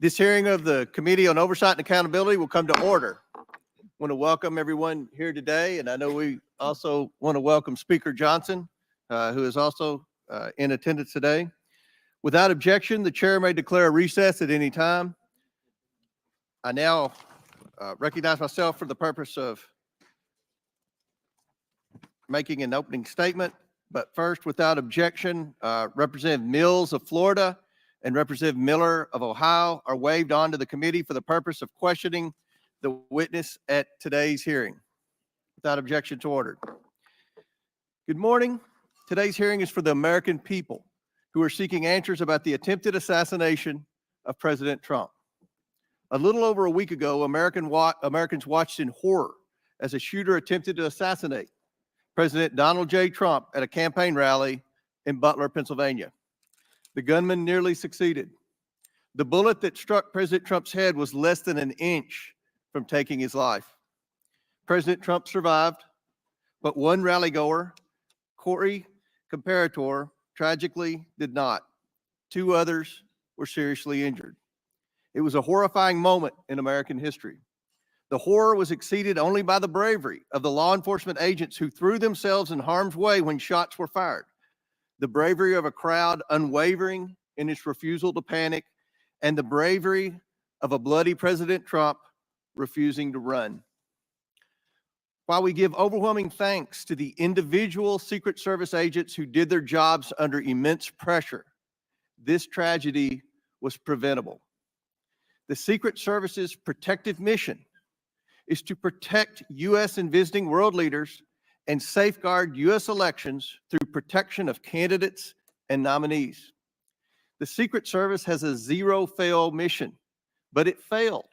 This hearing of the Committee on Oversight and Accountability will come to order. I want to welcome everyone here today, and I know we also want to welcome Speaker Johnson, who is also in attendance today. Without objection, the chair may declare a recess at any time. I now recognize myself for the purpose of making an opening statement, but first, without objection, Representative Mills of Florida and Representative Miller of Ohio are waived onto the committee for the purpose of questioning the witness at today's hearing. Without objection to order. Good morning. Today's hearing is for the American people who are seeking answers about the attempted assassination of President Trump. A little over a week ago, Americans watched in horror as a shooter attempted to assassinate President Donald J. Trump at a campaign rally in Butler, Pennsylvania. The gunman nearly succeeded. The bullet that struck President Trump's head was less than an inch from taking his life. President Trump survived, but one rallygoer, Corey Comparator, tragically did not. Two others were seriously injured. It was a horrifying moment in American history. The horror was exceeded only by the bravery of the law enforcement agents who threw themselves in harm's way when shots were fired. The bravery of a crowd unwavering in its refusal to panic, and the bravery of a bloody President Trump refusing to run. While we give overwhelming thanks to the individual Secret Service agents who did their jobs under immense pressure, this tragedy was preventable. The Secret Service's protective mission is to protect U.S. and visiting world leaders and safeguard U.S. elections through protection of candidates and nominees. The Secret Service has a zero-fail mission, but it failed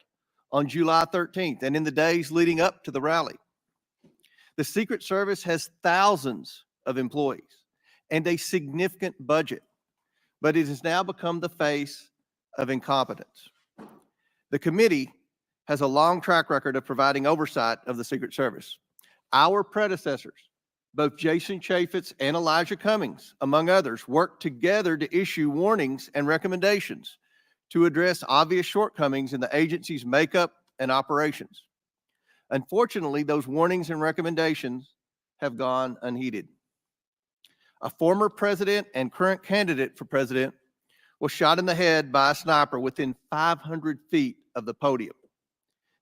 on July 13th and in the days leading up to the rally. The Secret Service has thousands of employees and a significant budget, but it has now become the face of incompetence. The committee has a long track record of providing oversight of the Secret Service. Our predecessors, both Jason Chaffetz and Elijah Cummings, among others, worked together to issue warnings and recommendations to address obvious shortcomings in the agency's makeup and operations. Unfortunately, those warnings and recommendations have gone unheeded. A former president and current candidate for president was shot in the head by a sniper within 500 feet of the podium.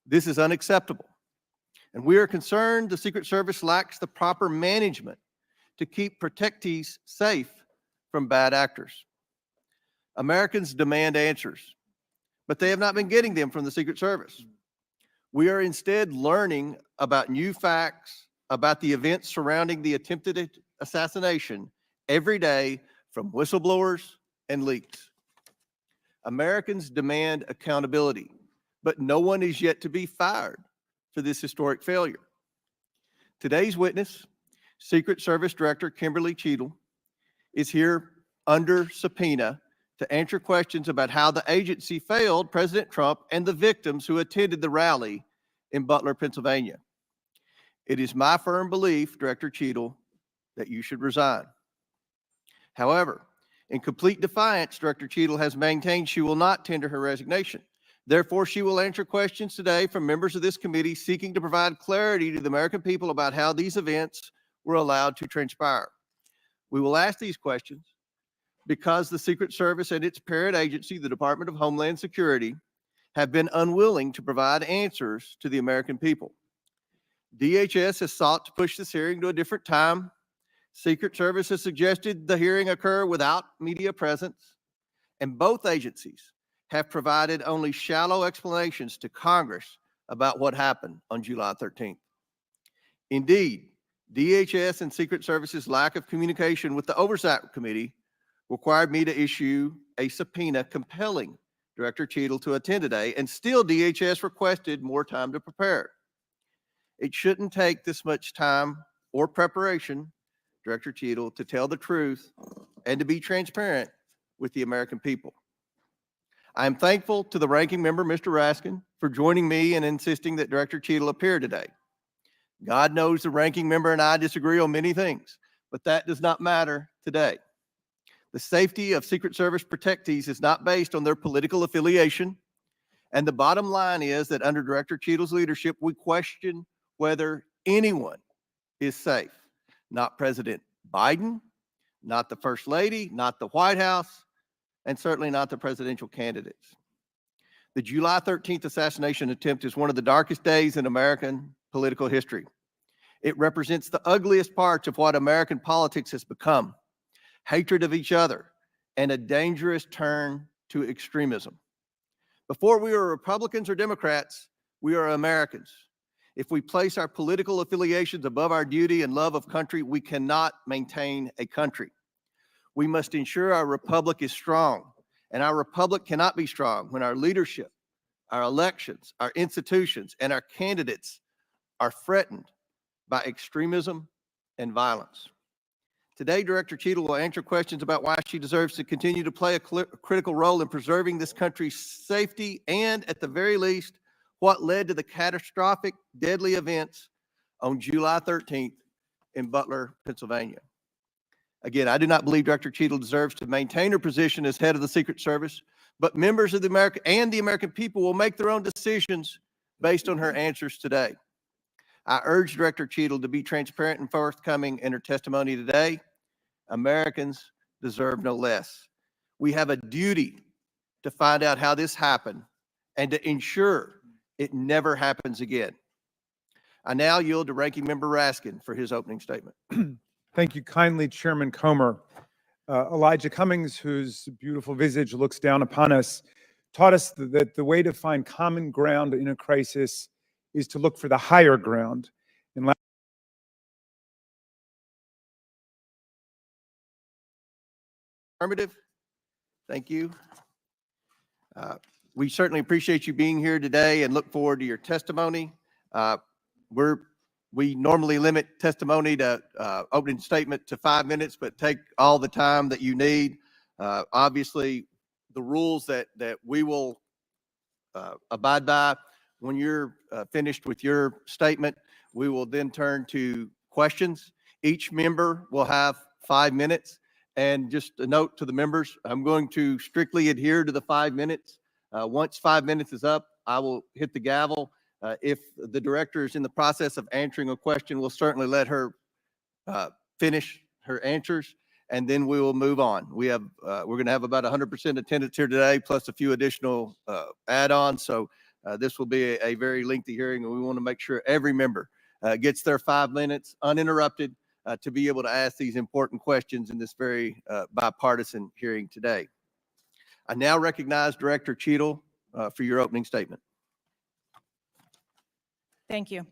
This is unacceptable. And we are concerned the Secret Service lacks the proper management to keep protectees safe from bad actors. Americans demand answers, but they have not been getting them from the Secret Service. We are instead learning about new facts about the events surrounding the attempted assassination every day from whistleblowers and leaks. Americans demand accountability, but no one is yet to be fired for this historic failure. Today's witness, Secret Service Director Kimberly Cheatle, is here under subpoena to answer questions about how the agency failed President Trump and the victims who attended the rally in Butler, Pennsylvania. It is my firm belief, Director Cheatle, that you should resign. However, in complete defiance, Director Cheatle has maintained she will not tender her resignation. Therefore, she will answer questions today from members of this committee seeking to provide clarity to the American people about how these events were allowed to transpire. We will ask these questions because the Secret Service and its parent agency, the Department of Homeland Security, have been unwilling to provide answers to the American people. DHS has sought to push this hearing to a different time. Secret Service has suggested the hearing occur without media presence, and both agencies have provided only shallow explanations to Congress about what happened on July 13th. Indeed, DHS and Secret Service's lack of communication with the Oversight Committee required me to issue a subpoena compelling Director Cheatle to attend today, and still DHS requested more time to prepare. It shouldn't take this much time or preparation, Director Cheatle, to tell the truth and to be transparent with the American people. I am thankful to the ranking member, Mr. Raskin, for joining me and insisting that Director Cheatle appear today. God knows the ranking member and I disagree on many things, but that does not matter today. The safety of Secret Service protectees is not based on their political affiliation And the bottom line is that under Director Cheatle's leadership, we question whether anyone is safe. Not President Biden, not the First Lady, not the White House, and certainly not the presidential candidates. The July 13th assassination attempt is one of the darkest days in American political history. It represents the ugliest parts of what American politics has become: hatred of each other and a dangerous turn to extremism. Before we are Republicans or Democrats, we are Americans. If we place our political affiliations above our duty and love of country, we cannot maintain a country. We must ensure our republic is strong, and our republic cannot be strong when our leadership, our elections, our institutions, and our candidates are threatened by extremism and violence. Today, Director Cheatle will answer questions about why she deserves to continue to play a critical role in preserving this country's safety and, at the very least, what led to the catastrophic, deadly events on July 13th in Butler, Pennsylvania. Again, I do not believe Director Cheatle deserves to maintain her position as head of the Secret Service, but members of the American people will make their own decisions based on her answers today. I urge Director Cheatle to be transparent and forthcoming in her testimony today. Americans deserve no less. We have a duty to find out how this happened and to ensure it never happens again. I now yield to Ranking Member Raskin for his opening statement. Thank you kindly, Chairman Comer. Elijah Cummings, whose beautiful visage looks down upon us, taught us that the way to find common ground in a crisis is to look for the higher ground. Affirmative. Thank you. We certainly appreciate you being here today and look forward to your testimony. We normally limit testimony to opening statement to 5 minutes, but take all the time that you need. Obviously, the rules that we will abide by: when you're finished with your statement, we will then turn to questions. Each member will have 5 minutes. And just a note to the members, I'm going to strictly adhere to the 5 minutes. Once 5 minutes is up, I will hit the gavel. If the director is in the process of answering a question, we'll certainly let her finish her answers, and then we will move on. We're going to have about 100% attendance here today, plus a few additional add-ons. So this will be a very lengthy hearing, and we want to make sure every member gets their 5 minutes uninterrupted to be able to ask these important questions in this very bipartisan hearing today. I now recognize Director Cheatle for your opening statement. Thank you.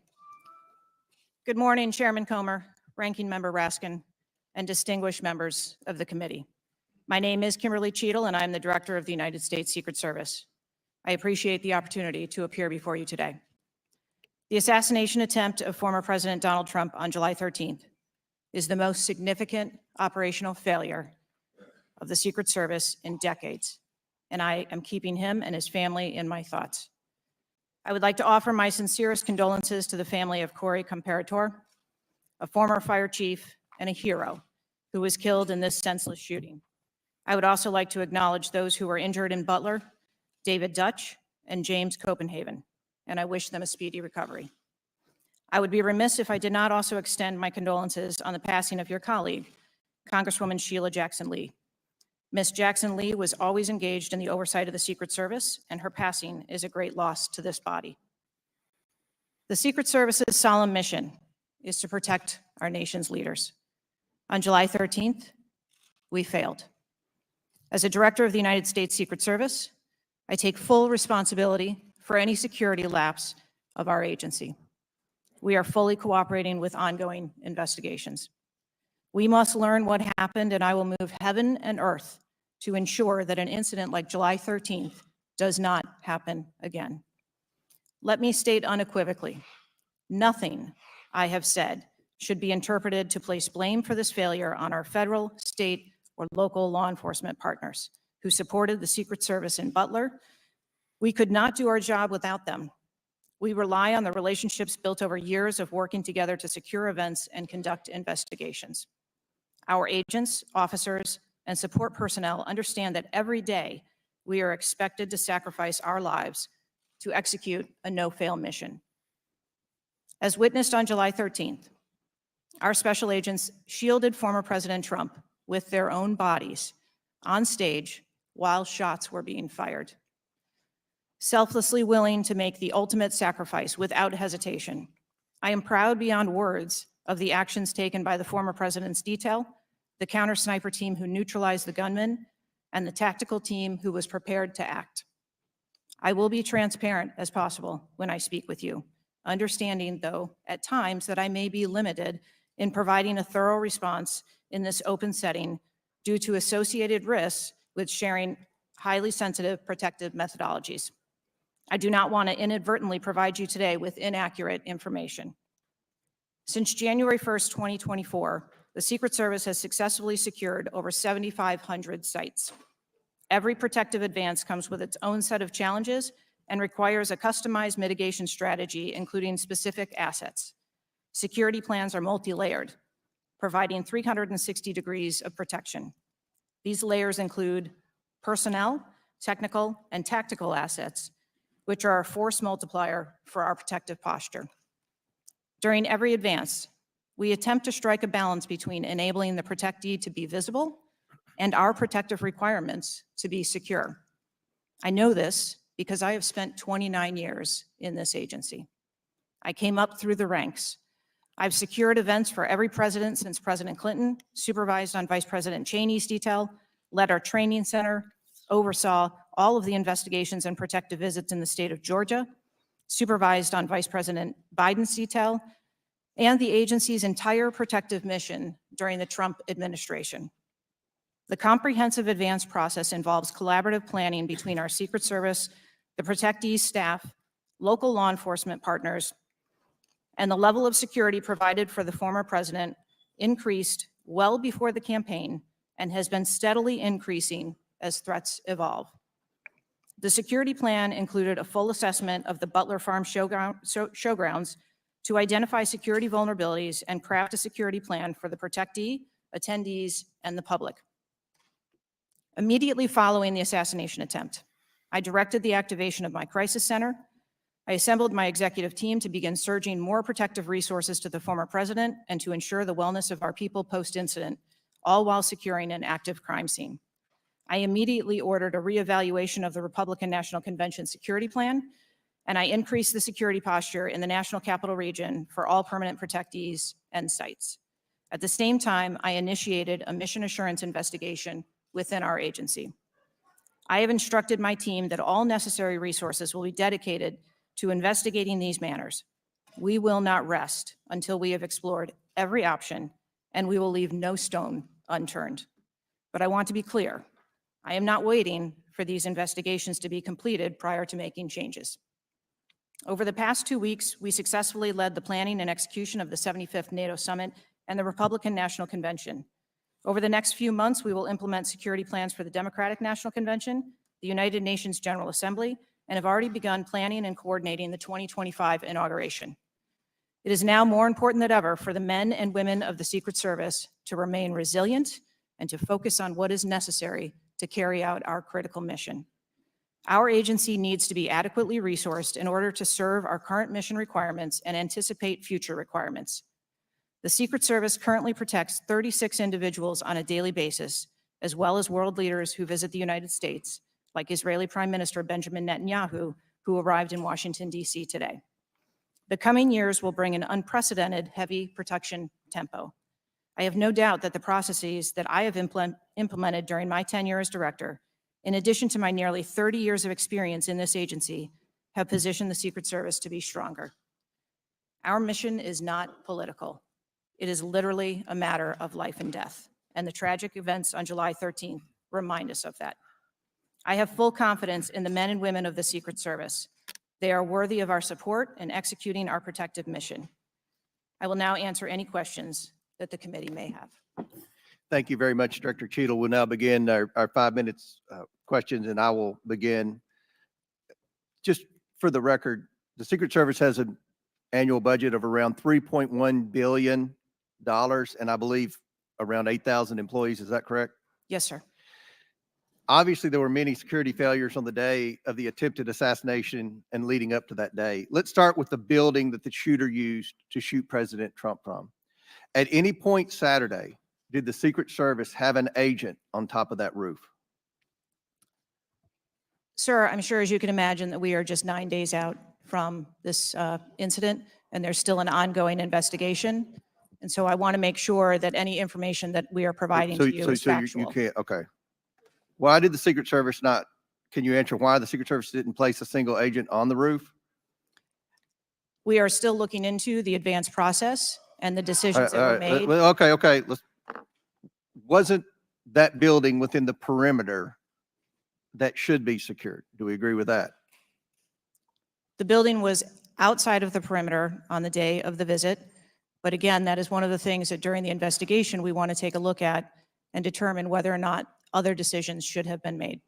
Good morning, Chairman Comer, Ranking Member Raskin, and distinguished members of the committee. My name is Kimberly Cheatle, and I'm the Director of the United States Secret Service. I appreciate the opportunity to appear before you today. The assassination attempt of former President Donald Trump on July 13th is the most significant operational failure of the Secret Service in decades, and I am keeping him and his family in my thoughts. I would like to offer my sincerest condolences to the family of Corey Comparator, a former fire chief and a hero who was killed in this senseless shooting. I would also like to acknowledge those who were injured in Butler, David Dutch and James Copenhagen, and I wish them a speedy recovery. I would be remiss if I did not also extend my condolences on the passing of your colleague, Congresswoman Sheila Jackson Lee. Ms. Jackson Lee was always engaged in the oversight of the Secret Service, and her passing is a great loss to this body. The Secret Service's solemn mission is to protect our nation's leaders. On July 13th, we failed. As a director of the United States Secret Service, I take full responsibility for any security lapse of our agency. We are fully cooperating with ongoing investigations. We must learn what happened, and I will move heaven and earth to ensure that an incident like July 13th does not happen again. Let me state unequivocally, nothing I have said should be interpreted to place blame for this failure on our federal, state, or local law enforcement partners who supported the Secret Service in Butler. We could not do our job without them. We rely on the relationships built over years of working together to secure events and conduct investigations. Our agents, officers, and support personnel understand that every day we are expected to sacrifice our lives to execute a no-fail mission. As witnessed on July 13th, our special agents shielded former President Trump with their own bodies on stage while shots were being fired, selflessly willing to make the ultimate sacrifice without hesitation. I am proud beyond words of the actions taken by the former president's detail, the counter sniper team who neutralized the gunman, and the tactical team who was prepared to act. I will be transparent as possible when I speak with you, understanding, though, at times that I may be limited in providing a thorough response in this open setting due to associated risks with sharing highly sensitive protective methodologies. I do not want to inadvertently provide you today with inaccurate information. Since January 1st, 2024, the Secret Service has successfully secured over 7,500 sites. Every protective advance comes with its own set of challenges and requires a customized mitigation strategy, including specific assets. Security plans are multi-layered, providing 360 degrees of protection. These layers include personnel, technical, and tactical assets, which are a force multiplier for our protective posture. During every advance, we attempt to strike a balance between enabling the protectee to be visible and our protective requirements to be secure. I know this because I have spent 29 years in this agency. I came up through the ranks. I've secured events for every president since President Clinton, supervised on Vice President Cheney's detail, led our training center, oversaw all of the investigations and protective visits in the state of Georgia, supervised on Vice President Biden's detail, and the agency's entire protective mission during the Trump administration. The comprehensive advance process involves collaborative planning between our Secret Service, the protectee's staff, local law enforcement partners, and the level of security provided for the former president increased well before the campaign and has been steadily increasing as threats evolve. The security plan included a full assessment of the Butler Farm showgrounds to identify security vulnerabilities and craft a security plan for the protectee, attendees, and the public. Immediately following the assassination attempt, I directed the activation of my crisis center. I assembled my executive team to begin surging more protective resources to the former president and to ensure the wellness of our people post-incident, all while securing an active crime scene. I immediately ordered a reevaluation of the Republican National Convention security plan, and I increased the security posture in the National Capital Region for all permanent protectees and sites. At the same time, I initiated a mission assurance investigation within our agency. I have instructed my team that all necessary resources will be dedicated to investigating these matters. We will not rest until we have explored every option, and we will leave no stone unturned. But I want to be clear, I am not waiting for these investigations to be completed prior to making changes. Over the past 2 weeks, we successfully led the planning and execution of the 75th NATO Summit and the Republican National Convention. Over the next few months, we will implement security plans for the Democratic National Convention, the United Nations General Assembly, and have already begun planning and coordinating the 2025 inauguration. It is now more important than ever for the men and women of the Secret Service to remain resilient and to focus on what is necessary to carry out our critical mission. Our agency needs to be adequately resourced in order to serve our current mission requirements and anticipate future requirements. The Secret Service currently protects 36 individuals on a daily basis, as well as world leaders who visit the United States, like Israeli Prime Minister Benjamin Netanyahu, who arrived in Washington, D.C. today. The coming years will bring an unprecedented heavy protection tempo. I have no doubt that the processes that I have implemented during my tenure as director, in addition to my nearly 30 years of experience in this agency, have positioned the Secret Service to be stronger. Our mission is not political. It is literally a matter of life and death, and the tragic events on July 13th remind us of that. I have full confidence in the men and women of the Secret Service. They are worthy of our support in executing our protective mission. I will now answer any questions that the committee may have. Thank you very much, Director Cheatle. We'll now begin our 5 minutes questions, and I will begin. Just for the record, the Secret Service has an annual budget of around $3.1 billion, and I believe around 8,000 employees. Is that correct? Yes, sir. Obviously, there were many security failures on the day of the attempted assassination and leading up to that day. Let's start with the building that the shooter used to shoot President Trump from. At any point Saturday, did the Secret Service have an agent on top of that roof? Sir, I'm sure as you can imagine that we are just 9 days out from this incident, and there's still an ongoing investigation. And so I want to make sure that any information that we are providing to you is You factual. can't, okay. Why did the Secret Service not, can you answer why the Secret Service didn't place a single agent on the roof? We are still looking into the advanced process and the decisions that were made. Okay, wasn't that building within the perimeter that should be secured? Do we agree with that? The building was outside of the perimeter on the day of the visit. But again, that is one of the things that during the investigation, we want to take a look at and determine whether or not other decisions should have been made.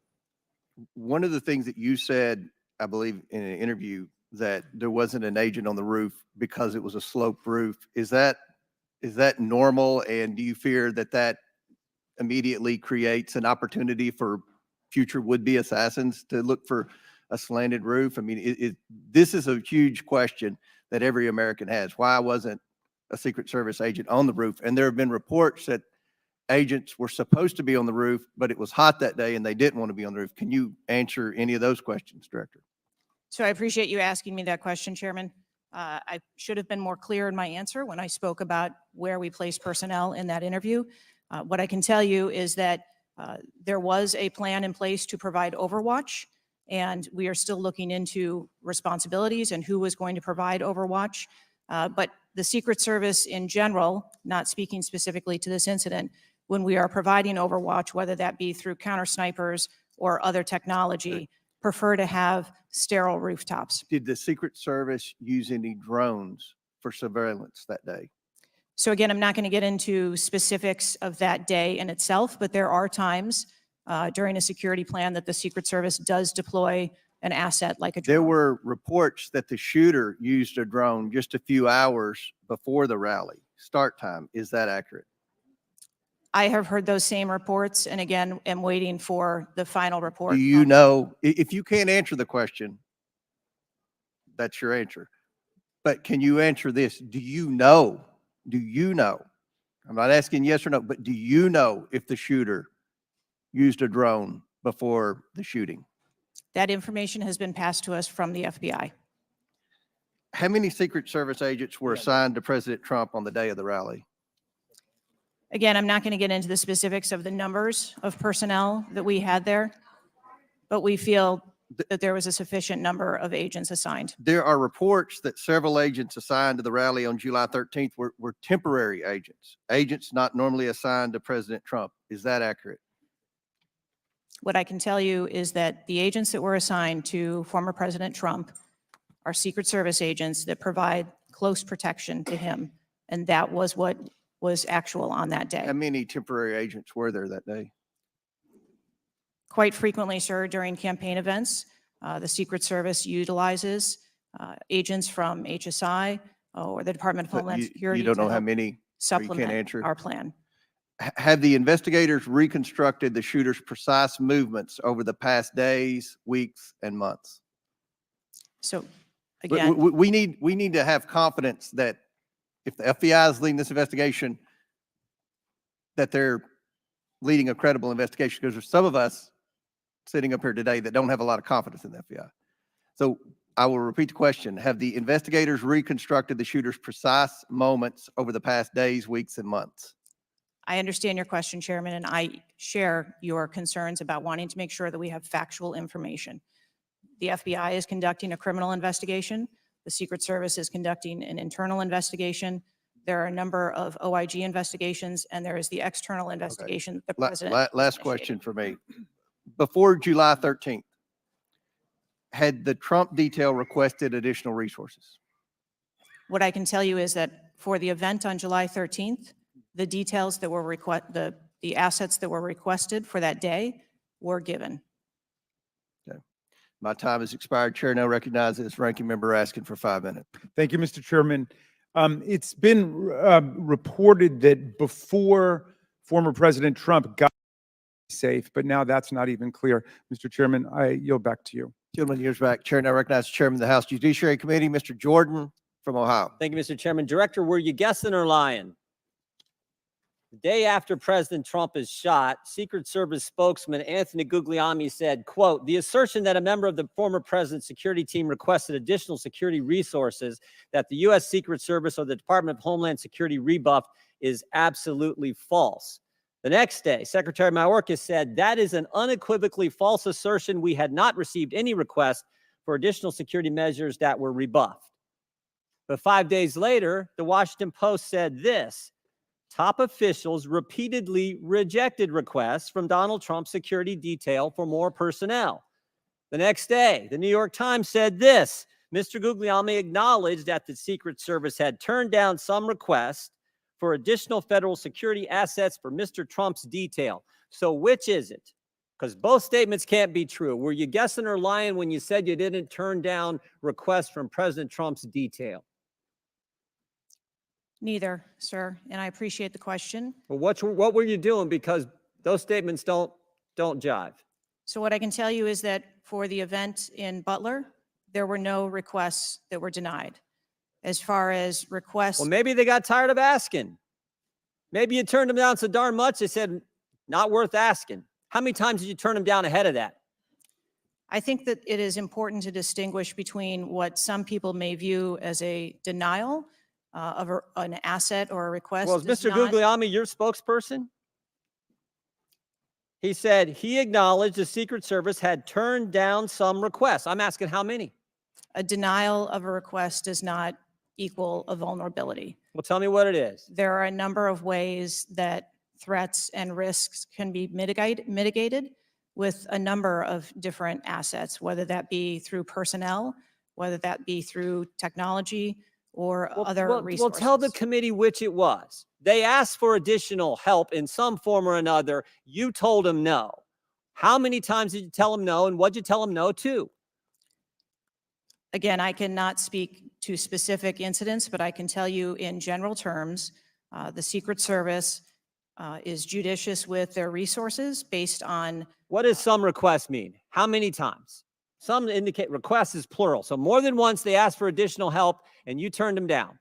One of the things that you said, I believe in an interview, that there wasn't an agent on the roof because it was a sloped roof. Is that normal? And do you fear that that immediately creates an opportunity for future would-be assassins to look for a slanted roof? I mean, this is a huge question that every American has. Why wasn't a Secret Service agent on the roof? And there have been reports that agents were supposed to be on the roof, but it was hot that day and they didn't want to be on the roof. Can you answer any of those questions, Director? So I appreciate you asking me that question, Chairman. I should have been more clear in my answer when I spoke about where we place personnel in that interview. What I can tell you is that there was a plan in place to provide overwatch, and we are still looking into responsibilities and who was going to provide overwatch. But the Secret Service in general, not speaking specifically to this incident, when we are providing overwatch, whether that be through counter snipers or other technology, prefer to have sterile rooftops. Did the Secret Service use any drones for surveillance that day? So again, I'm not going to get into specifics of that day in itself, but there are times during a security plan that the Secret Service does deploy an asset like a drone. There were reports that the shooter used a drone just a few hours before the rally start time. Is that accurate? I have heard those same reports, and again, am waiting for the final report. Do you know, if you can't answer the question, that's your answer. But can you answer this? Do you know, I'm not asking yes or no, but do you know if the shooter used a drone before the shooting? That information has been passed to us from the FBI. How many Secret Service agents were assigned to President Trump on the day of the rally? Again, I'm not going to get into the specifics of the numbers of personnel that we had there, but we feel that there was a sufficient number of agents assigned. There are reports that several agents assigned to the rally on July 13th were temporary agents not normally assigned to President Trump. Is that accurate? What I can tell you is that the agents that were assigned to former President Trump are Secret Service agents that provide close protection to him, and that was what was actual on that day. How many temporary agents were there that day? Quite frequently, sir, during campaign events, the Secret Service utilizes agents from HSI or the Department of Homeland Security. You don't to know how help many? You can't supplement answer? our plan. Have the investigators reconstructed the shooter's precise movements over the past days, weeks, and months? So again, We need to have confidence that if the FBI is leading this investigation, that they're leading a credible investigation, because there's some of us sitting up here today that don't have a lot of confidence in the FBI. So I will repeat the question. Have the investigators reconstructed the shooter's precise moments over the past days, weeks, and months? I understand your question, Chairman, and I share your concerns about wanting to make sure that we have factual information. The FBI is conducting a criminal investigation. The Secret Service is conducting an internal investigation. There are a number of OIG investigations, and there is the external investigation that the president. Last question for me. Before July 13th, had the Trump detail requested additional resources? What I can tell you is that for the event on July 13th, the details that were the assets that were requested for that day were given. Okay. My time has expired. Chair now recognizes Ranking Member Raskin for 5 minutes. Thank you, Mr. Chairman. It's been reported that before former President Trump got safe, but now that's not even clear. Mr. Chairman, I yield back to you. Gentleman yields back. Chair now recognizes Chairman of the House Judiciary Committee, Mr. Jordan from Ohio. Thank you, Mr. Chairman. Director, were you guessing or lying? The day after President Trump is shot, Secret Service spokesman Anthony Guglielmi said, quote, "The assertion that a member of the former president's security team requested additional security resources that the U.S. Secret Service or the Department of Homeland Security rebuffed is absolutely false." The next day, Secretary Mayorkas said, "That is an unequivocally false assertion. We had not received any request for additional security measures that were rebuffed." But 5 days later, the Washington Post said this: "Top officials repeatedly rejected requests from Donald Trump's security detail for more personnel." The next day, the New York Times said this: "Mr. Guglielmi acknowledged that the Secret Service had turned down some requests for additional federal security assets for Mr. Trump's detail." So which is it? Because both statements can't be true. Were you guessing or lying when you said you didn't turn down requests from President Trump's detail? Neither, sir, and I appreciate the question. Well, what were you doing? Because those statements don't jive. So what I can tell you is that for the event in Butler, there were no requests that were denied. As far as requests, Well, maybe they got tired of asking. Maybe you turned them down so darn much, they said, not worth asking. How many times did you turn them down ahead of that? I think that it is important to distinguish between what some people may view as a denial of an asset or a request. Well, is does Mr. not- Guglielmi your spokesperson? He said he acknowledged the Secret Service had turned down some requests. I'm asking how many? A denial of a request does not equal a vulnerability. Well, tell me what it is. There are a number of ways that threats and risks can be mitigated with a number of different assets, whether that be through personnel, whether that be through technology or other resources. Well, tell the committee which it was. They asked for additional help in some form or another. You told them no. How many times did you tell them no, and what'd you tell them no to? Again, I cannot speak to specific incidents, but I can tell you in general terms, the Secret Service is judicious with their resources based on, What does some requests mean? How many times? Some indicate requests is plural. So more than once they asked for additional help and you turned them down.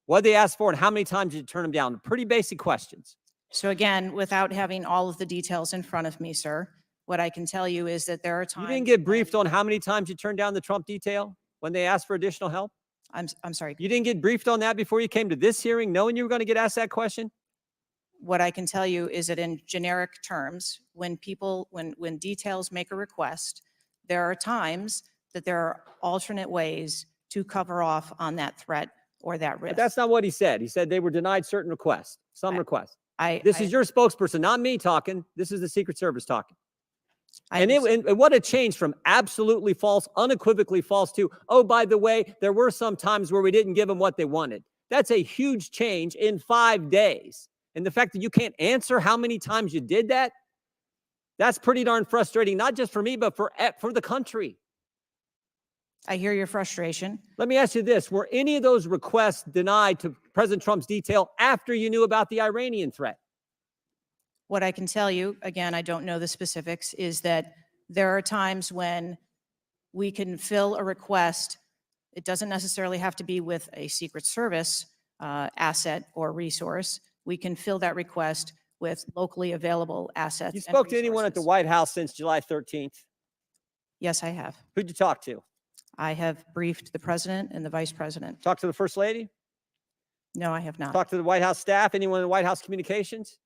What did they ask for and how many times did you turn them down? Pretty basic questions. so again, without having all of the details in front of me, sir, what I can tell you is that there are You times. didn't get briefed on how many times you turned down the Trump detail when they asked for additional help? I'm sorry. You didn't get briefed on that before you came to this hearing, knowing you were going to get asked that question? What I can tell you is that in generic terms, when details make a request, there are times that there are alternate ways to cover off on that threat or that risk. But that's not what he said. He said they were denied certain requests, some requests. This I- is your spokesperson, not me talking. This is the Secret Service talking. I And, understand. and what a change from absolutely false, unequivocally false to, oh, by the way, there were some times where we didn't give them what they wanted. That's a huge change in 5 days. And the fact that you can't answer how many times you did that, that's pretty darn frustrating, not just for me, but for the country. I hear your frustration. Let me ask you this. Were any of those requests denied to President Trump's detail after you knew about the Iranian threat? What I can tell you, again, I don't know the specifics, is that there are times when we can fill a request. It doesn't necessarily have to be with a Secret Service asset or resource. We can fill that request with locally available assets. You and spoke to anyone at the resources. White House since July 13th? Yes, I have. Who'd you talk to? I have briefed the president and the vice president. Talk to the First Lady? No, I have not. Talk to the White House staff? Anyone in the White House communications?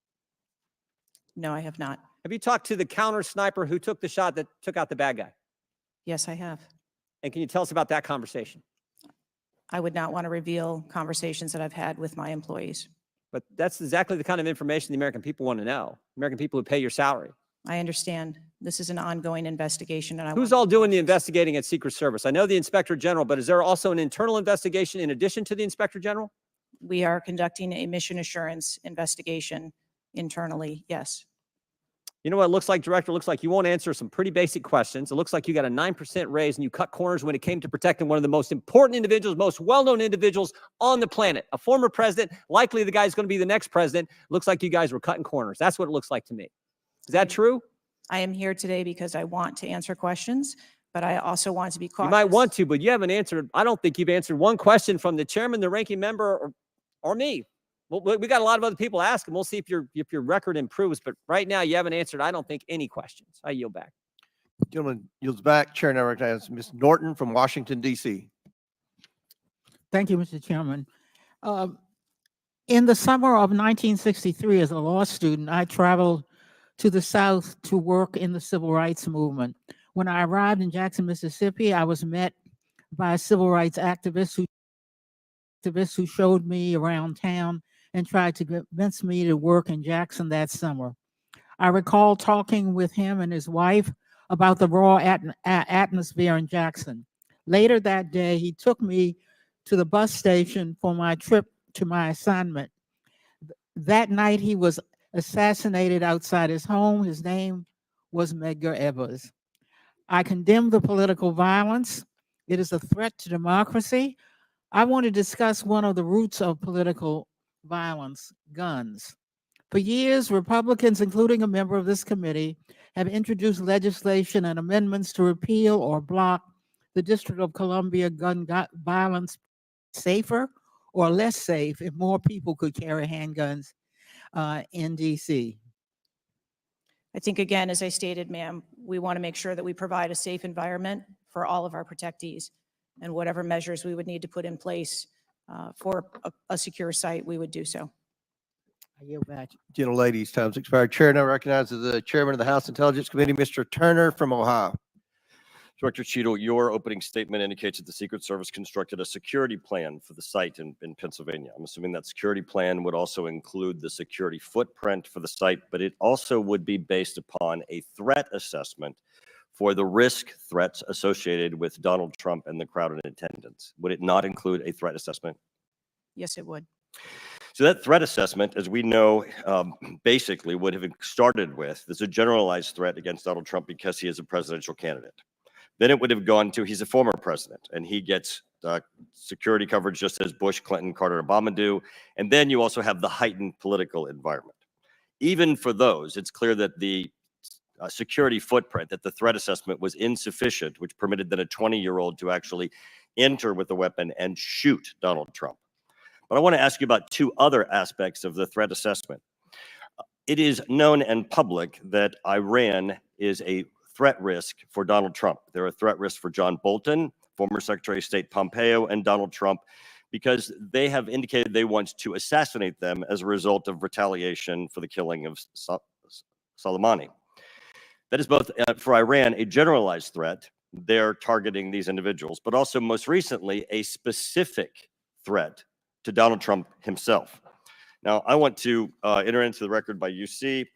No, I have not. Have you talked to the counter sniper who took the shot that took out the bad guy? Yes, I have. And can you tell us about that conversation? I would not want to reveal conversations that I've had with my employees. But that's exactly the kind of information the American people want to know. American people who pay your salary. I understand this is an ongoing investigation, and I Who's want all to be doing the cautious. investigating at Secret Service? I know the Inspector General, but is there also an internal investigation in addition to the Inspector General? We are conducting a mission assurance investigation internally, yes. You know what it looks like, Director? It looks like you won't answer some pretty basic questions. It looks like you got a 9% raise and you cut corners when it came to protecting one of the most important individuals, most well-known individuals on the planet. A former president, likely the guy who's going to be the next president. Looks like you guys were cutting corners. That's what it looks like to me. Is that true? I am here today because I want to answer questions, but I also want to be cautious. You might want to, but you haven't answered. I don't think you've answered one question from the chairman, the ranking member, or me. Well, we got a lot of other people asking. We'll see if your record improves. But right now, you haven't answered, I don't think, any questions. I yield back. Gentleman yields back. Chair now recognizes Ms. Norton from Washington, D.C. Thank you, Mr. Chairman. In the summer of 1963, as a law student, I traveled to the South to work in the civil rights movement. When I arrived in Jackson, Mississippi, I was met by a civil rights activist who showed me around town and tried to convince me to work in Jackson that summer. I recall talking with him and his wife about the raw atmosphere in Jackson. Later that day, he took me to the bus station for my trip to my assignment. That night, he was assassinated outside his home. His name was Medgar Evers. I condemn the political violence. It is a threat to democracy. I want to discuss one of the roots of political violence, guns. For years, Republicans, including a member of this committee, have introduced legislation and amendments to repeal or block the District of Columbia gun violence safer or less safe if more people could carry handguns in DC. I think, again, as I stated, ma'am, we want to make sure that we provide a safe environment for all of our protectees, and whatever measures we would need to put in place for a secure site, we would do so. I yield back. Gentlelady's time's expired. Chair now recognizes the chairman of the House Intelligence Committee, Mr. Turner from Ohio. Director Cheatle, your opening statement indicates that the Secret Service constructed a security plan for the site in Pennsylvania. I'm assuming that security plan would also include the security footprint for the site, but it also would be based upon a threat assessment for the threats associated with Donald Trump and the crowd in attendance. Would it not include a threat assessment? Yes, it would. So that threat assessment, as we know, basically would have started with, there's a generalized threat against Donald Trump because he is a presidential candidate. Then it would have gone to, he's a former president and he gets security coverage just as Bush, Clinton, Carter, and Obama do. And then you also have the heightened political environment. Even for those, it's clear that the security footprint, that the threat assessment was insufficient, which permitted then a 20-year-old to actually enter with a weapon and shoot Donald Trump. But I want to ask you about two other aspects of the threat assessment. It is known and public that Iran is a threat risk for Donald Trump. They're a threat risk for John Bolton, former Secretary of State Pompeo, and Donald Trump, because they have indicated they want to assassinate them as a result of retaliation for the killing of Soleimani. That is both for Iran a generalized threat. They're targeting these individuals, but also most recently a specific threat to Donald Trump himself. Now, I want to enter into the record by UC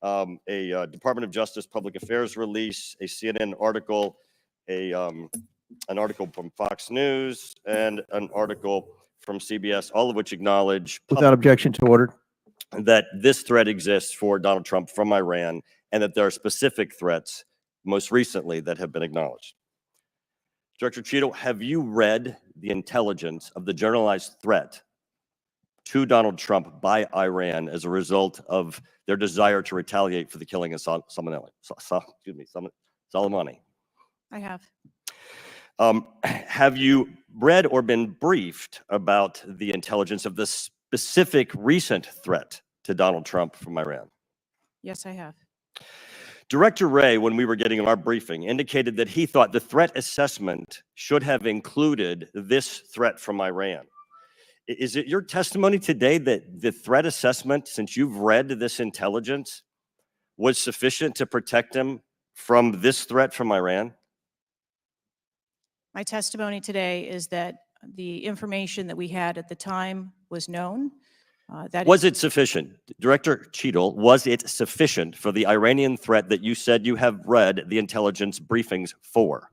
a Department of Justice Public Affairs release, a CNN article, an article from Fox News, and an article from CBS, all of which acknowledge Without objection to order. that this threat exists for Donald Trump from Iran, and that there are specific threats, most recently, that have been acknowledged. Director Cheatle, have you read the intelligence of the generalized threat to Donald Trump by Iran as a result of their desire to retaliate for the killing of Soleimani? I have. Have you read or been briefed about the intelligence of the specific recent threat to Donald Trump from Iran? Yes, I have. Director Wray, when we were getting our briefing, indicated that he thought the threat assessment should have included this threat from Iran. Is it your testimony today that the threat assessment, since you've read this intelligence, was sufficient to protect him from this threat from Iran? My testimony today is that the information that we had at the time was known. Was it sufficient? Director Cheatle, was it sufficient for the Iranian threat that you said you have read the intelligence briefings for?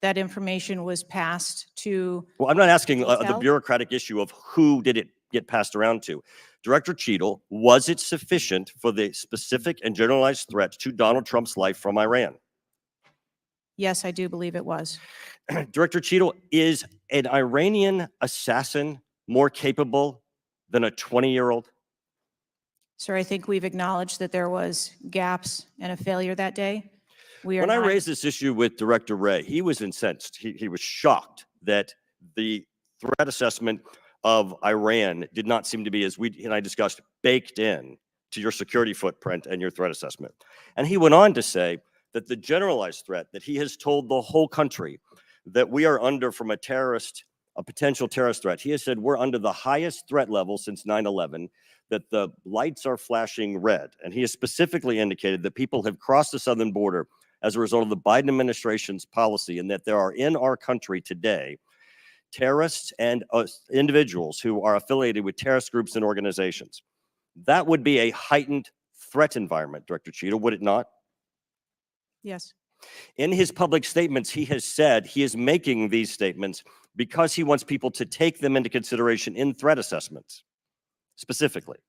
That information was passed to. Well, I'm not asking the Cheatle? bureaucratic issue of who did it get passed around to. Director Cheatle, was it sufficient for the specific and generalized threat to Donald Trump's life from Iran? Yes, I do believe it was. Director Cheatle, is an Iranian assassin more capable than a 20-year-old? Sir, I think we've acknowledged that there was gaps and a failure that day. We are When I not- raised this issue with Director Ray, he was incensed. He was shocked that the threat assessment of Iran did not seem to be, as we and I discussed, baked in to your security footprint and your threat assessment. And he went on to say that the generalized threat that he has told the whole country that we are under from a potential terrorist threat. He has said we're under the highest threat level since 9/11, that the lights are flashing red. And he has specifically indicated that people have crossed the southern border as a result of the Biden administration's policy, and that there are in our country today terrorists and individuals who are affiliated with terrorist groups and organizations. That would be a heightened threat environment, Director Cheatle, would it not? Yes. In his public statements, he has said he is making these statements because he wants people to take them into consideration in threat assessments, specifically.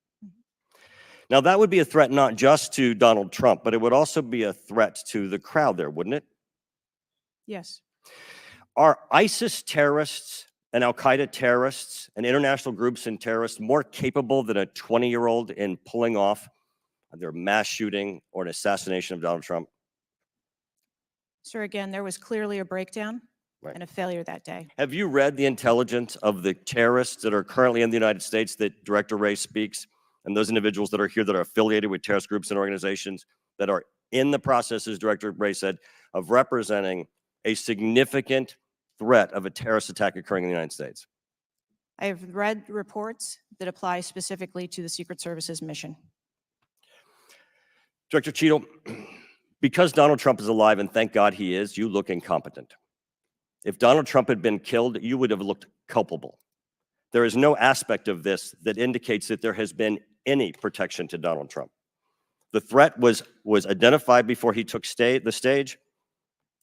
Now, that would be a threat not just to Donald Trump, but it would also be a threat to the crowd there, wouldn't it? Yes. Are ISIS terrorists and Al-Qaeda terrorists and international groups and terrorists more capable than a 20-year-old in pulling off their mass shooting or an assassination of Donald Trump? Sir, again, there was clearly a breakdown Right. and a failure that day. Have you read the intelligence of the terrorists that are currently in the United States that Director Ray speaks, and those individuals that are here that are affiliated with terrorist groups and organizations that are in the process, as Director Ray said, of representing a significant threat of a terrorist attack occurring in the United States? I have read reports that apply specifically to the Secret Service's mission. Director Cheatle, because Donald Trump is alive, and thank God he is, you look incompetent. If Donald Trump had been killed, you would have looked culpable. There is no aspect of this that indicates that there has been any protection to Donald Trump. The threat was identified before he took the stage,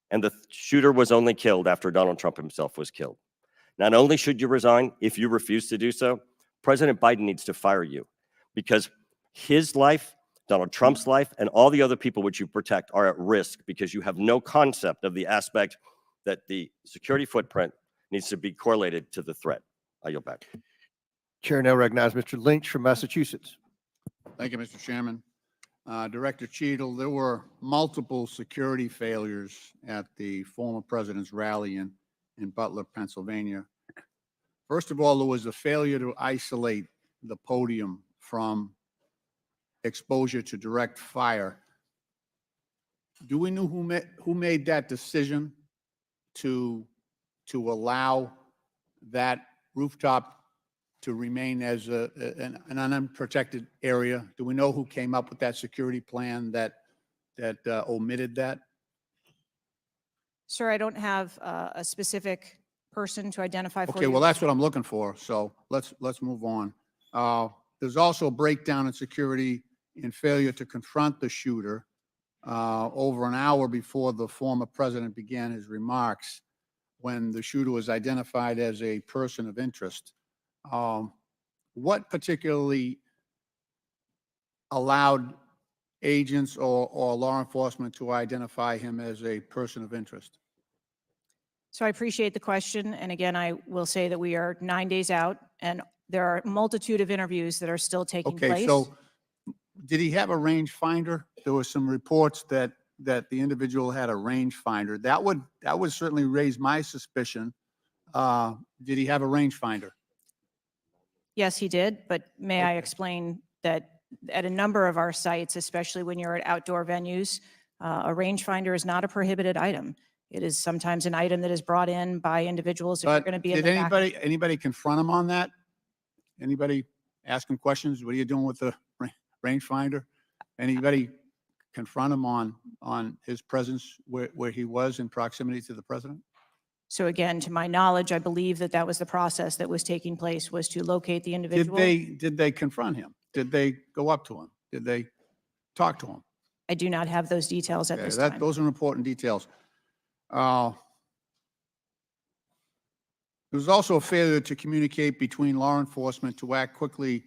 and the shooter was only killed after Donald Trump himself was killed. Not only should you resign, if you refuse to do so, President Biden needs to fire you, because his life, Donald Trump's life, and all the other people which you protect are at risk because you have no concept of the aspect that the security footprint needs to be correlated to the threat. I yield back. Chair now recognizes Mr. Lynch from Massachusetts. Thank you, Mr. Chairman. Director Cheatle, there were multiple security failures at the former president's rally in Butler, Pennsylvania. First of all, there was a failure to isolate the podium from exposure to direct fire. Do we know who made that decision to allow that rooftop to remain as an unprotected area? Do we know who came up with that security plan that omitted that? Sir, I don't have a specific person to identify for you. Okay, well, that's what I'm looking for. So let's move on. There's also a breakdown in security and failure to confront the shooter over an hour before the former president began his remarks, when the shooter was identified as a person of interest. What particularly allowed agents or law enforcement to identify him as a person of interest? So I appreciate the question. And again, I will say that we are 9 days out and there are a multitude of interviews that are still taking Okay, place. so did he have a rangefinder? There were some reports that the individual had a rangefinder. That would certainly raise my suspicion. Did he have a rangefinder? Yes, he did. But may I explain that at a number of our sites, especially when you're at outdoor venues, a rangefinder is not a prohibited item. It is sometimes an item that is brought in by individuals if you're But going to be in did the back. anybody confront him on that? Anybody ask him questions? What are you doing with the rangefinder? Anybody confront him on his presence where he was in proximity to the president? So again, to my knowledge, I believe that that was the process that was taking place, was to locate the individual. Did they confront him? Did they go up to him? Did they talk to him? I do not have those details at Okay, this time. those are important details. There was also a failure to communicate between law enforcement to act quickly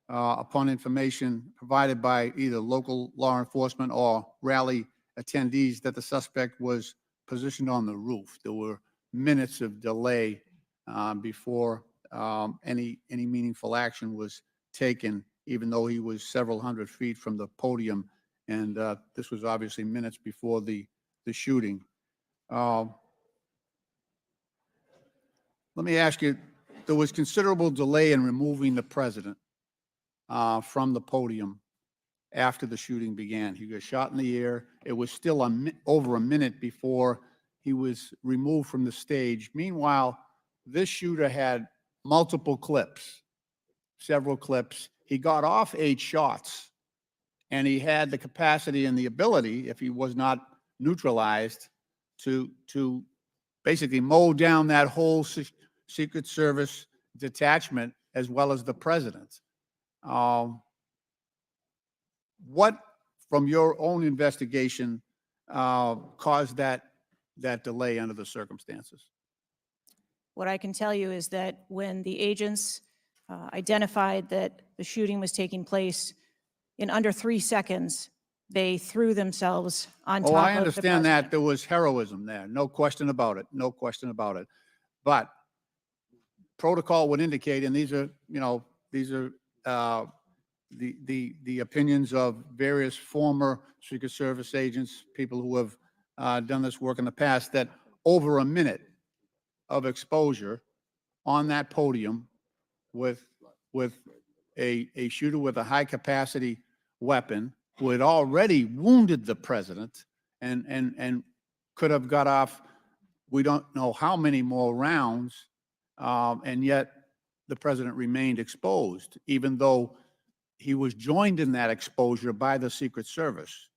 upon information provided by either local law enforcement or rally attendees that the suspect was positioned on the roof. There were minutes of delay before any meaningful action was taken even though he was several hundred feet from the podium. And this was obviously minutes before the shooting. Let me ask you, there was considerable delay in removing the president from the podium after the shooting began. He got shot in the air. It was still over a minute before he was removed from the stage. Meanwhile, this shooter had multiple clips, several clips. He got off 8 shots, and he had the capacity and the ability, if he was not neutralized, to basically mow down that whole Secret Service detachment as well as the president. What, from your own investigation, caused that delay under the circumstances? What I can tell you is that when the agents identified that the shooting was taking place, in under 3 seconds, they threw themselves on top Oh, of I the understand that president. there was heroism there. No question about it. No question about it. But protocol would indicate, and these are, these are the opinions of various former Secret Service agents, people who have done this work in the past, that over a minute of exposure on that podium with a shooter with a high capacity weapon who had already wounded the president and could have got off, we don't know how many more rounds, and yet the president remained exposed, even though he was joined in that exposure by the Secret Service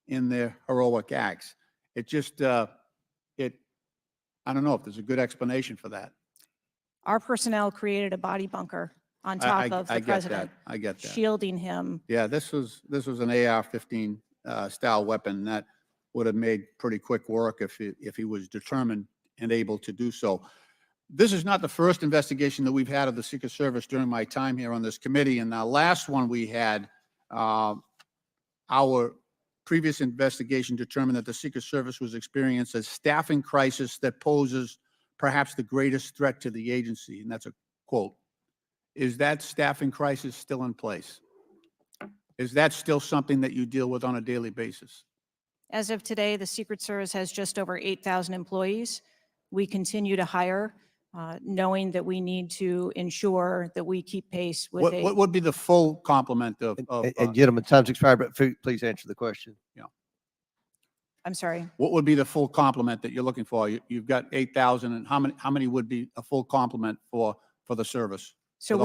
in their heroic acts. It just, I don't know if there's a good explanation for that. Our personnel created a body bunker on top of I the get that. president, I get that. shielding him. Yeah, this was an AR-15 style weapon that would have made pretty quick work if he was determined and able to do so. This is not the first investigation that we've had of the Secret Service during my time here on this committee. And the last one we had, our previous investigation determined that the Secret Service was experiencing a staffing crisis that poses perhaps the greatest threat to the agency. And that's a quote. Is that staffing crisis still in place? Is that still something that you deal with on a daily basis? As of today, the Secret Service has just over 8,000 employees. We continue to hire, knowing that we need to ensure that we keep pace with What would be the full complement of And gentlemen, time's expired, but please answer the question. I'm sorry. what would be the full complement that you're looking for? You've got 8,000, and how many would be a full complement for the service? So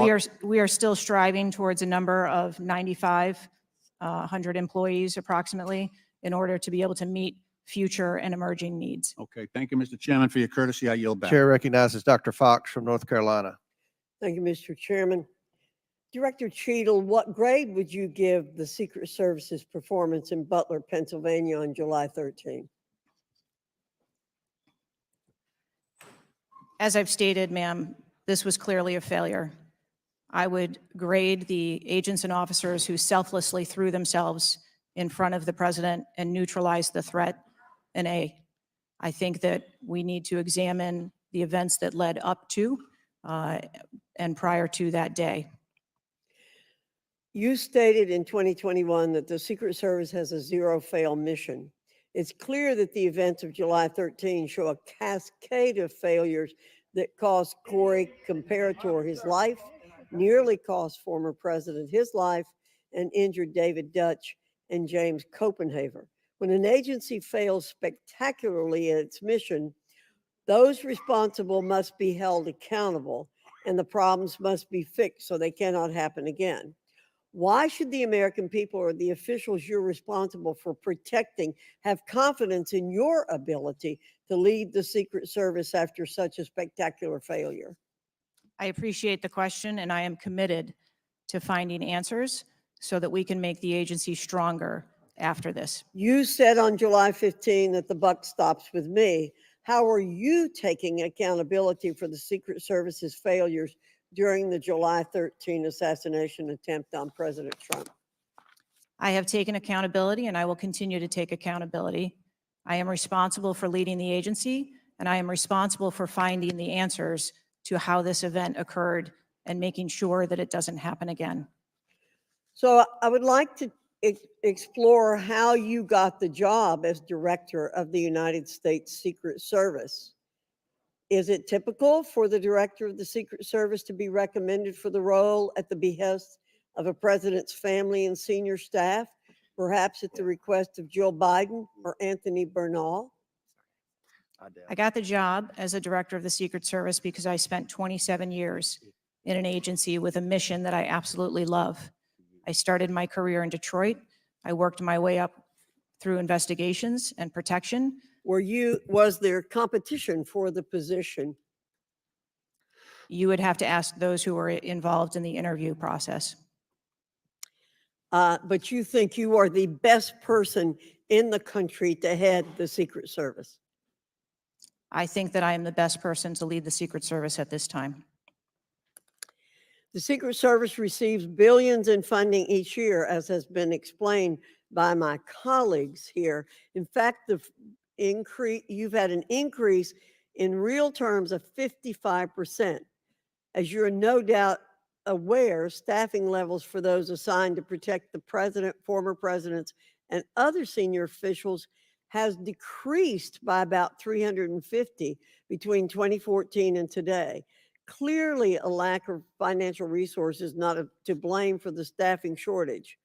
we are still striving towards a number of 9,500 employees approximately in order to be able to meet future and emerging needs. Okay, thank you, Mr. Chairman, for your courtesy. I yield back. Chair recognizes Dr. Fox from North Carolina. Thank you, Mr. Chairman. Director Cheatle, what grade would you give the Secret Service's performance in Butler, Pennsylvania on July 13? As I've stated, ma'am, this was clearly a failure. I would grade the agents and officers who selflessly threw themselves in front of the president and neutralized the threat an A. I think that we need to examine the events that led up to and prior to that day. You stated in 2021 that the Secret Service has a zero-fail mission. It's clear that the events of July 13 show a cascade of failures that cost Corey Comparator his life, nearly cost former president his life, and injured David Dutch and James Copenhaver. When an agency fails spectacularly at its mission, those responsible must be held accountable, and the problems must be fixed so they cannot happen again. Why should the American people or the officials you're responsible for protecting have confidence in your ability to lead the Secret Service after such a spectacular failure? I appreciate the question, and I am committed to finding answers so that we can make the agency stronger after this. You said on July 15 that the buck stops with me. How are you taking accountability for the Secret Service's failures during the July 13 assassination attempt on President Trump? I have taken accountability, and I will continue to take accountability. I am responsible for leading the agency, and I am responsible for finding the answers to how this event occurred and making sure that it doesn't happen again. So I would like to explore how you got the job as director of the United States Secret Service. Is it typical for the director of the Secret Service to be recommended for the role at the behest of a president's family and senior staff, perhaps at the request of Jill Biden or Anthony Bernal? I got the job as a director of the Secret Service because I spent 27 years in an agency with a mission that I absolutely love. I started my career in Detroit. I worked my way up through investigations and protection. Was there competition for the position? You would have to ask those who were involved in the interview process. But you think you are the best person in the country to head the Secret Service? I think that I am the best person to lead the Secret Service at this time. The Secret Service receives billions in funding each year, as has been explained by my colleagues here. In fact, you've had an increase in real terms of 55%. As you're no doubt aware, staffing levels for those assigned to protect the president, former presidents, and other senior officials has decreased by about 350 between 2014 and today. Clearly, a lack of financial resources not to blame for the staffing shortage.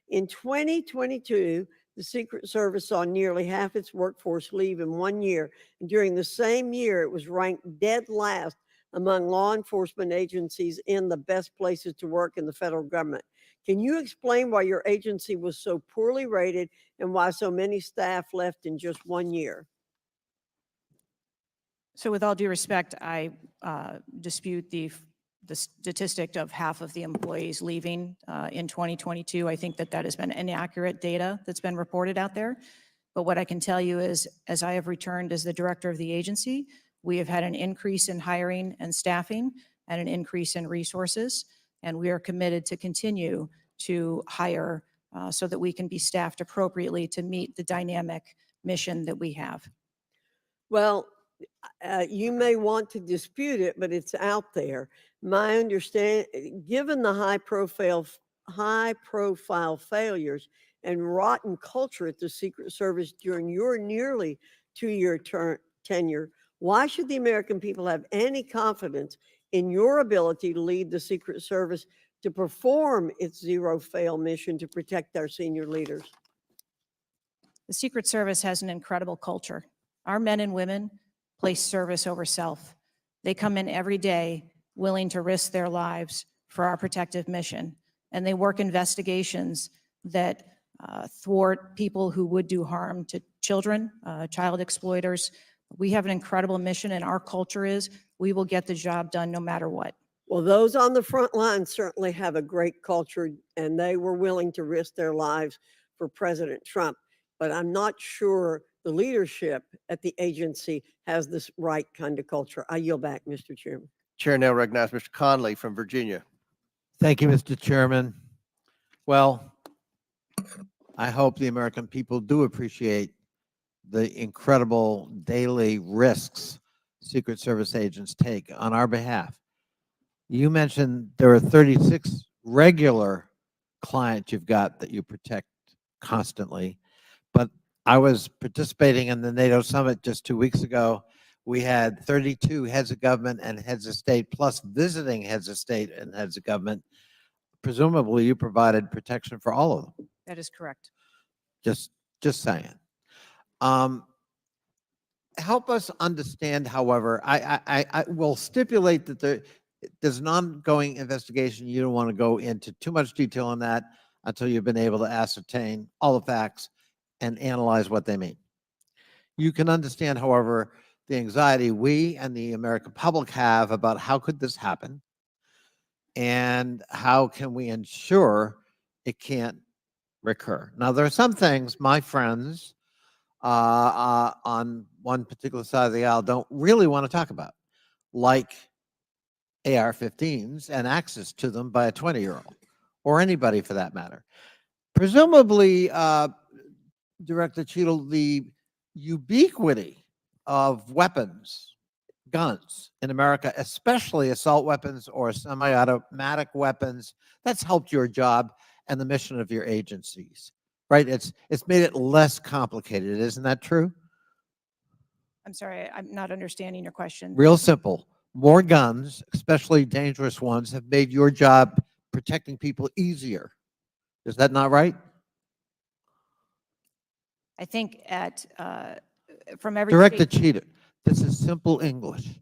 In 2022, the Secret Service saw nearly half its workforce leave in 1 year. And during the same year, it was ranked dead last among law enforcement agencies in the best places to work in the federal government. Can you explain why your agency was so poorly rated and why so many staff left in just 1 year? So with all due respect, I dispute the statistic of half of the employees leaving in 2022. I think that has been inaccurate data that's been reported out there. But what I can tell you is, as I have returned as the director of the agency, we have had an increase in hiring and staffing and an increase in resources. And we are committed to continue to hire so that we can be staffed appropriately to meet the dynamic mission that we have. Well, you may want to dispute it, but it's out there. My understanding, given the high profile failures and rotten culture at the Secret Service during your nearly 2-year tenure, why should the American people have any confidence in your ability to lead the Secret Service to perform its zero-fail mission to protect our senior leaders? The Secret Service has an incredible culture. Our men and women place service over self. They come in every day willing to risk their lives for our protective mission. And they work investigations that thwart people who would do harm to children, child exploiters. We have an incredible mission, and our culture is we will get the job done no matter what. Well, those on the front line certainly have a great culture, and they were willing to risk their lives for President Trump. But I'm not sure the leadership at the agency has this right kind of culture. I yield back, Mr. Chairman. Chair now recognizes Mr. Conley from Virginia. Thank you, Mr. Chairman. Well, I hope the American people do appreciate the incredible daily risks Secret Service agents take on our behalf. You mentioned there are 36 regular clients you've got that you protect constantly, but I was participating in the NATO summit just 2 weeks ago. We had 32 heads of government and heads of state, plus visiting heads of state and heads of government. Presumably, you provided protection for all of them. That is correct. Just saying. Help us understand, however, I will stipulate that there's an ongoing investigation. You don't want to go into too much detail on that until you've been able to ascertain all the facts and analyze what they mean. You can understand, however, the anxiety we and the American public have about how could this happen and how can we ensure it can't recur. Now, there are some things my friends on one particular side of the aisle don't really want to talk about, like AR-15s and access to them by a 20-year-old or anybody for that matter. Presumably, Director Cheatle, the ubiquity of weapons, guns in America, especially assault weapons or semi-automatic weapons, that's helped your job and the mission of your agencies, right? It's made it less complicated. Isn't that true? I'm sorry, I'm not understanding your question. Real simple. More guns, especially dangerous ones, have made your job protecting people easier. Is that not right? I think from everything. Director Cheatle, this is simple English.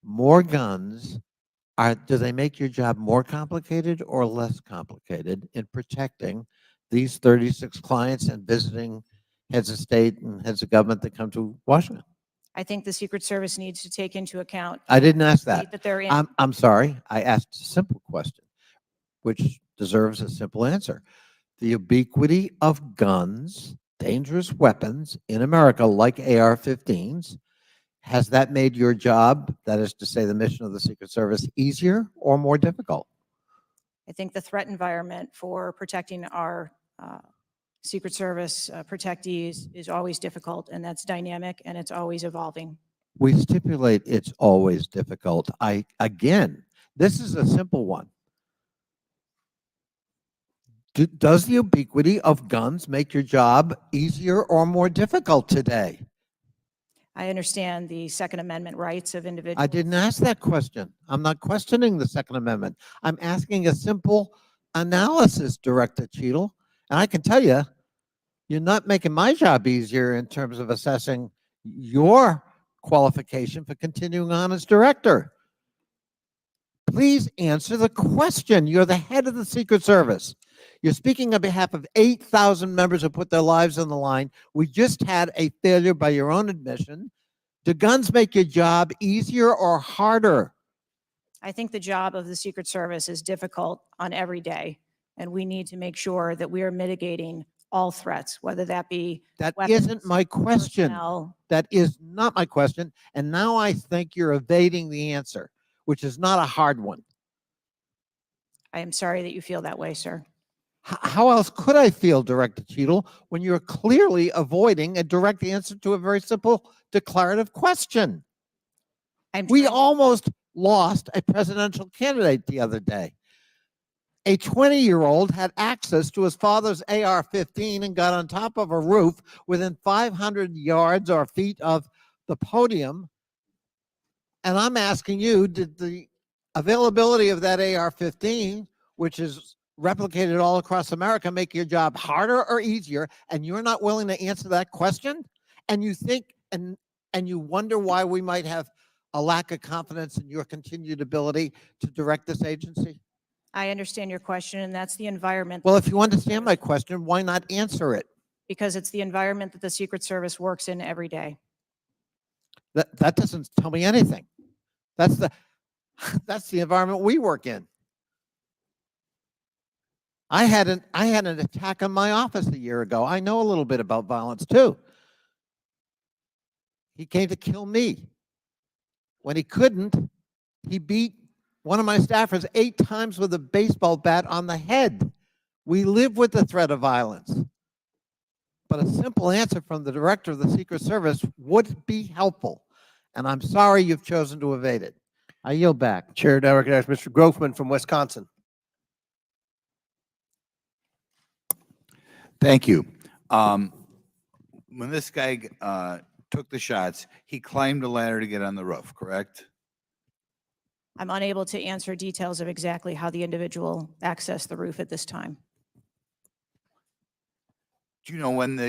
More guns, do they make your job more complicated or less complicated in protecting these 36 clients and visiting heads of state and heads of government that come to Washington? I think the Secret Service needs to take into account. I didn't ask the that. state that they're in. I'm sorry. I asked a simple question, which deserves a simple answer. The ubiquity of guns, dangerous weapons in America, like AR-15s, has that made your job, that is to say the mission of the Secret Service, easier or more difficult? I think the threat environment for protecting our Secret Service protectees is always difficult, and that's dynamic, and it's always evolving. We stipulate it's always difficult. Again, this is a simple one. Does the ubiquity of guns make your job easier or more difficult today? I understand the Second Amendment rights of individuals. I didn't ask that question. I'm not questioning the Second Amendment. I'm asking a simple analysis, Director Cheatle. And I can tell you, you're not making my job easier in terms of assessing your qualification for continuing on as director. Please answer the question. You're the head of the Secret Service. You're speaking on behalf of 8,000 members who put their lives on the line. We just had a failure by your own admission. Do guns make your job easier or harder? I think the job of the Secret Service is difficult on every day, and we need to make sure that we are mitigating all threats, whether that be That weapons, isn't my question. personnel. That is not my question. And now I think you're evading the answer, which is not a hard one. I am sorry that you feel that way, sir. How else could I feel, Director Cheatle, when you're clearly avoiding a direct answer to a very simple declarative question? We almost lost a presidential candidate the other day. A 20-year-old had access to his father's AR-15 and got on top of a roof within 500 yards or feet of the podium. And I'm asking you, did the availability of that AR-15, which is replicated all across America, make your job harder or easier? And you're not willing to answer that question? And you think, and you wonder why we might have a lack of confidence in your continued ability to direct this agency? I understand your question, and that's the environment. Well, if you understand my question, why not answer it? Because it's the environment that the Secret Service works in every day. That doesn't tell me anything. That's the environment we work in. I had an attack on my office a year ago. I know a little bit about violence too. He came to kill me. When he couldn't, he beat one of my staffers 8 times with a baseball bat on the head. We live with the threat of violence. But a simple answer from the director of the Secret Service would be helpful. And I'm sorry you've chosen to evade it. I yield back. Chair, now recognize Mr. Grofman from Wisconsin. Thank you. When this guy took the shots, he climbed a ladder to get on the roof, correct? I'm unable to answer details of exactly how the individual accessed the roof at this time. Do you know when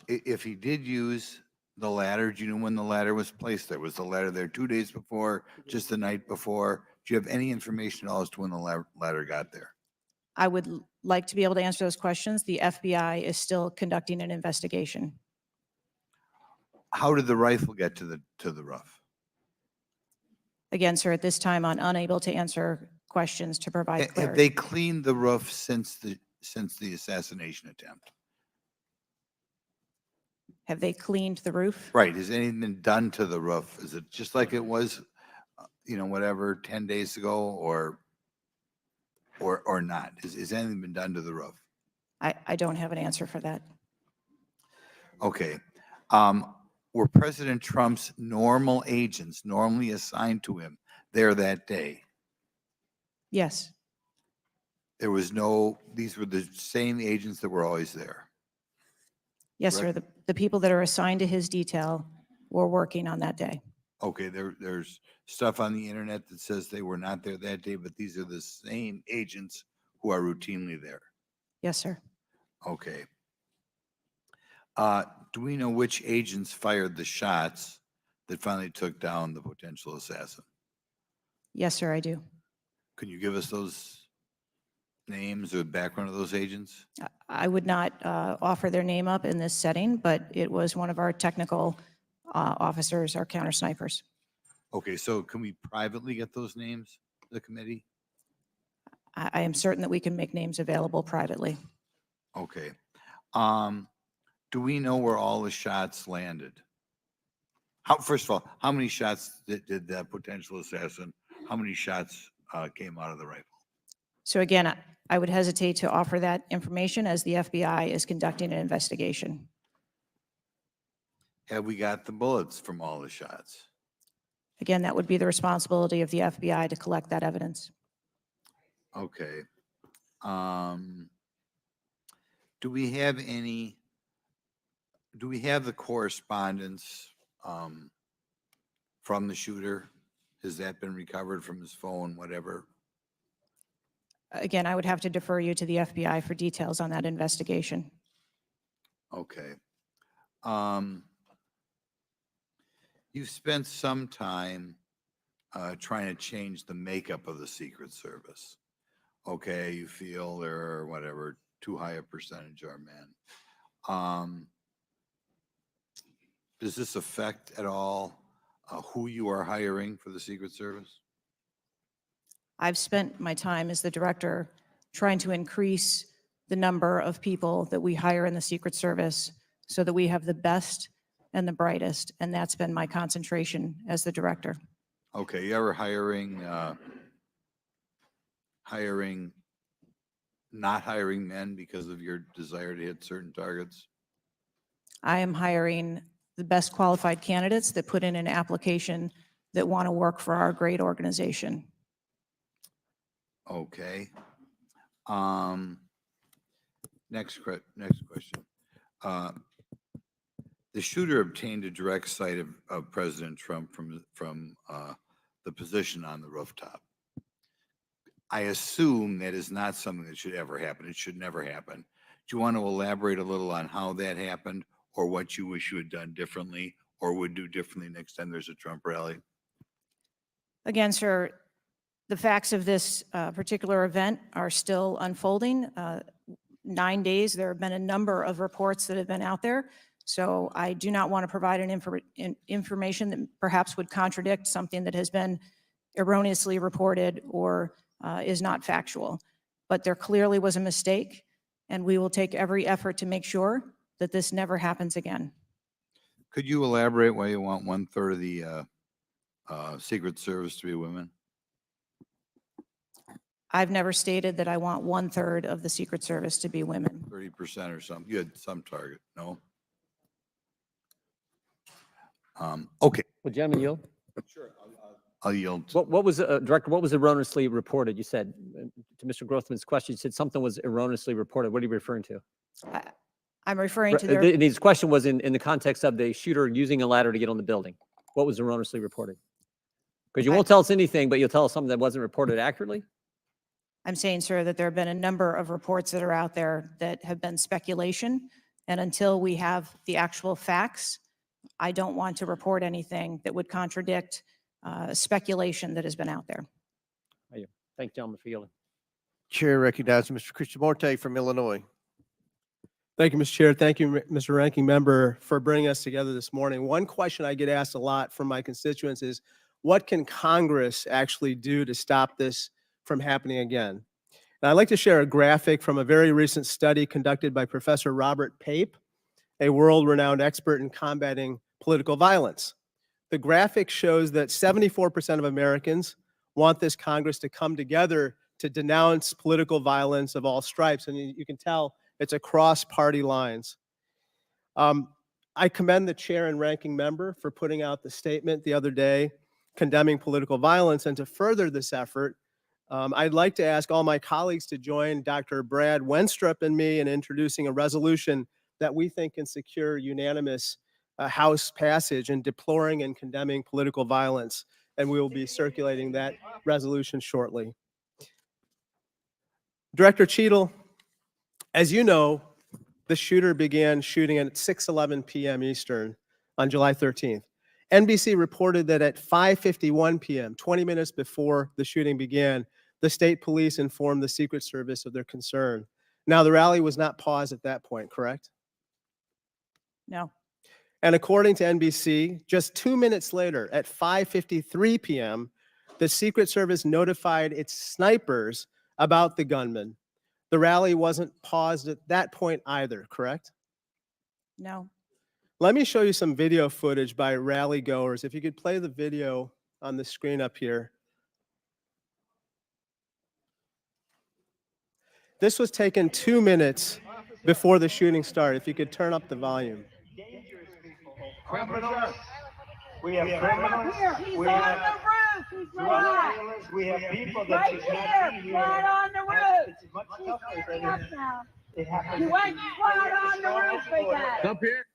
if he did use the ladder, do you know when the ladder was placed there? Was the ladder there 2 days before, just the night before? Do you have any information at all as to when the ladder got there? I would like to be able to answer those questions. The FBI is still conducting an investigation. How did the rifle get to the roof? Again, sir, at this time, I'm unable to answer questions to provide Have clarity. they cleaned the roof since the assassination attempt? Have they cleaned the roof? Right. Has anything been done to the roof? Is it just like it was, whatever, 10 days ago or not? Has anything been done to the roof? I don't have an answer for that. Okay. Were President Trump's normal agents normally assigned to him there that day? Yes, there was no, these were the same agents that were always there. Yes, sir. The people that are assigned to his detail were working on that day. Okay, there's stuff on the internet that says they were not there that day, but these are the same agents who are routinely there. Yes, sir. Okay. Do we know which agents fired the shots that finally took down the potential assassin? Yes, sir, I do. Can you give us those names or background of those agents? I would not offer their name up in this setting, but it was one of our technical officers, our counter snipers. Okay, so can we privately get those names, the committee? I am certain that we can make names available privately. Okay. Do we know where all the shots landed? First of all, how many shots did that potential assassin, how many shots came out of the rifle? So again, I would hesitate to offer that information as the FBI is conducting an investigation. Have we got the bullets from all the shots? Again, that would be the responsibility of the FBI to collect that evidence. Okay. Do we have the correspondence from the shooter? Has that been recovered from his phone, whatever? Again, I would have to defer you to the FBI for details on that investigation. Okay. You've spent some time trying to change the makeup of the Secret Service. Okay, you feel there are whatever, too high a percentage are men. Does this affect at all who you are hiring for the Secret Service? I've spent my time as the director trying to increase the number of people that we hire in the Secret Service so that we have the best and the brightest, and that's been my concentration as the director. Okay, you ever not hiring men because of your desire to hit certain targets? I am hiring the best qualified candidates that put in an application that want to work for our great organization. Okay. Next question. The shooter obtained a direct sight of President Trump from the position on the rooftop. I assume that is not something that should ever happen. It should never happen. Do you want to elaborate a little on how that happened, or what you wish you had done differently, or would do differently next time there's a Trump rally? Again, sir, the facts of this particular event are still unfolding. 9 days, there have been a number of reports that have been out there. So I do not want to provide information that perhaps would contradict something that has been erroneously reported or is not factual. But there clearly was a mistake, and we will take every effort to make sure that this never happens again. Could you elaborate why you want 1/3 of the Secret Service to be women? I've never stated that I want 1/3 of the Secret Service to be women. 30% or something? You had some target, no? Okay, Well, gentlemen, yield. I'll yield. What was, Director, what was erroneously reported? You said, to Mr. Grothman's question, you said something was erroneously reported. What are you referring to? I'm referring to their, His question was in the context of the shooter using a ladder to get on the building. What was erroneously reported? Because you won't tell us anything, but you'll tell us something that wasn't reported accurately? I'm saying, sir, that there have been a number of reports that are out there that have been speculation. And until we have the actual facts, I don't want to report anything that would contradict speculation that has been out there. Thank you, gentlemen, for yielding. Chair recognizes Mr. Christian Morte from Illinois. Thank you, Mr. Chair. Thank you, Mr. Ranking Member, for bringing us together this morning. One question I get asked a lot from my constituents is, what can Congress actually do to stop this from happening again? And I'd like to share a graphic from a very recent study conducted by Professor Robert Pape, a world-renowned expert in combating political violence. The graphic shows that 74% of Americans want this Congress to come together to denounce political violence of all stripes. And you can tell it's across party lines. I commend the chair and ranking member for putting out the statement the other day condemning political violence. And to further this effort, I'd like to ask all my colleagues to join Dr. Brad Wenstrup and me in introducing a resolution that we think can secure unanimous House passage in deploring and condemning political violence. And we will be circulating that resolution shortly. Director Cheatle, as you know, the shooter began shooting at 6:11 p.m. Eastern on July 13th. NBC reported that at 5:51 p.m., 20 minutes before the shooting began, the state police informed the Secret Service of their concern. Now, the rally was not paused at that point, correct? No, And according to NBC, just 2 minutes later, at 5:53 p.m., the Secret Service notified its snipers about the gunman. The rally wasn't paused at that point either, correct? no. Let me show you some video footage by rally goers. If you could play the video on the screen up here. This was taken 2 minutes before the shooting started. If you could turn up the volume. Criminals. We have criminals. We have drug dealers. We have people that should not be here. Right on the roof. It's much tougher Standing than up now. it happens. You went right on the roof with that. Up here.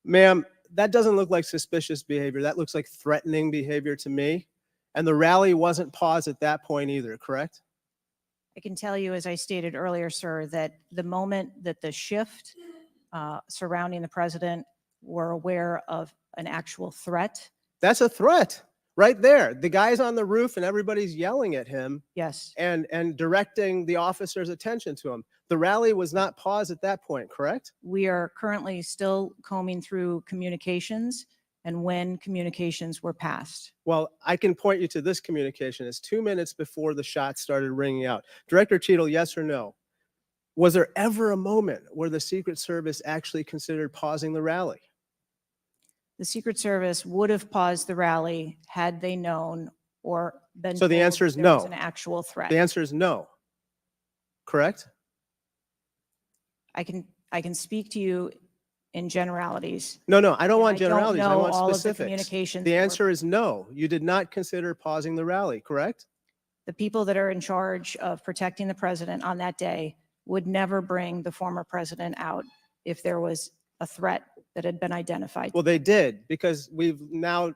Ma'am, that doesn't look like suspicious behavior. That looks like threatening behavior to me. And the rally wasn't paused at that point either, correct? I can tell you, as I stated earlier, sir, that the moment that the shift surrounding the president were aware of an actual threat, That's a threat right there. The guy's on the roof and everybody's yelling at him yes, and directing the officer's attention to him. The rally was not paused at that point, correct? we are currently still combing through communications and when communications were passed. Well, I can point you to this communication. It's 2 minutes before the shots started ringing out. Director Cheatle, yes or no? Was there ever a moment where the Secret Service actually considered pausing the rally? The Secret Service would have paused the rally had they known or been So the told answer is there was no. an actual threat. The answer is no. Correct? I can speak to you in generalities. No, I don't And want I don't generalities. I know want all of the specifics. communications The that were- answer is no. You did not consider pausing the rally, correct? The people that are in charge of protecting the president on that day would never bring the former president out if there was a threat that had been identified. Well, they did, because we've now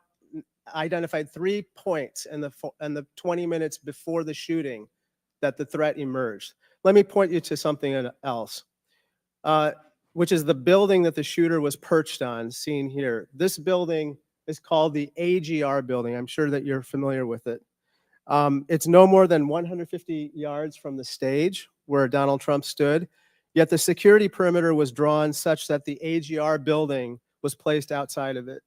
identified 3 points in the 20 minutes before the shooting that the threat emerged. Let me point you to something else, which is the building that the shooter was perched on, seen here. This building is called the AGR building. I'm sure that you're familiar with it. It's no more than 150 yards from the stage where Donald Trump stood, yet the security perimeter was drawn such that the AGR building was placed outside of it.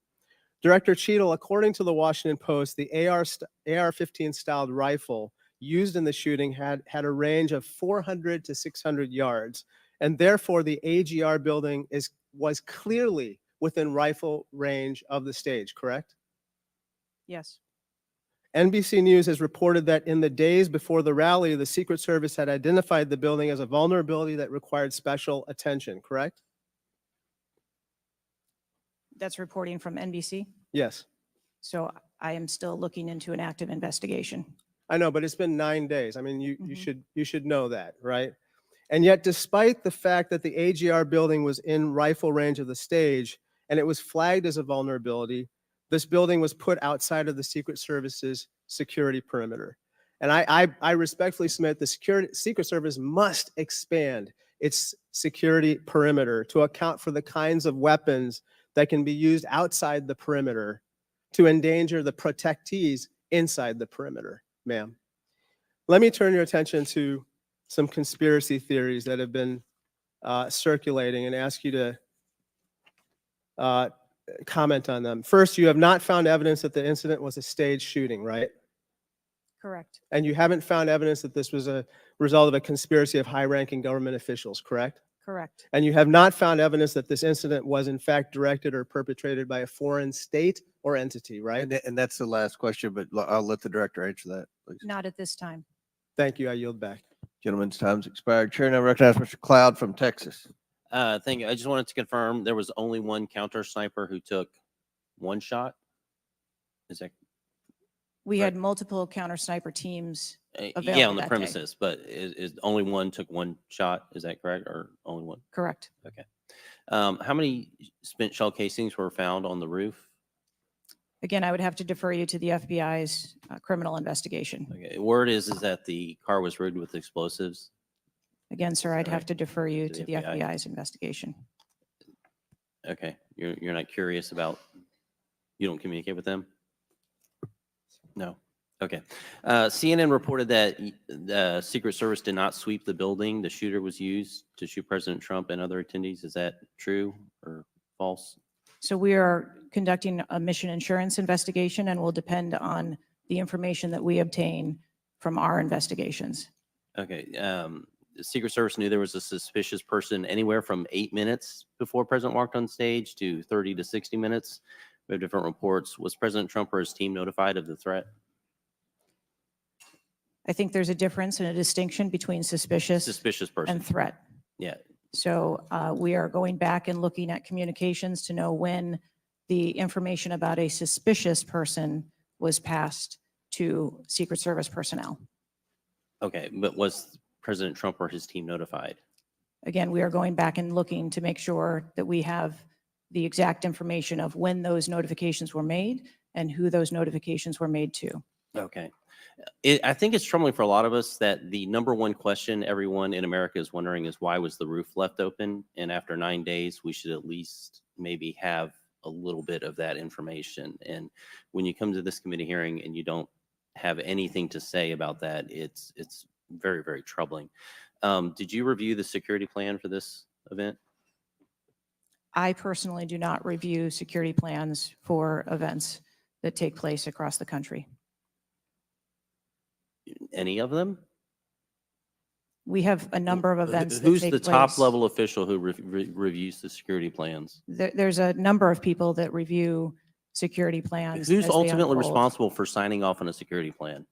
Director Cheatle, according to the Washington Post, the AR-15 styled rifle used in the shooting had a range of 400 to 600 yards, and therefore the AGR building was clearly within rifle range of the stage, correct? Yes, NBC News has reported that in the days before the rally, the Secret Service had identified the building as a vulnerability that required special attention, correct? that's reporting from NBC. Yes, So I am still looking into an active investigation. I know, but it's been 9 days. I mean, you Mhm. should know that, right? And yet, despite the fact that the AGR building was in rifle range of the stage and it was flagged as a vulnerability, this building was put outside of the Secret Service's security perimeter. And I respectfully submit the Secret Service must expand its security perimeter to account for the kinds of weapons that can be used outside the perimeter to endanger the protectees inside the perimeter, ma'am. Let me turn your attention to some conspiracy theories that have been circulating and ask you to comment on them. First, you have not found evidence that the incident was a staged shooting, right? Correct. And you haven't found evidence that this was a result of a conspiracy of high-ranking government officials, correct? Correct. And you have not found evidence that this incident was in fact directed or perpetrated by a foreign state or entity, right? And that's the last question, but I'll let the director answer that, please. Not at this time. Thank you. I yield back. Gentleman's time's expired. Chair now recognizes Mr. Cloud from Texas. Thank you. I just wanted to confirm there was only one counter sniper who took one shot. Is that We Right. had multiple counter sniper teams Yeah, available on the that day. premises, but is only one took one shot? Is that correct, or only one? Correct. Okay. How many spent shell casings were found on the roof? Again, I would have to defer you to the FBI's criminal investigation. Okay. Word is that the car was rigged with explosives. Again, sir, I'd have Right. to defer you To to the the FBI. FBI's investigation. Okay. You're not curious about, you don't communicate with them? No. Okay. CNN reported that the Secret Service did not sweep the building the shooter was used to shoot President Trump and other attendees. Is that true or false? So we are conducting a mission insurance investigation and will depend on the information that we obtain from our investigations. Okay. The Secret Service knew there was a suspicious person anywhere from 8 minutes before President walked on stage to 30 to 60 minutes. We have different reports. Was President Trump or his team notified of the threat? I think there's a difference and a distinction between suspicious Suspicious person. and threat. Yeah. So we are going back and looking at communications to know when the information about a suspicious person was passed to Secret Service personnel. Okay. But was President Trump or his team notified? Again, we are going back and looking to make sure that we have the exact information of when those notifications were made and who those notifications were made to. Okay. I think it's troubling for a lot of us that the number one question everyone in America is wondering is why was the roof left open? And after 9 days, we should at least maybe have a little bit of that information. And when you come to this committee hearing and you don't have anything to say about that, it's very, very troubling. Did you review the security plan for this event? I personally do not review security plans for events that take place across the country. Any of them? We have a number of events that Who's take the top place. level official who reviews the security plans? There's a number of people that review security plans. Who's as they ultimately unfold. responsible for signing off on a security plan?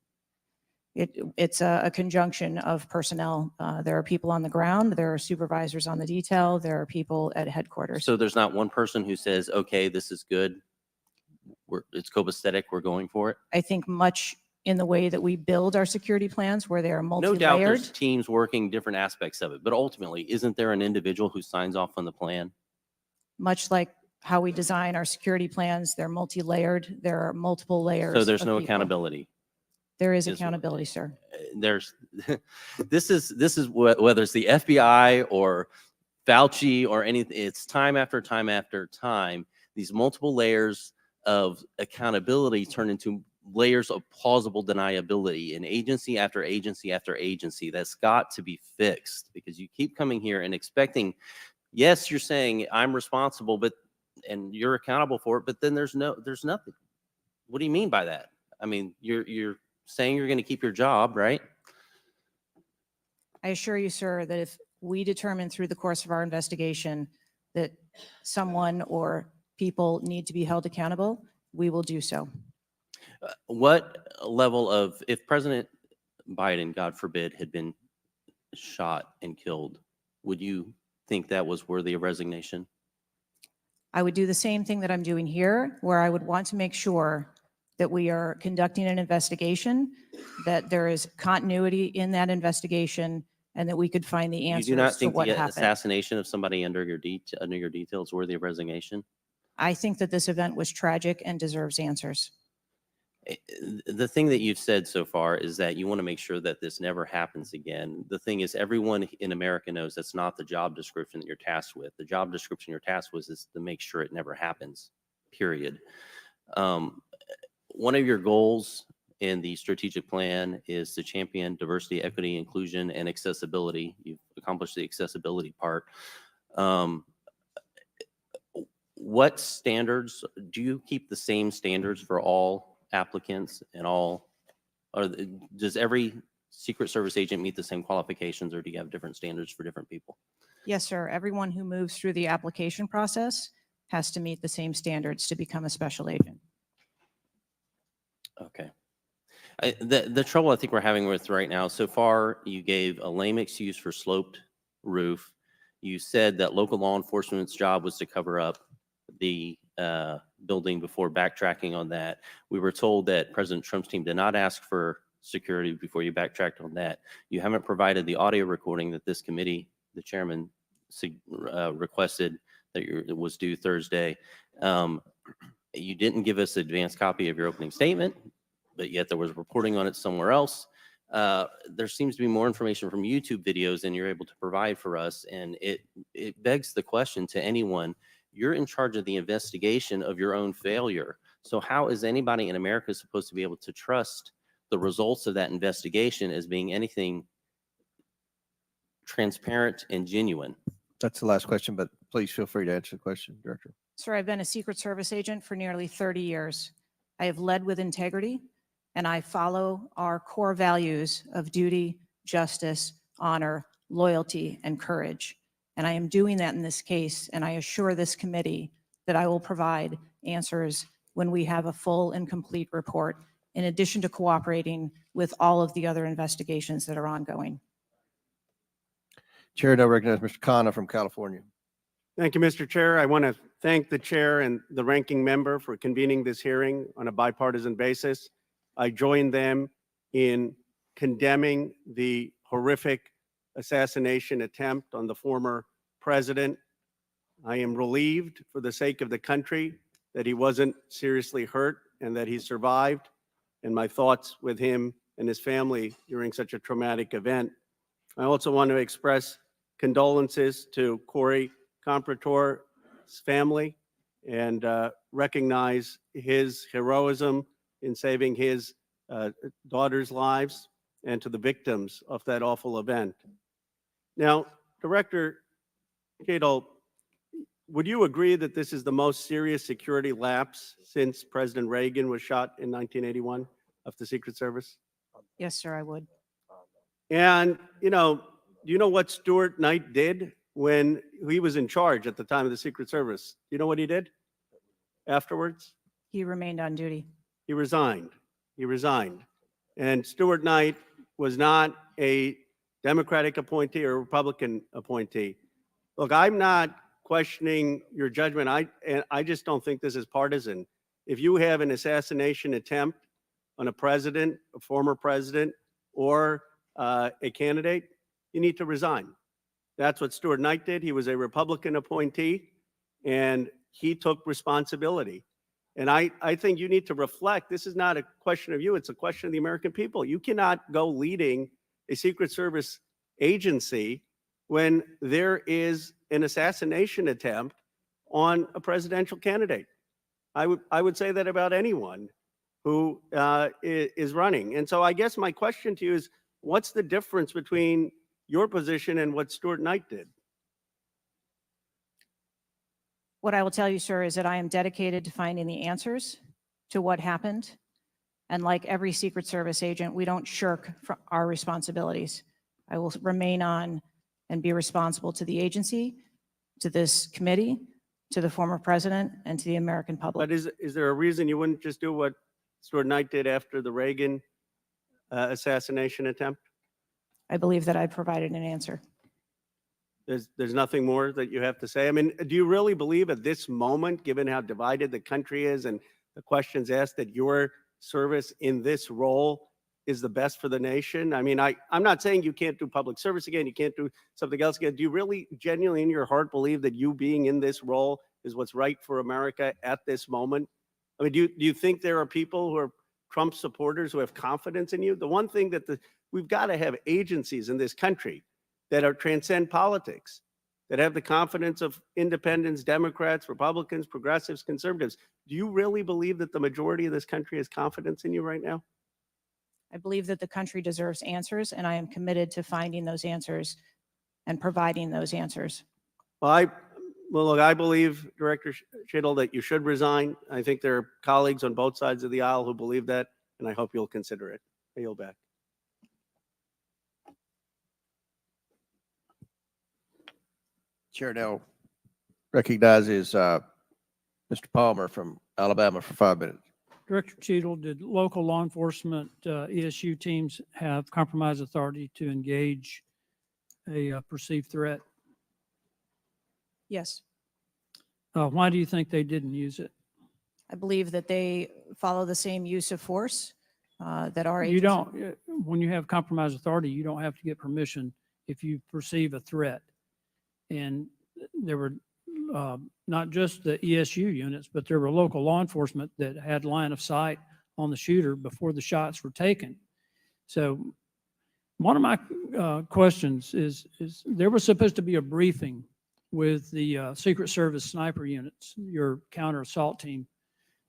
It's a conjunction of personnel. There are people on the ground, there are supervisors on the detail, there are people at headquarters. So there's not one person who says, okay, this is good. It's copacetic, we're going for it. I think much in the way that we build our security plans where they are No doubt multi-layered. there's teams working different aspects of it, but ultimately, isn't there an individual who signs off on the plan? Much like how we design our security plans, they're multi-layered. There are multiple layers. So there's of no people. accountability. There is is- accountability, sir. There's, this is whether it's the FBI or Fauci or anything, it's time after time after time, these multiple layers of accountability turn into layers of plausible deniability, and agency after agency after agency. That's got to be fixed, because you keep coming here and expecting, yes, you're saying I'm responsible, but, and you're accountable for it, but then there's nothing. What do you mean by that? I mean, you're saying you're going to keep your job, right? I assure you, sir, that if we determine through the course of our investigation that someone or people need to be held accountable, we will do so. What level of, if President Biden, God forbid, had been shot and killed, would you think that was worthy of resignation? I would do the same thing that I'm doing here, where I would want to make sure that we are conducting an investigation, that there is continuity in that investigation, and that we could find the You answers do not to think what the happened. assassination of somebody under your detail is worthy of resignation? I think that this event was tragic and deserves answers. The thing that you've said so far is that you want to make sure that this never happens again. The thing is, everyone in America knows that's not the job description that you're tasked with. The job description you're tasked with is to make sure it never happens, period. One of your goals in the strategic plan is to champion diversity, equity, inclusion, and accessibility. You've accomplished the accessibility part. What standards, do you keep the same standards for all applicants and all, or does every Secret Service agent meet the same qualifications, or do you have different standards for different people? Yes, sir. Everyone who moves through the application process has to meet the same standards to become a special agent. Okay. The trouble I think we're having with right now, so far, you gave a lame excuse for sloped roof. You said that local law enforcement's job was to cover up the building before backtracking on that. We were told that President Trump's team did not ask for security before you backtracked on that. You haven't provided the audio recording that this committee, the chairman, requested that it was due Thursday. You didn't give us an advanced copy of your opening statement, but yet there was reporting on it somewhere else. There seems to be more information from YouTube videos than you're able to provide for us. And it begs the question to anyone, you're in charge of the investigation of your own failure. So how is anybody in America supposed to be able to trust the results of that investigation as being anything transparent and genuine? That's the last question, but please feel free to answer the question, Director. Sir, I've been a Secret Service agent for nearly 30 years. I have led with integrity, and I follow our core values of duty, justice, honor, loyalty, and courage. And I am doing that in this case, and I assure this committee that I will provide answers when we have a full and complete report, in addition to cooperating with all of the other investigations that are ongoing. Chair now recognizes Mr. Khanna from California. Thank you, Mr. Chair. I want to thank the chair and the ranking member for convening this hearing on a bipartisan basis. I join them in condemning the horrific assassination attempt on the former president. I am relieved for the sake of the country that he wasn't seriously hurt and that he survived, and my thoughts with him and his family during such a traumatic event. I also want to express condolences to Corey Comprator's family and recognize his heroism in saving his daughter's lives, and to the victims of that awful event. Now, Director Cheatle, would you agree that this is the most serious security lapse since President Reagan was shot in 1981 of the Secret Service? Yes, sir, I would. And, do you know what Stuart Knight did when he was in charge at the time of the Secret Service? Do you know what he did afterwards? He remained on duty. He resigned. He resigned. And Stuart Knight was not a Democratic appointee or a Republican appointee. Look, I'm not questioning your judgment. I just don't think this is partisan. If you have an assassination attempt on a president, a former president, or a candidate, you need to resign. That's what Stuart Knight did. He was a Republican appointee, and he took responsibility. And I think you need to reflect. This is not a question of you. It's a question of the American people. You cannot go leading a Secret Service agency when there is an assassination attempt on a presidential candidate. I would say that about anyone who is running. And so I guess my question to you is, what's the difference between your position and what Stuart Knight did? What I will tell you, sir, is that I am dedicated to finding the answers to what happened. And like every Secret Service agent, we don't shirk from our responsibilities. I will remain on and be responsible to the agency, to this committee, to the former president, and to the American public. But is there a reason you wouldn't just do what Stuart Knight did after the Reagan assassination attempt? I believe that I provided an answer. There's nothing more that you have to say? I mean, do you really believe at this moment, given how divided the country is and the questions asked, that your service in this role is the best for the nation? I mean, I'm not saying you can't do public service again, you can't do something else again. Do you really genuinely in your heart believe that you being in this role is what's right for America at this moment? I mean, do you think there are people who are Trump supporters who have confidence in you? The one thing that we've got to have agencies in this country that are transcend politics, that have the confidence of independents, Democrats, Republicans, progressives, conservatives. Do you really believe that the majority of this country has confidence in you right now? I believe that the country deserves answers, and I am committed to finding those answers and providing those answers. Well, look, I believe, Director Cheatle, that you should resign. I think there are colleagues on both sides of the aisle who believe that, and I hope you'll consider it. I yield back. Chair now recognizes Mr. Palmer from Alabama for 5 minutes. Director Cheatle, did local law enforcement ESU teams have compromise authority to engage a perceived threat? Yes. Why do you think they didn't use it? I believe that they follow the same use of force that our You agency. don't, when you have compromised authority, you don't have to get permission if you perceive a threat. And there were not just the ESU units, but there were local law enforcement that had line of sight on the shooter before the shots were taken. So one of my questions is there was supposed to be a briefing with the Secret Service sniper units, your counter assault team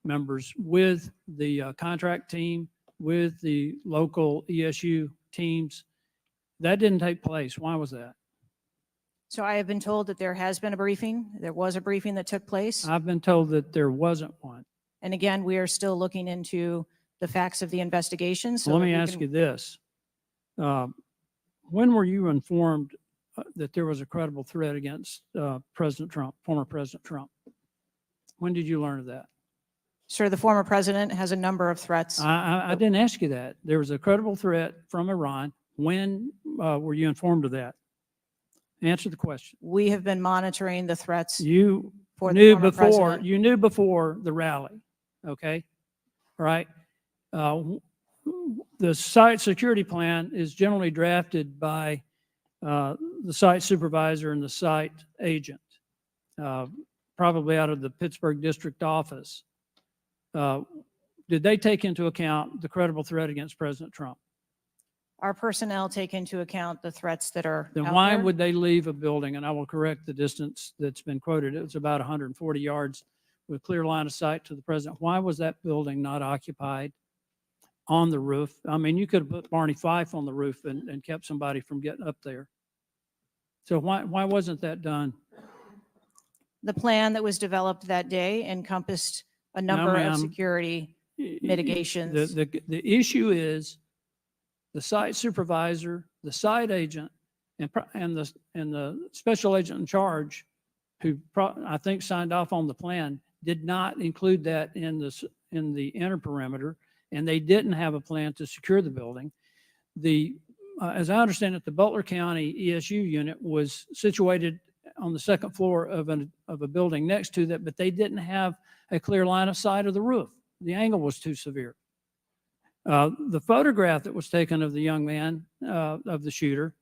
members, with the contract team, with the local ESU teams. That didn't take place. Why was that? So I have been told that there has been a briefing. There was a briefing that took place. I've been told that there wasn't one. And again, we are still looking into the facts of the investigation. So Let that me we ask can- you this. When were you informed that there was a credible threat against President Trump, former President Trump? When did you learn of that? Sir, the former president has a number of threats. I didn't ask you that. There was a credible threat from Iran. When were you informed of that? Answer the question. We have been monitoring the threats. You For the knew former before, president. you knew before the rally, okay? All right? The site security plan is generally drafted by the site supervisor and the site agent, probably out of the Pittsburgh district office. Did they take into account the credible threat against President Trump? Our personnel take into account the threats that are Then out why there. would they leave a building? And I will correct the distance that's been quoted. It was about 140 yards with clear line of sight to the president. Why was that building not occupied on the roof? I mean, you could have put Barney Fife on the roof and kept somebody from getting up there. So why wasn't that done? The plan that was developed that day encompassed a number ma'am. of security mitigations. The issue is the site supervisor, the site agent, and the special agent in charge, who I think signed off on the plan, did not include that in the inner perimeter, and they didn't have a plan to secure the building. As I understand it, the Butler County ESU unit was situated on the second floor of a building next to that, but they didn't have a clear line of sight of the roof. The angle was too severe. The photograph that was taken of the young man, of the shooter,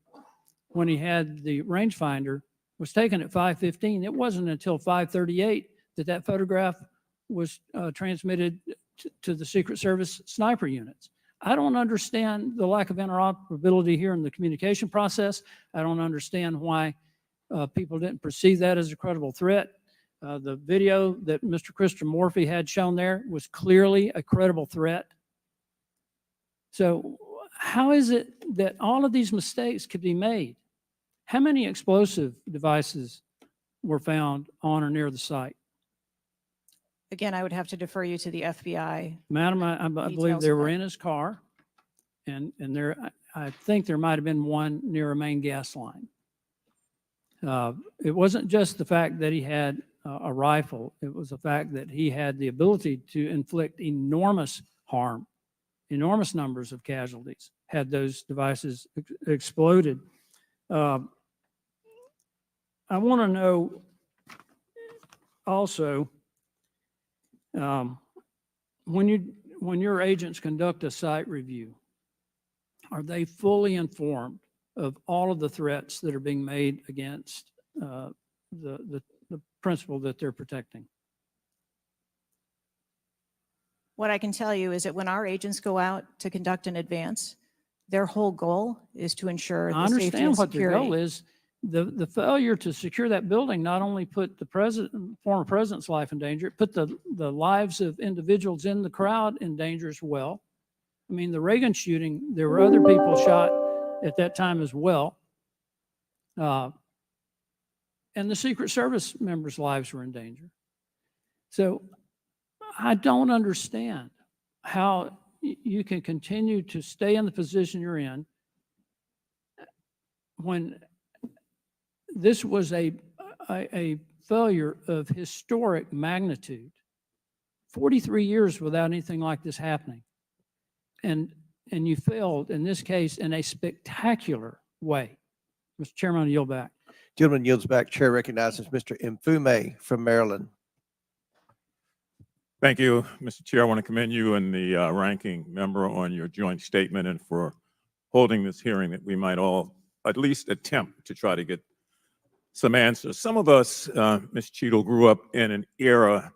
when he had the rangefinder, was taken at 5:15. It wasn't until 5:38 that photograph was transmitted to the Secret Service sniper units. I don't understand the lack of interoperability here in the communication process. I don't understand why people didn't perceive that as a credible threat. The video that Mr. Christian Morphy had shown there was clearly a credible threat. So how is it that all of these mistakes could be made? How many explosive devices were found on or near the site? Again, I would have to defer you to the FBI. Madam, I believe Details they of were that. in his car, and there, I think there might have been one near a main gas line. It wasn't just the fact that he had a rifle. It was the fact that he had the ability to inflict enormous harm, enormous numbers of casualties had those devices exploded. I want to know also, when your agents conduct a site review, are they fully informed of all of the threats that are being made against the principle that they're protecting? What I can tell you is that when our agents go out to conduct an advance, their whole goal is to ensure I the safety and understand what the goal security. is. The failure to secure that building not only put the former president's life in danger, it put the lives of individuals in the crowd in danger as well. I mean, the Reagan shooting, there were other people shot at that time as well. And the Secret Service members' lives were in danger. So I don't understand how you can continue to stay in the position you're in when this was a failure of historic magnitude. 43 years without anything like this happening. And you failed in this case in a spectacular way. Mr. Chairman, I yield back. Gentleman yields back. Chair recognizes Mr. Mfume from Maryland. Thank you, Mr. Chair. I want to commend you and the ranking member on your joint statement and for holding this hearing that we might all at least attempt to try to get some answers. Some of us, Ms. Cheatle, grew up in an era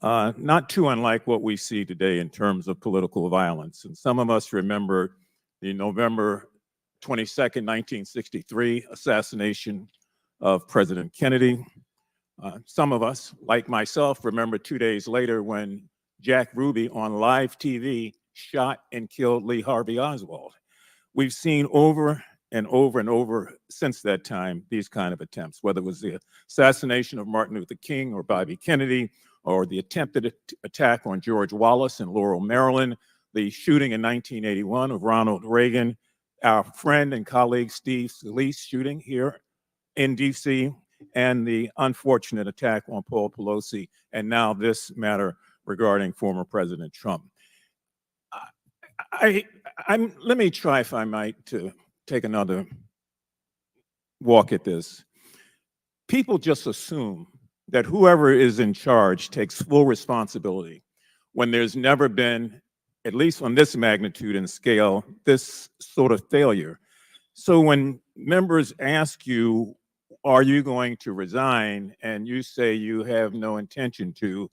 not too unlike what we see today in terms of political violence. And some of us remember the November 22nd, 1963 assassination of President Kennedy. Some of us, like myself, remember 2 days later when Jack Ruby on live TV shot and killed Lee Harvey Oswald. We've seen over and over and over since that time these kind of attempts, whether it was the assassination of Martin Luther King or Bobby Kennedy, or the attempted attack on George Wallace in Laurel, Maryland, the shooting in 1981 of Ronald Reagan, our friend and colleague Steve Scalise shooting here in DC, and the unfortunate attack on Paul Pelosi, and now this matter regarding former President Trump. Let me try, if I might, to take another walk at this. People just assume that whoever is in charge takes full responsibility when there's never been, at least on this magnitude and scale, this sort of failure. So when members ask you, are you going to resign? And you say you have no intention to,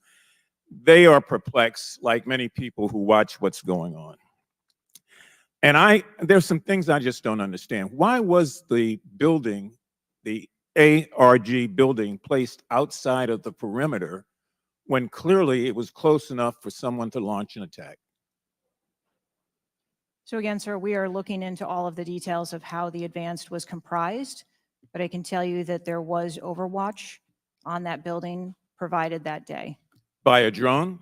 they are perplexed, like many people who watch what's going on. And there's some things I just don't understand. Why was the building, the ARG building, placed outside of the perimeter when clearly it was close enough for someone to launch an attack? So again, sir, we are looking into all of the details of how the advance was comprised, but I can tell you that there was overwatch on that building provided that day. By a drone?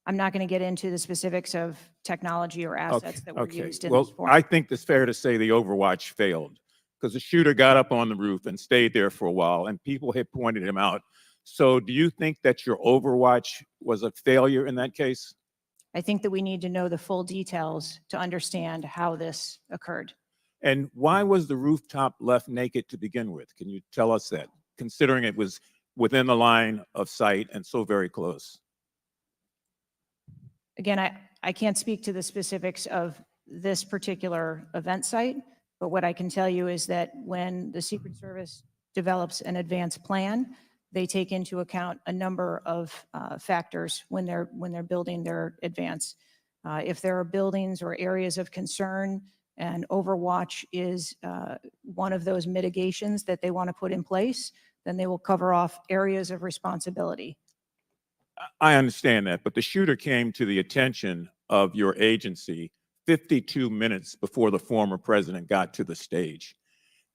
I'm not going to get into the specifics of technology or assets that were used in this Well, forum. I think it's fair to say the overwatch failed because the shooter got up on the roof and stayed there for a while and people had pointed him out. So do you think that your overwatch was a failure in that case? I think that we need to know the full details to understand how this occurred. And why was the rooftop left naked to begin with? Can you tell us that, considering it was within the line of sight and so very close? Again, I can't speak to the specifics of this particular event site, but what I can tell you is that when the Secret Service develops an advance plan, they take into account a number of factors when they're building their advance. If there are buildings or areas of concern, and overwatch is one of those mitigations that they want to put in place, then they will cover off areas of responsibility. I understand that, but the shooter came to the attention of your agency 52 minutes before the former president got to the stage.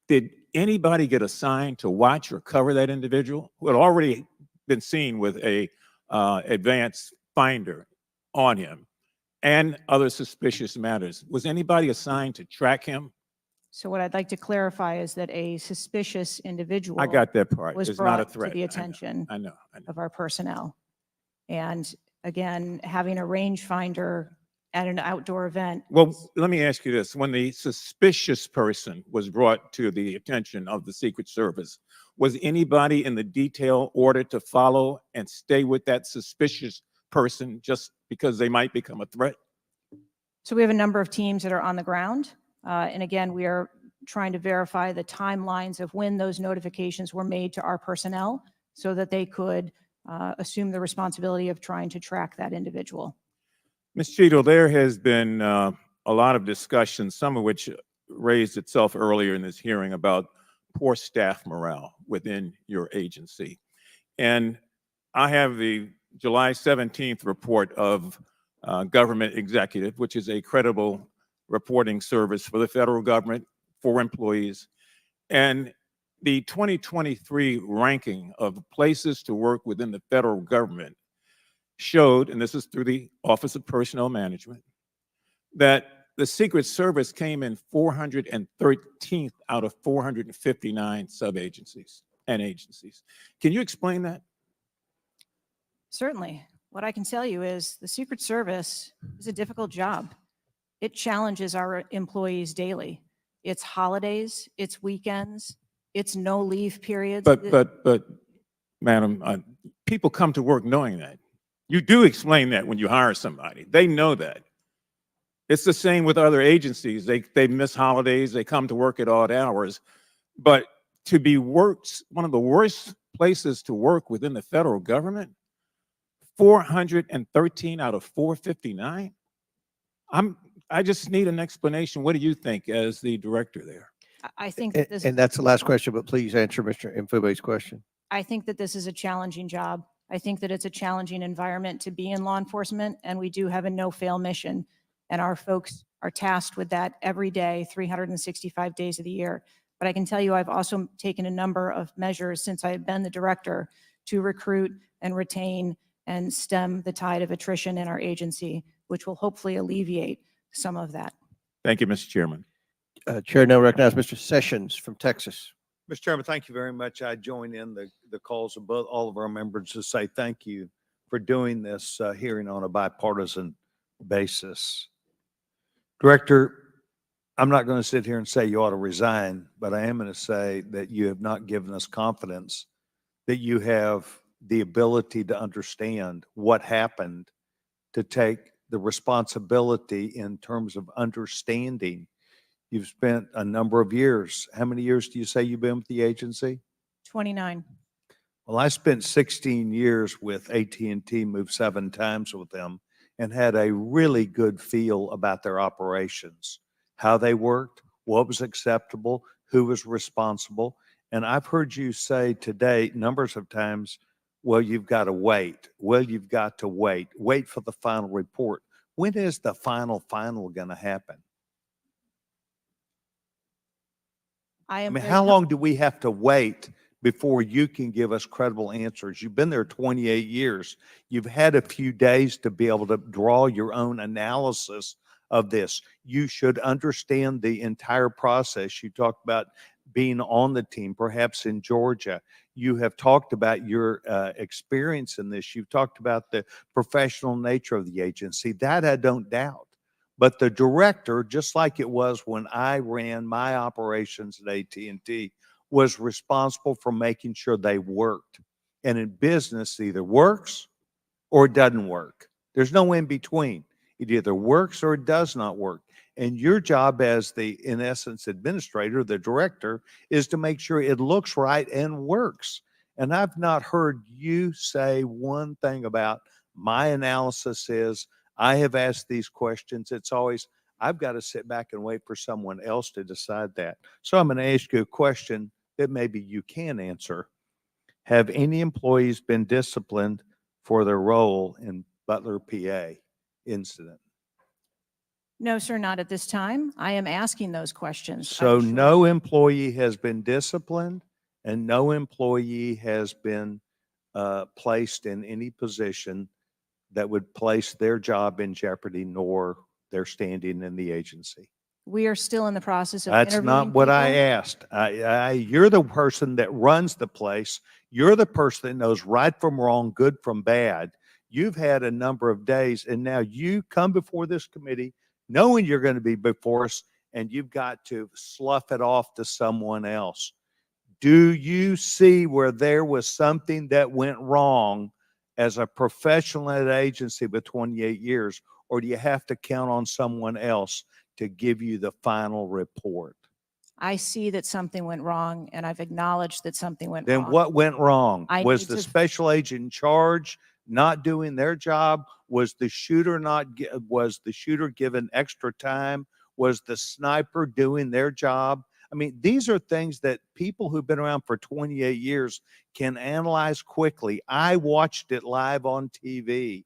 Did anybody get assigned to watch or cover that individual who had already been seen with a advanced finder on him and other suspicious matters? Was anybody assigned to track him? So what I'd like to clarify is that a suspicious individual I got that part. was It's not a brought to threat. the attention I know. of our personnel. And again, having a rangefinder at an outdoor event. Well, let me ask you this. When the suspicious person was brought to the attention of the Secret Service, was anybody in the detail ordered to follow and stay with that suspicious person just because they might become a threat? So we have a number of teams that are on the ground. And again, we are trying to verify the timelines of when those notifications were made to our personnel so that they could assume the responsibility of trying to track that individual. Ms. Cheatle, there has been a lot of discussion, some of which raised itself earlier in this hearing about poor staff morale within your agency. And I have the July 17th report of Government Executive, which is a credible reporting service for the federal government, for employees. And the 2023 ranking of places to work within the federal government showed, and this is through the Office of Personnel Management, that the Secret Service came in 413th out of 459 sub-agencies and agencies. Can you explain that? Certainly. What I can tell you is the Secret Service is a difficult job. It challenges our employees daily. It's holidays, it's weekends, it's no leave periods. But, Madam, people come to work knowing that. You do explain that when you hire somebody. They know that. It's the same with other agencies. They miss holidays, they come to work at odd hours. But to be worked, one of the worst places to work within the federal government, 413 out of 459. I just need an explanation. What do you think as the director there? I think that this. And that's the last question, but please answer Mr. Mfube's question. I think that this is a challenging job. I think that it's a challenging environment to be in law enforcement, and we do have a no-fail mission. And our folks are tasked with that every day, 365 days of the year. But I can tell you, I've also taken a number of measures since I've been the director to recruit and retain and stem the tide of attrition in our agency, which will hopefully alleviate some of that. Thank you, Mr. Chairman. Chair now recognizes Mr. Sessions from Texas. Mr. Chairman, thank you very much. I join in the calls of both, all of our members to say thank you for doing this hearing on a bipartisan basis. Director, I'm not going to sit here and say you ought to resign, but I am going to say that you have not given us confidence that you have the ability to understand what happened, to take the responsibility in terms of understanding. You've spent a number of years. How many years do you say you've been with the agency? 29. Well, I spent 16 years with AT&T, moved 7 times with them, and had a really good feel about their operations, how they worked, what was acceptable, who was responsible. And I've heard you say today numbers of times, well, you've got to wait. Well, you've got to wait. Wait for the final report. When is the final going to happen? I mean, how long do we have to wait before you can give us credible answers? You've been there 28 years. You've had a few days to be able to draw your own analysis of this. You should understand the entire process. You talked about being on the team, perhaps in Georgia. You have talked about your experience in this. You've talked about the professional nature of the agency. That I don't doubt. But the director, just like it was when I ran my operations at AT&T, was responsible for making sure they worked. And in business, it either works or it doesn't work. There's no in between. It either works or it does not work. And your job as the, in essence, administrator, the director, is to make sure it looks right and works. And I've not heard you say one thing about my analysis is, I have asked these questions. It's always, I've got to sit back and wait for someone else to decide that. So I'm going to ask you a question that maybe you can answer. Have any employees been disciplined for their role in Butler, PA incident? No, sir, not at this time. I am asking those questions. So no employee has been disciplined and no employee has been placed in any position that would place their job in jeopardy nor their standing in the agency. We are still in the process of That's not what I asked. You're the person that runs the place. You're the person that knows right from wrong, good from bad. You've had a number of days and now you come before this committee knowing you're going to be before us and you've got to slough it off to someone else. Do you see where there was something that went wrong as a professional at an agency with 28 years, or do you have to count on someone else to give you the final report? I see that something went wrong, and I've acknowledged that something went Then wrong. what went wrong? I Was need the to- special agent in charge not doing their job? Was the shooter was the shooter given extra time? Was the sniper doing their job? I mean, these are things that people who've been around for 28 years can analyze quickly. I watched it live on TV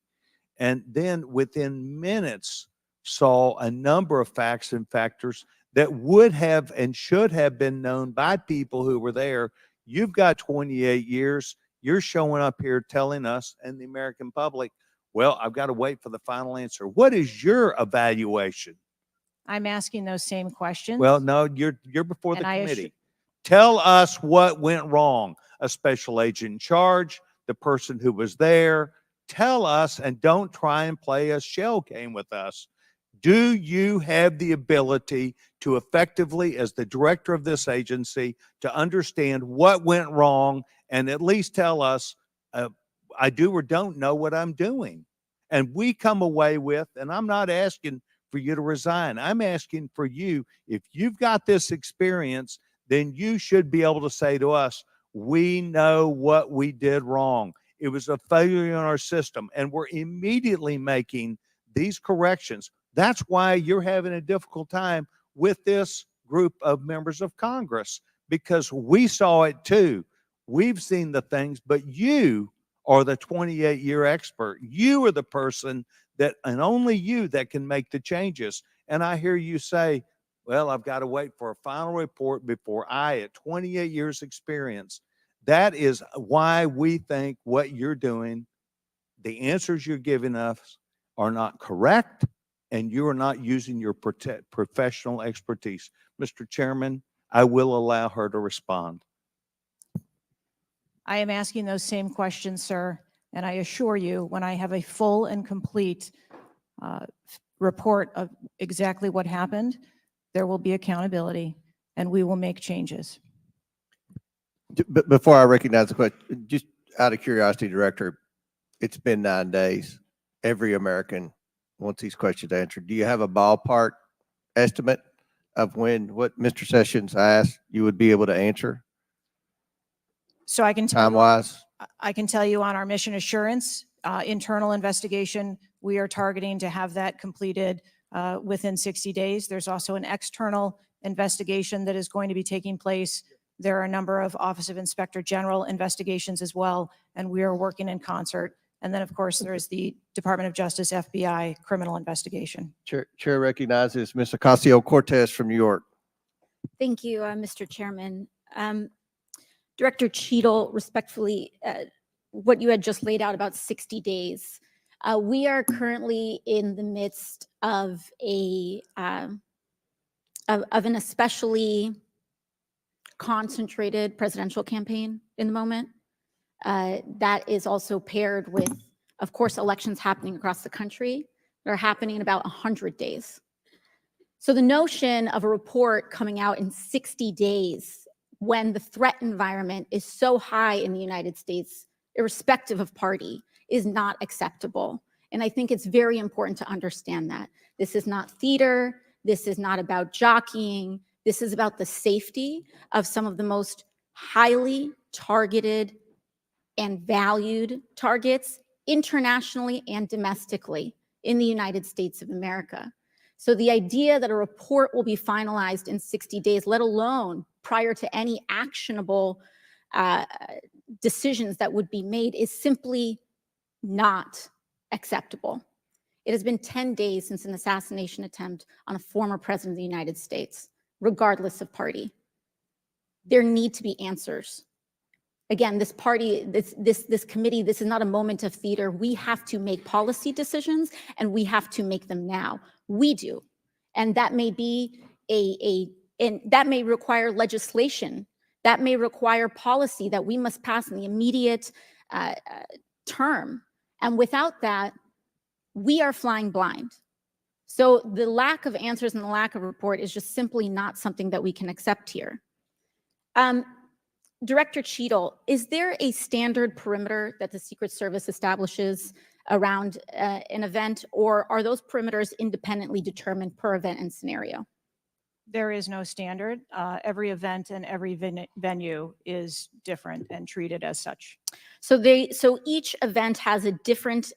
and then within minutes saw a number of facts and factors that would have and should have been known by people who were there. You've got 28 years. You're showing up here telling us and the American public, well, I've got to wait for the final answer. What is your evaluation? I'm asking those same questions. Well, no, you're before the And I committee. Tell us what went wrong. A special agent in charge, the person who was there. Tell us and don't try and play a shell game with us. Do you have the ability to effectively, as the director of this agency, to understand what went wrong and at least tell us I do or don't know what I'm doing. And we come away with, and I'm not asking for you to resign. I'm asking for you, if you've got this experience, then you should be able to say to us, we know what we did wrong. It was a failure in our system, and we're immediately making these corrections. That's why you're having a difficult time with this group of members of Congress, because we saw it too. We've seen the things, but you are the 28-year expert. You are the person that, and only you, that can make the changes. And I hear you say, well, I've got to wait for a final report before at 28 years experience. That is why we think what you're doing, the answers you're giving us are not correct, and you are not using your professional expertise. Mr. Chairman, I will allow her to respond. I am asking those same questions, sir, and I assure you, when I have a full and complete report of exactly what happened, there will be accountability, and we will make changes. Before I recognize the question, just out of curiosity, Director, it's been 9 days. Every American wants these questions answered. Do you have a ballpark estimate of when what Mr. Sessions asked you would be able to answer? So I can tell you, Time-wise? I can tell you on our mission assurance, internal investigation, we are targeting to have that completed within 60 days. There's also an external investigation that is going to be taking place. There are a number of Office of Inspector General investigations as well, and we are working in concert. And then, of course, there is the Department of Justice, FBI, criminal investigation. Chair recognizes Ms. Ocasio-Cortez from New York. Thank you, Mr. Chairman. Director Cheatle, respectfully, what you had just laid out about 60 days. We are currently in the midst of an especially concentrated presidential campaign in the moment. That is also paired with, of course, elections happening across the country that are happening in about 100 days. So the notion of a report coming out in 60 days when the threat environment is so high in the United States, irrespective of party, is not acceptable. And I think it's very important to understand that. This is not theater. This is not about jockeying. This is about the safety of some of the most highly targeted and valued targets internationally and domestically in the United States of America. So the idea that a report will be finalized in 60 days, let alone prior to any actionable decisions that would be made, is simply not acceptable. It has been 10 days since an assassination attempt on a former president of the United States, regardless of party. There need to be answers. Again, this party, this committee, this is not a moment of theater. We have to make policy decisions, and we have to make them now. We do. And that may be and that may require legislation. That may require policy that we must pass in the immediate term. And without that, we are flying blind. So the lack of answers and the lack of report is just simply not something that we can accept here. Director Cheatle, is there a standard perimeter that the Secret Service establishes around an event, or are those perimeters independently determined per event and scenario? There is no standard. Every event and every venue is different and treated as such. So each event has a different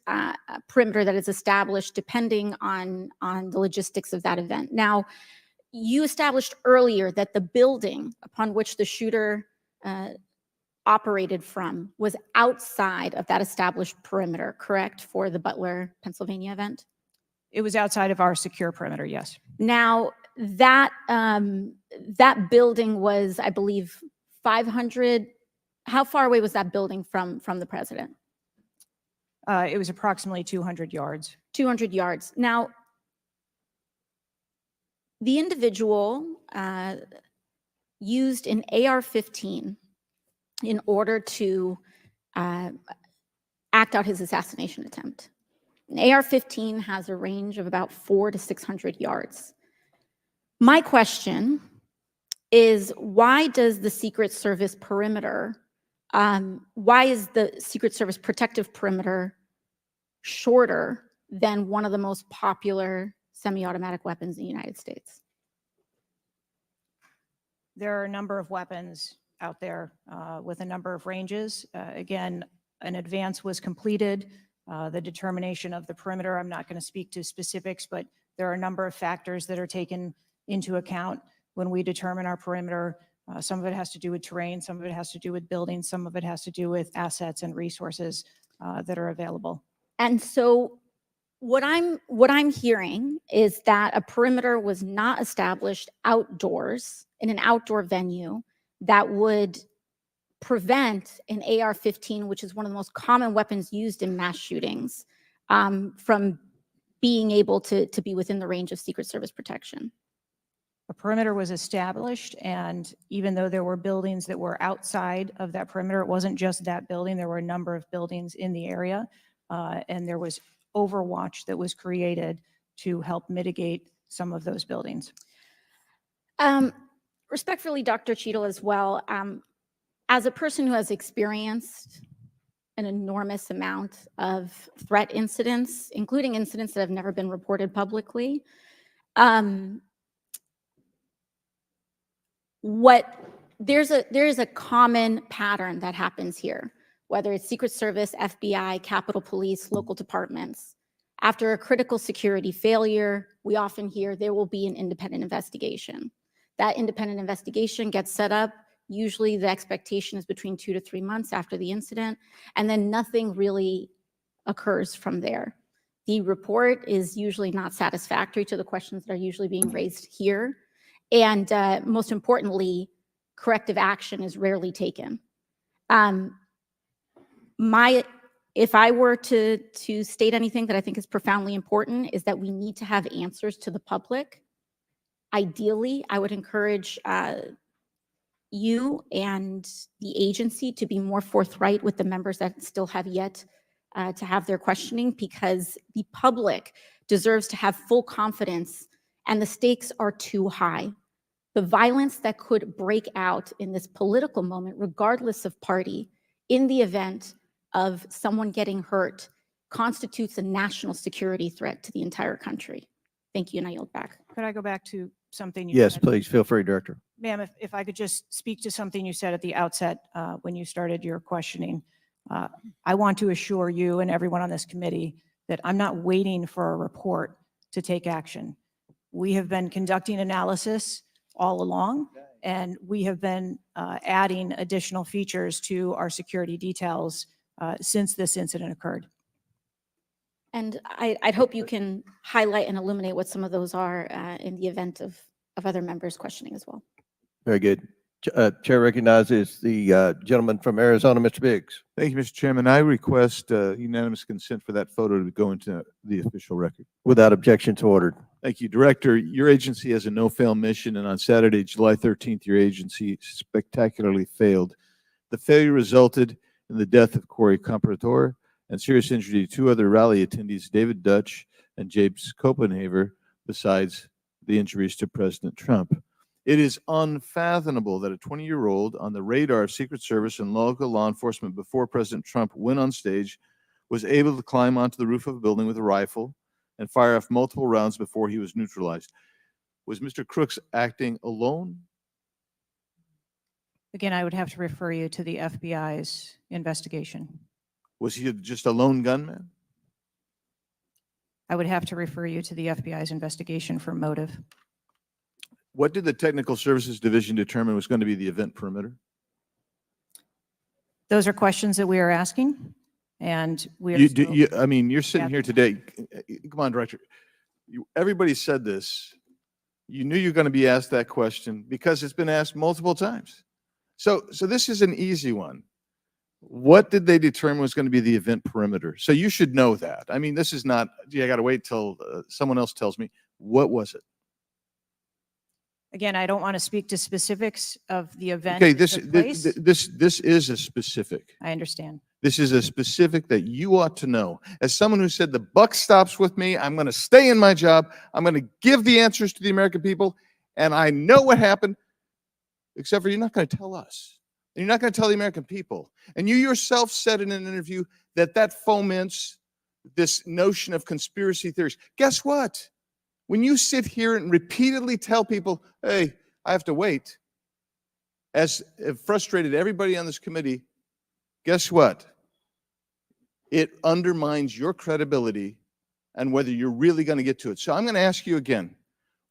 perimeter that is established depending on the logistics of that event. Now, you established earlier that the building upon which the shooter operated from was outside of that established perimeter, correct, for the Butler, Pennsylvania event? It was outside of our secure perimeter, yes. Now, that building was, I believe, 500. How far away was that building from the president? It was approximately 200 yards. 200 yards. Now, the individual used an AR-15 in order to act out his assassination attempt. An AR-15 has a range of about 400 to 600 yards. My question is, why does the Secret Service perimeter Why is the Secret Service protective perimeter shorter than one of the most popular semi-automatic weapons in the United States? There are a number of weapons out there with a number of ranges. Again, an advance was completed. The determination of the perimeter, I'm not going to speak to specifics, but there are a number of factors that are taken into account when we determine our perimeter. Some of it has to do with terrain, some of it has to do with buildings, some of it has to do with assets and resources that are available. And so what I'm hearing is that a perimeter was not established outdoors in an outdoor venue that would prevent an AR-15, which is one of the most common weapons used in mass shootings, from being able to be within the range of Secret Service protection. A perimeter was established, and even though there were buildings that were outside of that perimeter, it wasn't just that building. There were a number of buildings in the area, and there was overwatch that was created to help mitigate some of those buildings. Respectfully, Dr. Cheatle, as well, as a person who has experienced an enormous amount of threat incidents, including incidents that have never been reported publicly, there is a common pattern that happens here, whether it's Secret Service, FBI, Capitol Police, local departments. After a critical security failure, we often hear there will be an independent investigation. That independent investigation gets set up. Usually the expectation is between 2 to 3 months after the incident, and then nothing really occurs from there. The report is usually not satisfactory to the questions that are usually being raised here. And most importantly, corrective action is rarely taken. If I were to state anything that I think is profoundly important, is that we need to have answers to the public. Ideally, I would encourage you and the agency to be more forthright with the members that still have yet to have their questioning, because the public deserves to have full confidence, and the stakes are too high. The violence that could break out in this political moment, regardless of party, in the event of someone getting hurt, constitutes a national security threat to the entire country. Thank you, and I yield back. Could I go back to something you Yes, said? please, feel free, Director. Ma'am, if I could just speak to something you said at the outset when you started your questioning. I want to assure you and everyone on this committee that I'm not waiting for a report to take action. We have been conducting analysis all along, and we have been adding additional features to our security details since this incident occurred. And I'd hope you can highlight and illuminate what some of those are in the event of other members questioning as well. Very good. Chair recognizes the gentleman from Arizona, Mr. Biggs. Thank you, Mr. Chairman. I request unanimous consent for that photo to go into the official record. Without objection to ordered. Thank you, Director. Your agency has a no-fail mission, and on Saturday, July 13th, your agency spectacularly failed. The failure resulted in the death of Corey Comparator and serious injury to 2 other rally attendees, David Dutch and James Copenhaver, besides the injuries to President Trump. It is unfathomable that a 20-year-old on the radar of Secret Service and local law enforcement before President Trump went on stage was able to climb onto the roof of a building with a rifle and fire off multiple rounds before he was neutralized. Was Mr. Crooks acting alone? Again, I would have to refer you to the FBI's investigation. Was he just a lone gunman? I would have to refer you to the FBI's investigation for motive. What did the Technical Services Division determine was going to be the event perimeter? Those are questions that we are asking, and we are I mean, you're sitting here today. Come on, Director. Everybody said this. You knew you were going to be asked that question because it's been asked multiple times. So this is an easy one. What did they determine was going to be the event perimeter? So you should know that. I mean, this is not, I got to wait till someone else tells me. What was it? Again, I don't want to speak to specifics of the event. Okay, that took place. this is a specific. I understand. This is a specific that you ought to know. As someone who said the buck stops with me, I'm going to stay in my job. I'm going to give the answers to the American people, and I know what happened, except for you're not going to tell us. And you're not going to tell the American people. And you yourself said in an interview that that foments this notion of conspiracy theories. Guess what? When you sit here and repeatedly tell people, hey, I have to wait, as it frustrated everybody on this committee, guess what? It undermines your credibility and whether you're really going to get to it. So I'm going to ask you again,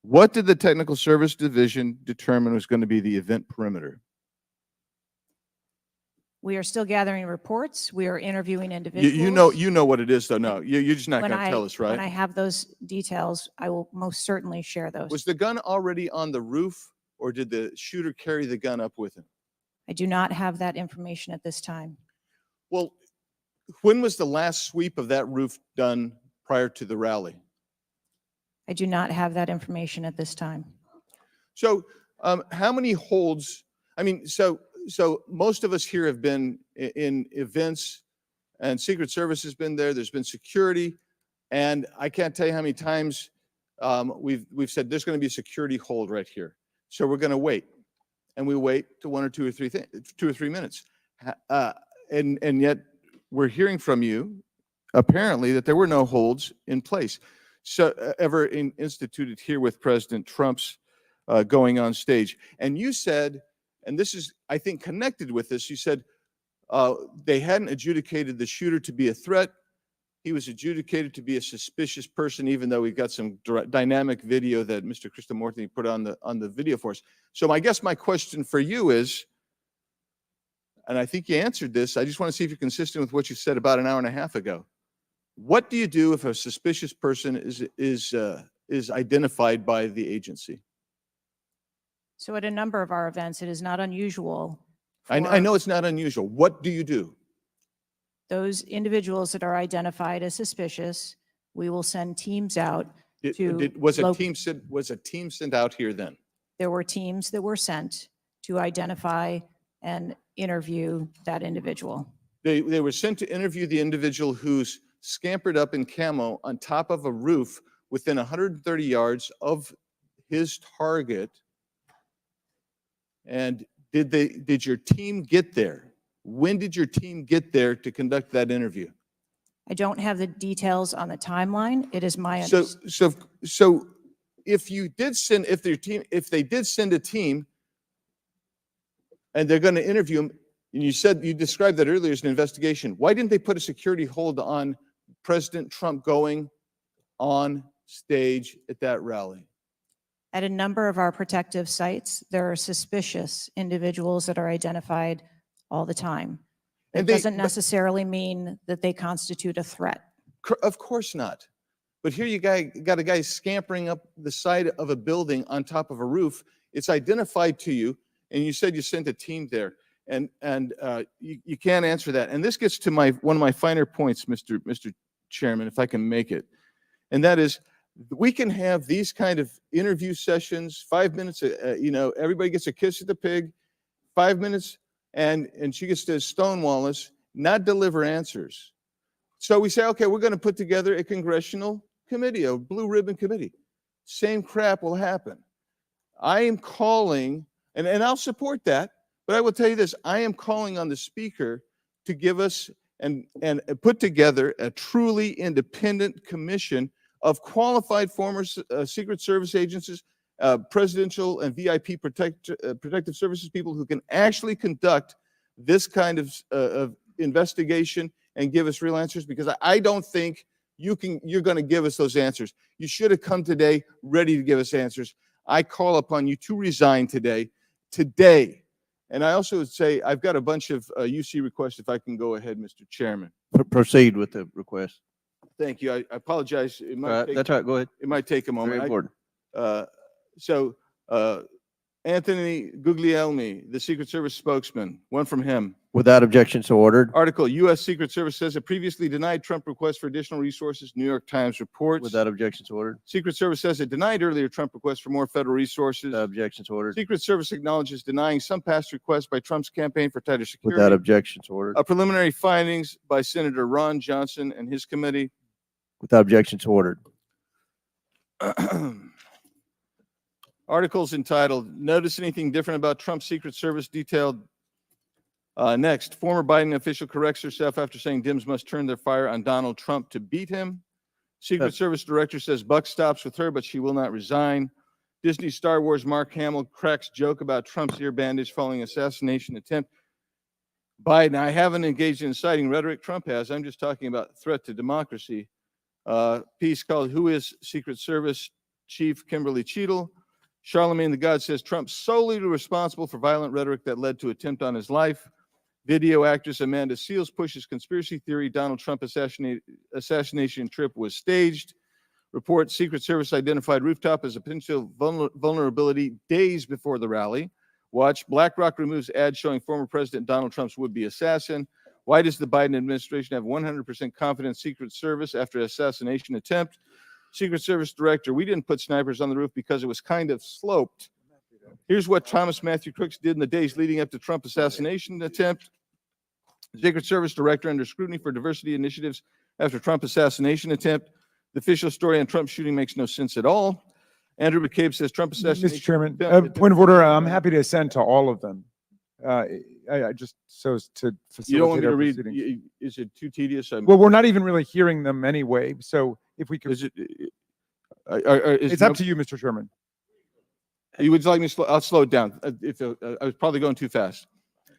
what did the Technical Service Division determine was going to be the event perimeter? We are still gathering reports. We are interviewing individuals. You know what it is, though. No, you're just not When going to tell us, right? When I have those details, I will most certainly share those. Was the gun already on the roof, or did the shooter carry the gun up with him? I do not have that information at this time. Well, when was the last sweep of that roof done prior to the rally? I do not have that information at this time. So how many holds? I mean, so most of us here have been in events, and Secret Service has been there. There's been security, and I can't tell you how many times we've said there's going to be a security hold right here. So we're going to wait, and we wait to 1 or 2 or 3 minutes, and yet we're hearing from you apparently that there were no holds in place. So ever instituted here with President Trump's going on stage, and you said. And this is, I think, connected with this. You said they hadn't adjudicated the shooter to be a threat. He was adjudicated to be a suspicious person, even though we've got some dynamic video that Mr. Krishnamurthy put on the video for us. So I guess my question for you is, and I think you answered this, I just want to see if you're consistent with what you said about an hour and a half ago. What do you do if a suspicious person is identified by the agency? So at a number of our events, it is not unusual. I know it's not unusual. What do you do? Those individuals that are identified as suspicious, we will send teams out Was a team sent out here then? There were teams that were sent to identify and interview that individual. They were sent to interview the individual who's scampered up in camo on top of a roof within 130 yards of his target. And did your team get there? When did your team get there to conduct that interview? I don't have the details on the timeline. It is my So if they did send a team and they're going to interview him, and you described that earlier as an investigation, why didn't they put a security hold on President Trump going on stage at that rally? At a number of our protective sites, there are suspicious individuals that are identified all the time. It doesn't necessarily mean that they constitute a threat. Of course not. But here you got a guy scampering up the side of a building on top of a roof. It's identified to you, and you said you sent a team there, and you can't answer that. And this gets to one of my finer points, Mr. Chairman, if I can make it, and that is, we can have these kind of interview sessions, 5 minutes, everybody gets a kiss at the pig, 5 minutes, and she gets to stonewall us, not deliver answers. So we say, okay, we're going to put together a congressional committee, a blue ribbon committee. Same crap will happen. I am calling, and I'll support that, but I will tell you this, I am calling on the speaker to give us and put together a truly independent commission of qualified former Secret Service agents, presidential and VIP protective services people who can actually conduct this kind of investigation and give us real answers, because I don't think you're going to give us those answers. You should have come today ready to give us answers. I call upon you to resign today. And I also would say I've got a bunch of UC requests, if I can go ahead, Mr. Chairman. Proceed with the request. Thank you. I apologize. It might That's all right. Go ahead. It might take a moment. Very important. Anthony Guglielmi, the Secret Service spokesman, one from him. Without objection, so ordered. Article, U.S. Secret Service says it previously denied Trump requests for additional resources. New York Times reports. Without objection, so ordered. Secret Service says it denied earlier Trump requests for more federal resources. Without objection, so ordered. Secret Service acknowledges denying some past requests by Trump's campaign for tighter security. Without objection, so ordered. Preliminary findings by Senator Ron Johnson and his committee. Without objection, so ordered. Articles entitled, Notice Anything Different About Trump's Secret Service Detailed Next, former Biden official corrects herself after saying Dems must turn their fire on Donald Trump to beat him. Secret Service director says buck stops with her, but she will not resign. Disney Star Wars Mark Hamill cracks joke about Trump's ear bandage following assassination attempt. Biden, I haven't engaged in inciting rhetoric. Trump has. I'm just talking about threat to democracy. Piece called Who is Secret Service Chief Kimberly Cheatle? Charlemagne the God says Trump solely responsible for violent rhetoric that led to attempt on his life. Video actress Amanda Seales pushes conspiracy theory Donald Trump assassination trip was staged. Report Secret Service identified rooftop as a potential vulnerability days before the rally. Watch BlackRock removes ad showing former President Donald Trump's would-be assassin. Why does the Biden administration have 100% confidence Secret Service after assassination attempt? Secret Service director, we didn't put snipers on the roof because it was kind of sloped. Here's what Thomas Matthew Crooks did in the days leading up to Trump assassination attempt. Secret Service director under scrutiny for diversity initiatives after Trump assassination attempt. The official story on Trump shooting makes no sense at all. Andrew McCabe says Trump assassination. Mr. Chairman, point of order. I'm happy to assent to all of them. I just so as to facilitate You don't want me our to read, proceedings. is it too tedious? Well, we're not even really hearing them anyway. So if we could, Is it, it's up to you, Mr. Chairman. You would like me to I'll slow it down. I was probably going too fast.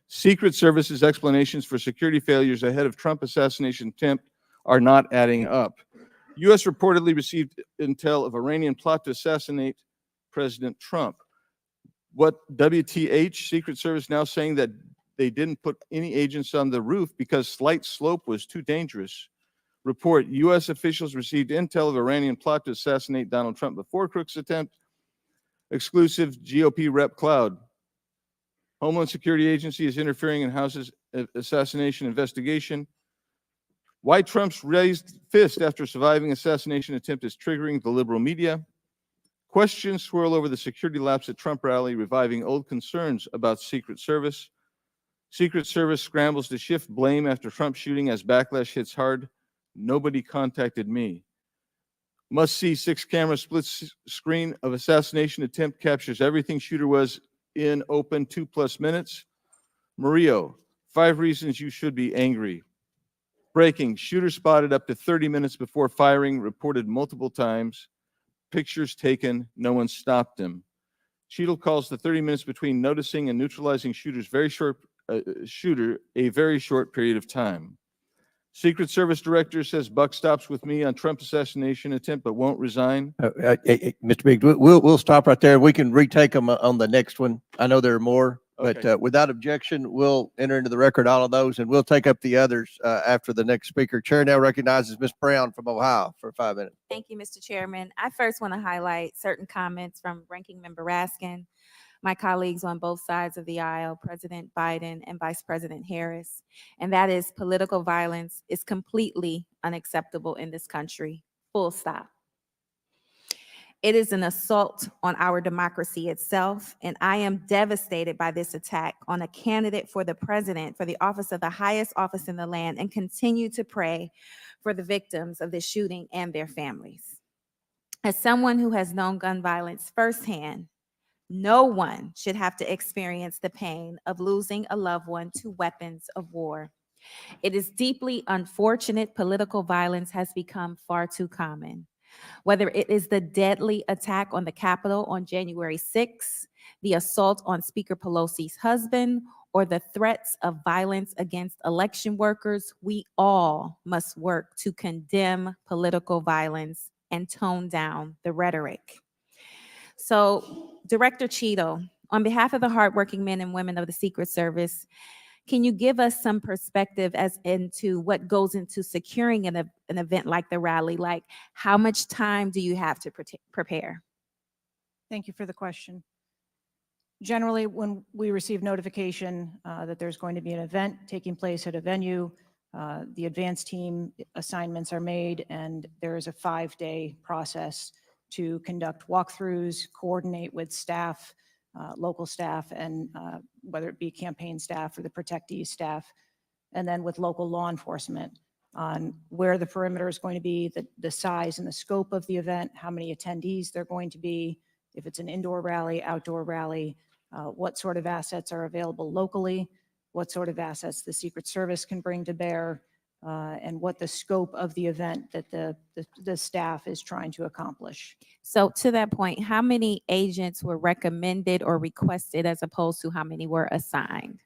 Secret Service's explanations for security failures ahead of Trump assassination attempt are not adding up. U.S. reportedly received intel of Iranian plot to assassinate President Trump. What WTH? Secret Service now saying that they didn't put any agents on the roof because slight slope was too dangerous. Report, U.S. officials received intel of Iranian plot to assassinate Donald Trump before Crook's attempt. Exclusive GOP rep Cloud. Homeland Security Agency is interfering in House's assassination investigation. Why Trump's raised fist after surviving assassination attempt is triggering the liberal media. Questions swirl over the security lapse at Trump rally, reviving old concerns about Secret Service. Secret Service scrambles to shift blame after Trump shooting as backlash hits hard. Nobody contacted me. Must see 6-camera split screen of assassination attempt captures everything shooter was in open 2+ minutes. Murillo, 5 reasons you should be angry. Breaking, shooter spotted up to 30 minutes before firing, reported multiple times. Pictures taken, no one stopped him. Cheatle calls the 30 minutes between noticing and neutralizing shooter a very short period of time. Secret Service director says buck stops with me on Trump assassination attempt, but won't resign. Mr. Biggs, we'll stop right there. We can retake them on the next one. I know there are more, Okay. but without objection, we'll enter into the record all of those, and we'll take up the others after the next speaker. Chair now recognizes Ms. Brown from Ohio for 5 minutes. Thank you, Mr. Chairman. I first want to highlight certain comments from Ranking Member Raskin, my colleagues on both sides of the aisle, President Biden and Vice President Harris, and that is political violence is completely unacceptable in this country, full stop. It is an assault on our democracy itself, and I am devastated by this attack on a candidate for the president, for the office of the highest office in the land, and continue to pray for the victims of this shooting and their families. As someone who has known gun violence firsthand, no one should have to experience the pain of losing a loved one to weapons of war. It is deeply unfortunate political violence has become far too common. Whether it is the deadly attack on the Capitol on January 6th, the assault on Speaker Pelosi's husband, or the threats of violence against election workers, we all must work to condemn political violence and tone down the rhetoric. So, Director Cheatle, on behalf of the hardworking men and women of the Secret Service, can you give us some perspective as into what goes into securing an event like the rally? Like, how much time do you have to prepare? Thank you for the question. Generally, when we receive notification that there's going to be an event taking place at a venue, the advance team assignments are made, and there is a 5-day process to conduct walkthroughs, coordinate with staff, local staff, and whether it be campaign staff or the protectee staff, and then with local law enforcement on where the perimeter is going to be, the size and the scope of the event, how many attendees there are going to be, if it's an indoor rally, outdoor rally, what sort of assets are available locally, what sort of assets the Secret Service can bring to bear, and what the scope of the event that the staff is trying to accomplish. So to that point, how many agents were recommended or requested as opposed to how many were assigned?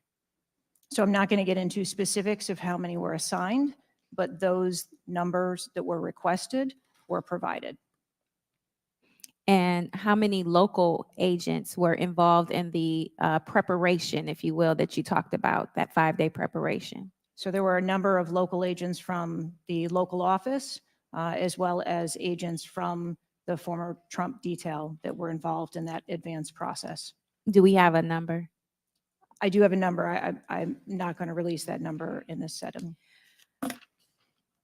So I'm not going to get into specifics of how many were assigned, but those numbers that were requested were provided. And how many local agents were involved in the preparation, if you will, that you talked about, that 5-day preparation? So there were a number of local agents from the local office, as well as agents from the former Trump detail that were involved in that advanced process. Do we have a number? I do have a number. I'm not going to release that number in this setting.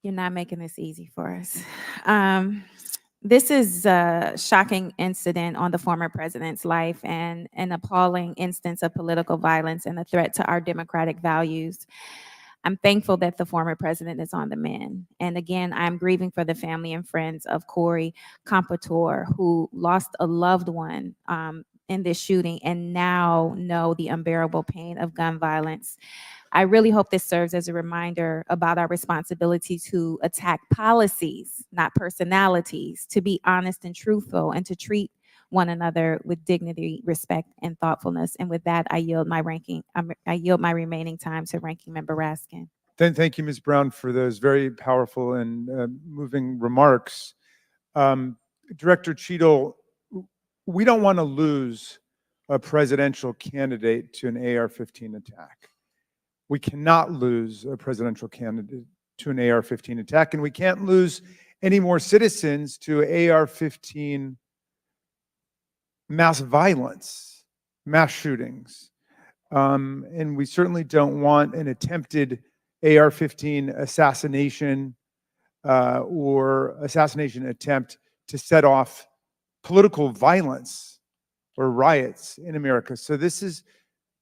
You're not making this easy for us. This is a shocking incident on the former president's life and an appalling instance of political violence and a threat to our democratic values. I'm thankful that the former president is on the mend. And again, I'm grieving for the family and friends of Corey Compatore, who lost a loved one in this shooting and now know the unbearable pain of gun violence. I really hope this serves as a reminder about our responsibility to attack policies, not personalities, to be honest and truthful, and to treat one another with dignity, respect, and thoughtfulness. And with that, I yield my remaining time to Ranking Member Raskin. Thank you, Ms. Brown, for those very powerful and moving remarks. Director Cheatle, we don't want to lose a presidential candidate to an AR-15 attack. We cannot lose a presidential candidate to an AR-15 attack, and we can't lose any more citizens to AR-15 mass violence, mass shootings. And we certainly don't want an attempted AR-15 assassination or assassination attempt to set off political violence or riots in America. So this is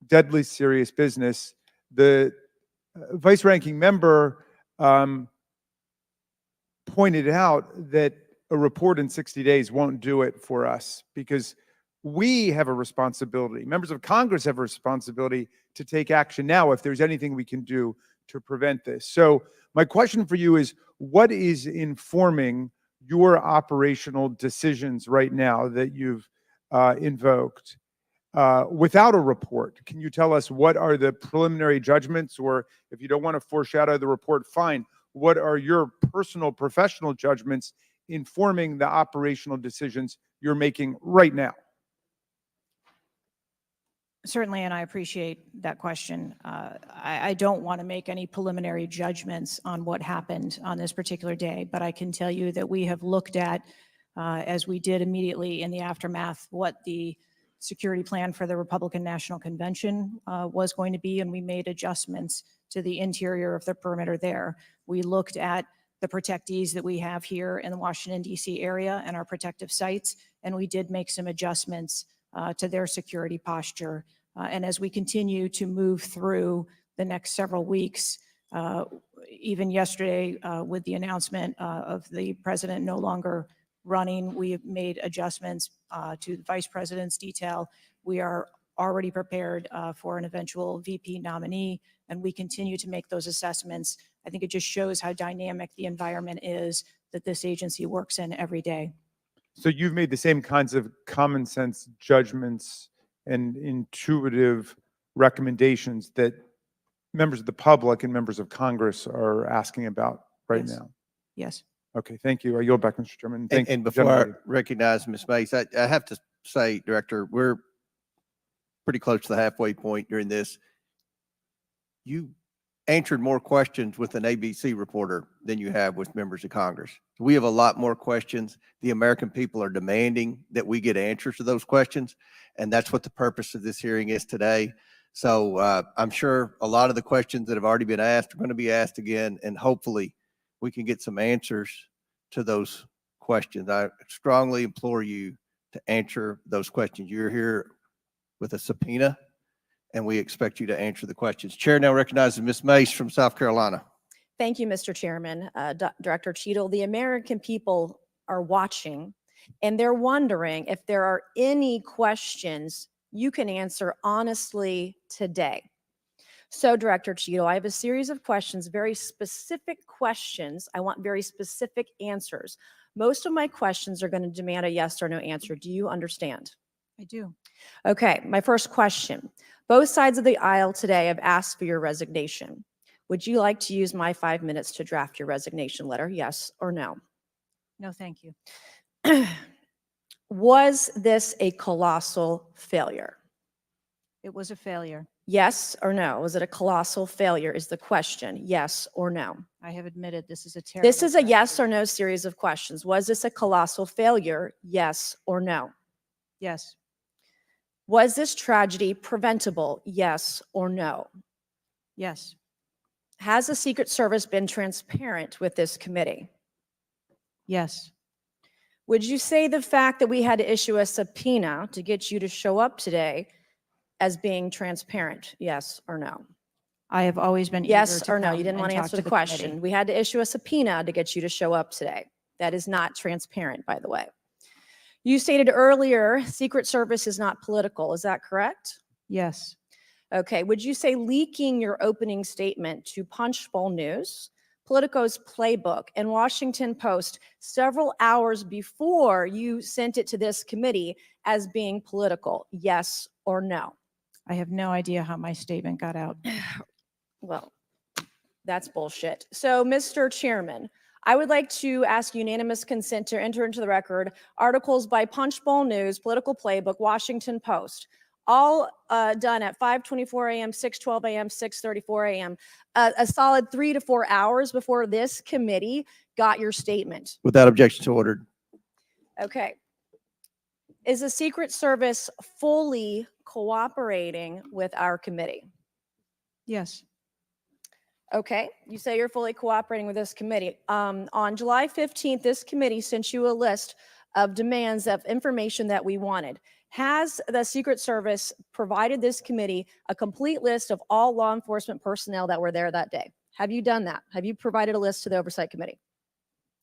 deadly serious business. The vice ranking member pointed out that a report in 60 days won't do it for us because we have a responsibility. Members of Congress have a responsibility to take action now if there's anything we can do to prevent this. So my question for you is, what is informing your operational decisions right now that you've invoked? Without a report, can you tell us what are the preliminary judgments, or if you don't want to foreshadow the report, fine. What are your personal professional judgments informing the operational decisions you're making right now? Certainly, and I appreciate that question. I don't want to make any preliminary judgments on what happened on this particular day, but I can tell you that we have looked at, as we did immediately in the aftermath, what the security plan for the Republican National Convention was going to be, and we made adjustments to the interior of the perimeter there. We looked at the protectees that we have here in the Washington, D.C. area and our protective sites, and we did make some adjustments to their security posture. And as we continue to move through the next several weeks, even yesterday with the announcement of the president no longer running, we have made adjustments to the vice president's detail. We are already prepared for an eventual VP nominee, and we continue to make those assessments. I think it just shows how dynamic the environment is that this agency works in every day. So you've made the same kinds of common sense judgments and intuitive recommendations that members of the public and members of Congress are asking about right Yes. now. Yes. Okay, thank you. I yield back, Mr. Chairman. Thank And you, before I gentlemen. recognize Ms. Mace, I have to say, Director, we're pretty close to the halfway point during this. You answered more questions with an ABC reporter than you have with members of Congress. We have a lot more questions. The American people are demanding that we get answers to those questions, and that's what the purpose of this hearing is today. So I'm sure a lot of the questions that have already been asked are going to be asked again, and hopefully we can get some answers to those questions. I strongly implore you to answer those questions. You're here with a subpoena, and we expect you to answer the questions. Chair now recognizes Ms. Mace from South Carolina. Thank you, Mr. Chairman. Director Cheatle, the American people are watching, and they're wondering if there are any questions you can answer honestly today. So Director Cheatle, I have a series of questions, very specific questions. I want very specific answers. Most of my questions are going to demand a yes or no answer. Do you understand? I do. Okay, my first question. Both sides of the aisle today have asked for your resignation. Would you like to use my 5 minutes to draft your resignation letter, yes or no? No, thank you. Was this a colossal failure? It was a failure. Yes or no? Was it a colossal failure is the question, yes or no? I have admitted this is a terrible. This is a yes or no series of questions. Was this a colossal failure, yes or no? Yes. Was this tragedy preventable, yes or no? Yes. Has the Secret Service been transparent with this committee? Yes. Would you say the fact that we had to issue a subpoena to get you to show up today as being transparent, yes or no? I have always been eager Yes to or no? come You didn't and want to talk answer to the committee. question. We had to issue a subpoena to get you to show up today. That is not transparent, by the way. You stated earlier, Secret Service is not political. Is that correct? Yes. Okay. Would you say leaking your opening statement to Punchbowl News, Politico's Playbook, and Washington Post several hours before you sent it to this committee as being political? Yes or no? I have no idea how my statement got out. Well, that's bullshit. So, Mr. Chairman, I would like to ask unanimous consent to enter into the record articles by Punchbowl News, Political Playbook, Washington Post, all done at 5:24 a.m., 6:12 a.m., 6:34 a.m., a solid 3 to 4 hours before this committee got your statement. Without objection, so ordered. Okay. Is the Secret Service fully cooperating with our committee? Yes. Okay, you say you're fully cooperating with this committee. On July 15th, this committee sent you a list of demands of information that we wanted. Has the Secret Service provided this committee a complete list of all law enforcement personnel that were there that day? Have you done that? Have you provided a list to the Oversight Committee?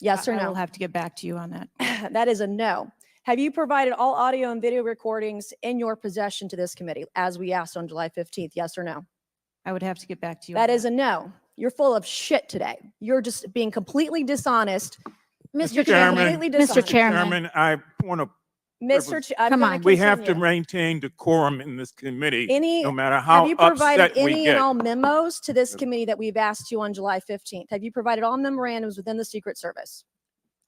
Yes or I no? will have to get back to you on that. That is a no. Have you provided all audio and video recordings in your possession to this committee, as we asked on July 15th? Yes or no? I would have to get back to you. That is a no. You're full of shit today. You're just being completely dishonest. Mr. Chairman, Chairman, Completely Mr. Chairman, Chairman, I want to, Mr. I'm Come gonna on. we have to continue. maintain decorum in this committee, Any, no matter have how you provided upset we any get. and all memos to this committee that we've asked you on July 15th? Have you provided all memorandums within the Secret Service?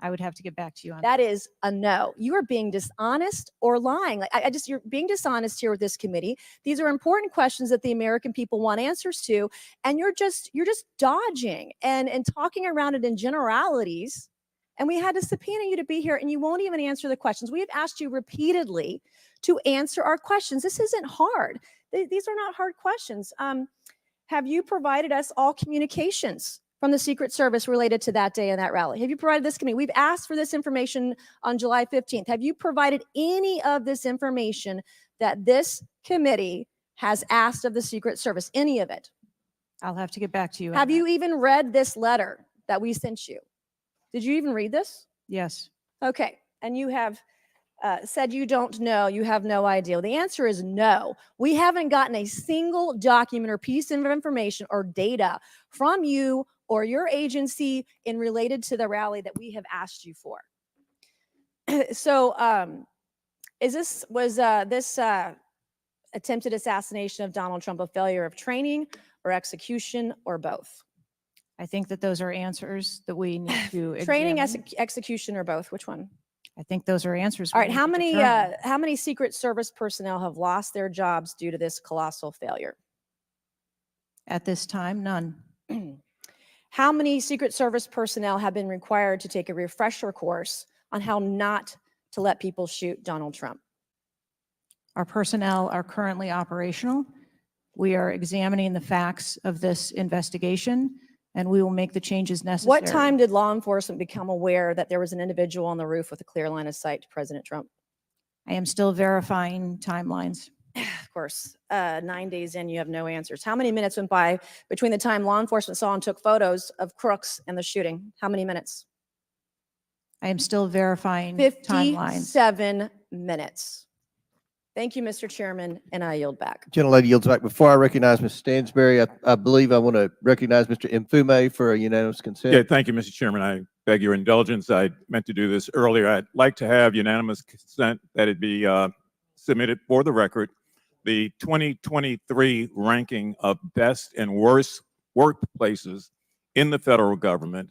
I would have to get back to you on That is a no. You are being dishonest or lying. Like you're being dishonest here with this committee. These are important questions that the American people want answers to, and you're just dodging and talking around it in generalities. And we had to subpoena you to be here, and you won't even answer the questions. We have asked you repeatedly to answer our questions. This isn't hard. These are not hard questions. Have you provided us all communications from the Secret Service related to that day and that rally? Have you provided this committee? We've asked for this information on July 15th. Have you provided any of this information that this committee has asked of the Secret Service? Any of it? I'll have to get back to you. Have you even read this letter that we sent you? Did you even read this? Yes. Okay. And you have said you don't know, you have no idea. Well, the answer is no. We haven't gotten a single document or piece of information or data from you or your agency in related to the rally that we have asked you for. So was this attempted assassination of Donald Trump a failure of training or execution or both? I think that those are answers that we need to Training, examine. execution, or both? Which one? I think those are answers. All we right. need How to many determine. how many Secret Service personnel have lost their jobs due to this colossal failure? At this time, none. How many Secret Service personnel have been required to take a refresher course on how not to let people shoot Donald Trump? Our personnel are currently operational. We are examining the facts of this investigation, and we will make the changes necessary. What time did law enforcement become aware that there was an individual on the roof with a clear line of sight to President Trump? I am still verifying timelines. Of course, 9 days in, you have no answers. How many minutes went by between the time law enforcement saw and took photos of crooks and the shooting? How many minutes? I am still verifying timelines. 57 minutes. Thank you, Mr. Chairman, and I yield back. Gentlelady yields back. Before I recognize Ms. Stansberry, I believe I want to recognize Mr. Mfume for a unanimous consent. Yeah, thank you, Mr. Chairman. I beg your indulgence. I meant to do this earlier. I'd like to have unanimous consent that it be submitted for the record. The 2023 ranking of best and worst workplaces in the federal government,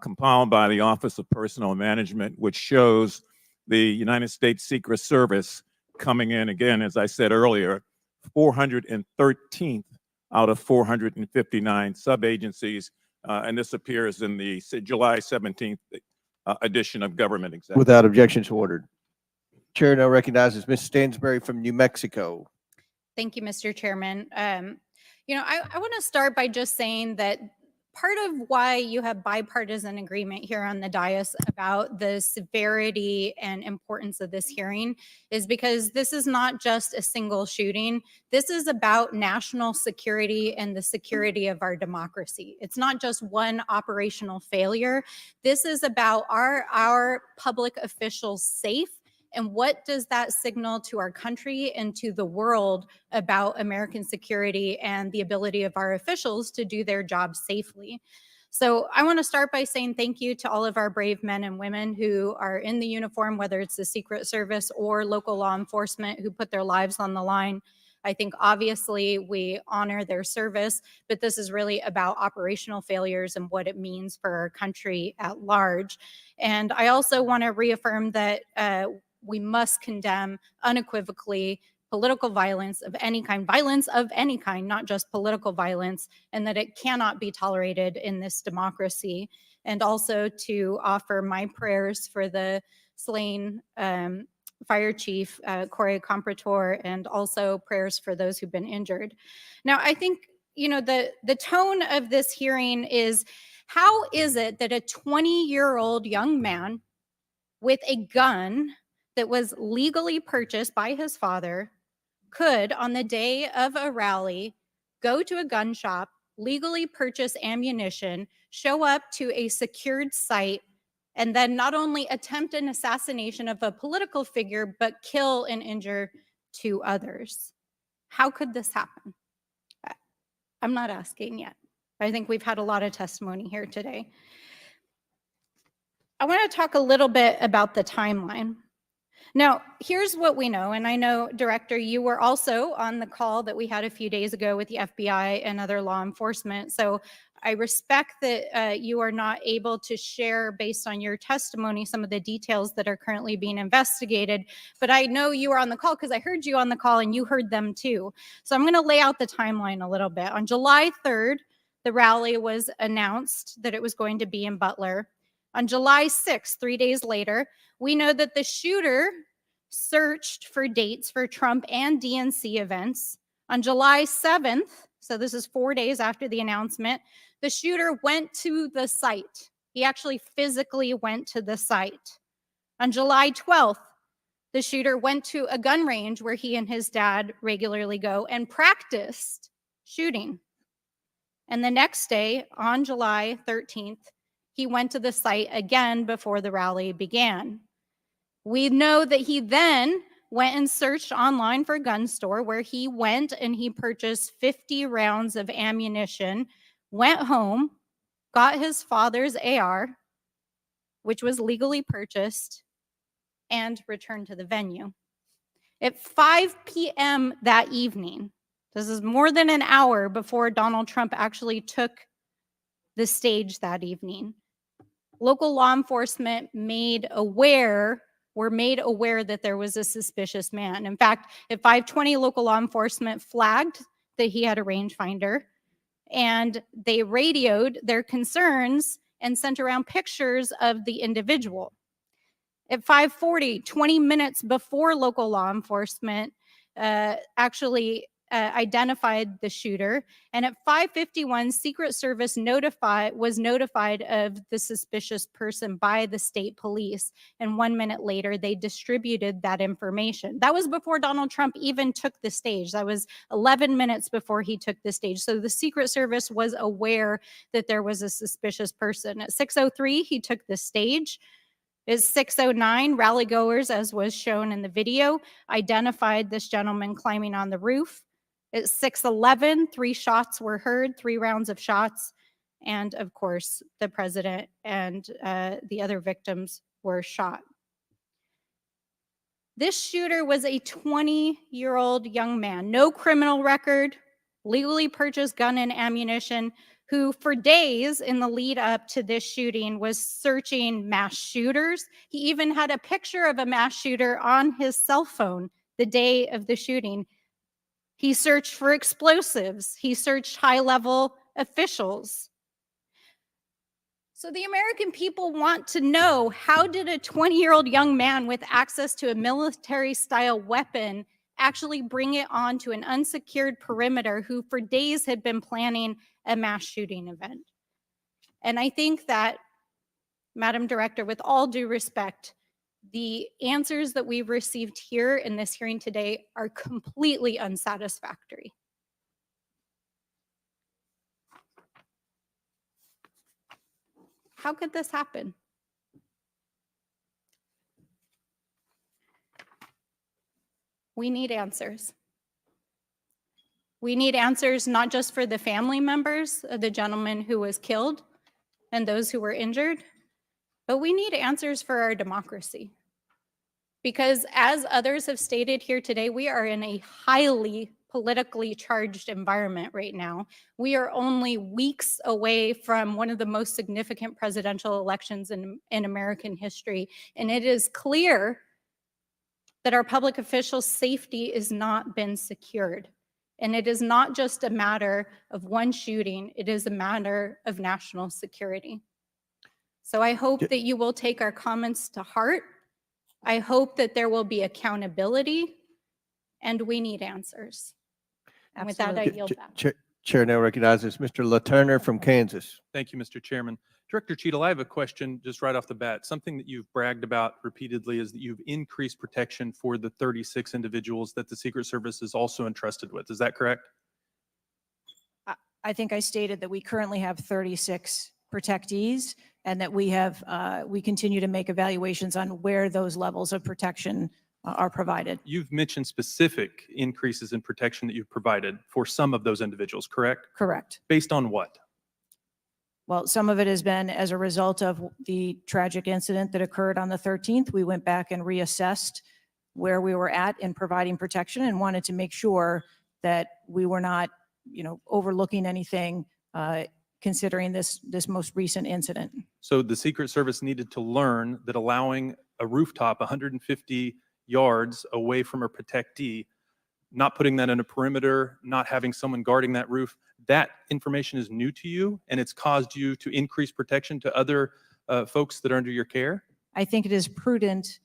compiled by the Office of Personnel Management, which shows the United States Secret Service coming in, again, as I said earlier, 413th out of 459 sub-agencies. And this appears in the July 17th edition of Government Executive. Without objections ordered. Chair now recognizes Ms. Stansberry from New Mexico. Thank you, Mr. Chairman. I want to start by just saying that part of why you have bipartisan agreement here on the dais about the severity and importance of this hearing is because this is not just a single shooting. This is about national security and the security of our democracy. It's not just one operational failure. This is about our public officials safe. And what does that signal to our country and to the world about American security and the ability of our officials to do their job safely? So I want to start by saying thank you to all of our brave men and women who are in the uniform, whether it's the Secret Service or local law enforcement, who put their lives on the line. I think obviously we honor their service, but this is really about operational failures and what it means for our country at large. And I also want to reaffirm that we must condemn unequivocally political violence of any kind, not just political violence, and that it cannot be tolerated in this democracy. And also to offer my prayers for the slain Fire Chief Corey Comprator, and also prayers for those who've been injured. Now, I think, the tone of this hearing is, how is it that a 20-year-old young man with a gun that was legally purchased by his father could, on the day of a rally, go to a gun shop, legally purchase ammunition, show up to a secured site, and then not only attempt an assassination of a political figure, but kill and injure 2 others? How could this happen? I'm not asking yet. I think we've had a lot of testimony here today. I want to talk a little bit about the timeline. Now, here's what we know, and I know, Director, you were also on the call that we had a few days ago with the FBI and other law enforcement, so I respect that you are not able to share, based on your testimony, some of the details that are currently being investigated, but I know you were on the call because I heard you on the call and you heard them too. So I'm going to lay out the timeline a little bit. On July 3rd, the rally was announced that it was going to be in Butler. On July 6th, 3 days later, we know that the shooter searched for dates for Trump and DNC events. On July 7th, so this is 4 days after the announcement, the shooter went to the site. He actually physically went to the site. On July 12th, the shooter went to a gun range where he and his dad regularly go and practiced shooting. And the next day, on July 13th, he went to the site again before the rally began. We know that he then went and searched online for a gun store, where he went and he purchased 50 rounds of ammunition, went home, got his father's AR, which was legally purchased, and returned to the venue. At 5 p.m. that evening, this is more than an hour before Donald Trump actually took the stage that evening, local law enforcement were made aware that there was a suspicious man. In fact, at 5:20, local law enforcement flagged that he had a rangefinder, and they radioed their concerns and sent around pictures of the individual. At 5:40, 20 minutes before local law enforcement actually identified the shooter, and at 5:51, Secret Service was notified of the suspicious person by the state police, and 1 minute later, they distributed that information. That was before Donald Trump even took the stage. That was 11 minutes before he took the stage. So the Secret Service was aware that there was a suspicious person. At 6:03, he took the stage. At 6:09, rally goers, as was shown in the video, identified this gentleman climbing on the roof. At 6:11, 3 shots were heard, 3 rounds of shots. And of course, the president and the other victims were shot. This shooter was a 20-year-old young man, no criminal record, legally purchased gun and ammunition, who for days in the lead up to this shooting was searching mass shooters. He even had a picture of a mass shooter on his cell phone the day of the shooting. He searched for explosives. He searched high-level officials. So the American people want to know, how did a 20-year-old young man with access to a military-style weapon actually bring it onto an unsecured perimeter who for days had been planning a mass shooting event? And I think that, Madam Director, with all due respect, the answers that we've received here in this hearing today are completely unsatisfactory. How could this happen? We need answers. We need answers not just for the family members of the gentleman who was killed and those who were injured, but we need answers for our democracy. Because as others have stated here today, we are in a highly politically charged environment right now. We are only weeks away from one of the most significant presidential elections in American history. And it is clear that our public officials' safety has not been secured. And it is not just a matter of one shooting, it is a matter of national security. So I hope that you will take our comments to heart. I hope that there will be accountability, and we need answers. And with that, I yield back. Chair now recognizes Mr. LaTurner from Kansas. Thank you, Mr. Chairman. Director Cheatle, I have a question just right off the bat. Something that you've bragged about repeatedly is that you've increased protection for the 36 individuals that the Secret Service is also entrusted with. Is that correct? I think I stated that we currently have 36 protectees and that we continue to make evaluations on where those levels of protection are provided. You've mentioned specific increases in protection that you've provided for some of those individuals, correct? Correct. Based on what? Well, some of it has been as a result of the tragic incident that occurred on the 13th. We went back and reassessed where we were at in providing protection and wanted to make sure that we were not, overlooking anything considering this most recent incident. So the Secret Service needed to learn that allowing a rooftop 150 yards away from a protectee, not putting that in a perimeter, not having someone guarding that roof, that information is new to you and it's caused you to increase protection to other folks that are under your care? I think it is prudent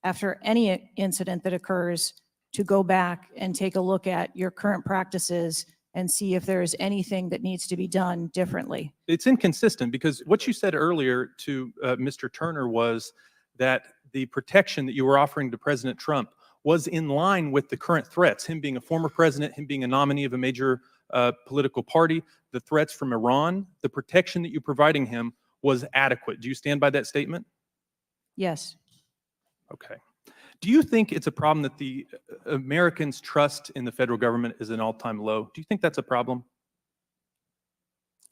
after any incident that occurs to go back and take a look at your current practices and see if there is anything that needs to be done differently. It's inconsistent because what you said earlier to Mr. Turner was that the protection that you were offering to President Trump was in line with the current threats, him being a former president, him being a nominee of a major political party, the threats from Iran, the protection that you're providing him was adequate. Do you stand by that statement? Yes. Okay. Do you think it's a problem that the Americans' trust in the federal government is an all-time low? Do you think that's a problem?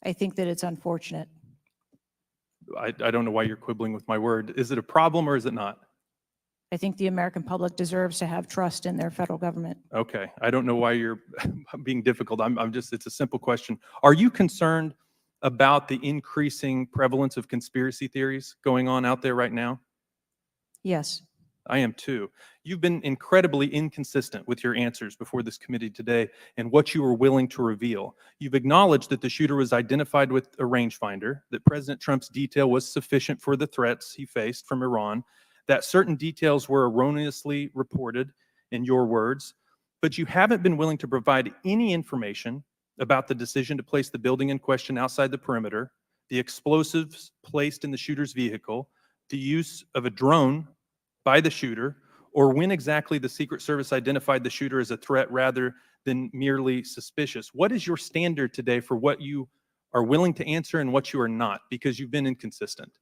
I think that it's unfortunate. I don't know why you're quibbling with my word. Is it a problem or is it not? I think the American public deserves to have trust in their federal government. Okay. I don't know why you're being difficult. It's a simple question. Are you concerned about the increasing prevalence of conspiracy theories going on out there right now? Yes. I am too. You've been incredibly inconsistent with your answers before this committee today and what you were willing to reveal. You've acknowledged that the shooter was identified with a rangefinder, that President Trump's detail was sufficient for the threats he faced from Iran, that certain details were erroneously reported, in your words, but you haven't been willing to provide any information about the decision to place the building in question outside the perimeter, the explosives placed in the shooter's vehicle, the use of a drone by the shooter, or when exactly the Secret Service identified the shooter as a threat rather than merely suspicious. What is your standard today for what you are willing to answer and what you are not? Because you've been inconsistent.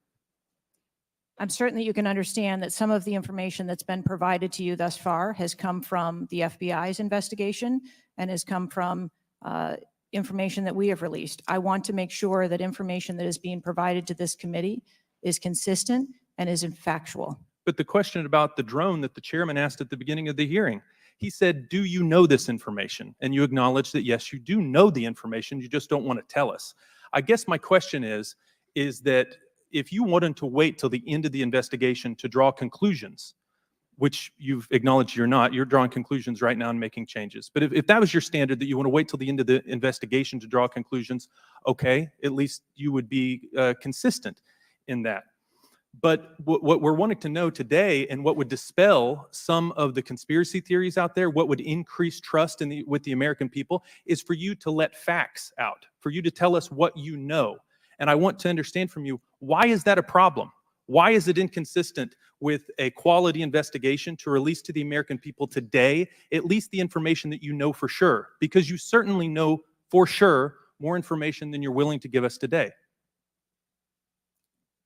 I'm certain that you can understand that some of the information that's been provided to you thus far has come from the FBI's investigation and has come from information that we have released. I want to make sure that information that is being provided to this committee is consistent and is factual. But the question about the drone that the chairman asked at the beginning of the hearing, he said, do you know this information? And you acknowledge that, yes, you do know the information, you just don't want to tell us. I guess my question is that if you wanted to wait till the end of the investigation to draw conclusions, which you've acknowledged you're drawing conclusions right now and making changes. But if that was your standard, that you want to wait till the end of the investigation to draw conclusions, okay, at least you would be consistent in that. But what we're wanting to know today, and what would dispel some of the conspiracy theories out there, what would increase trust with the American people, is for you to let facts out, for you to tell us what you know. And I want to understand from you, why is that a problem? Why is it inconsistent with a quality investigation to release to the American people today at least the information that you know for sure? Because you certainly know for sure more information than you're willing to give us today.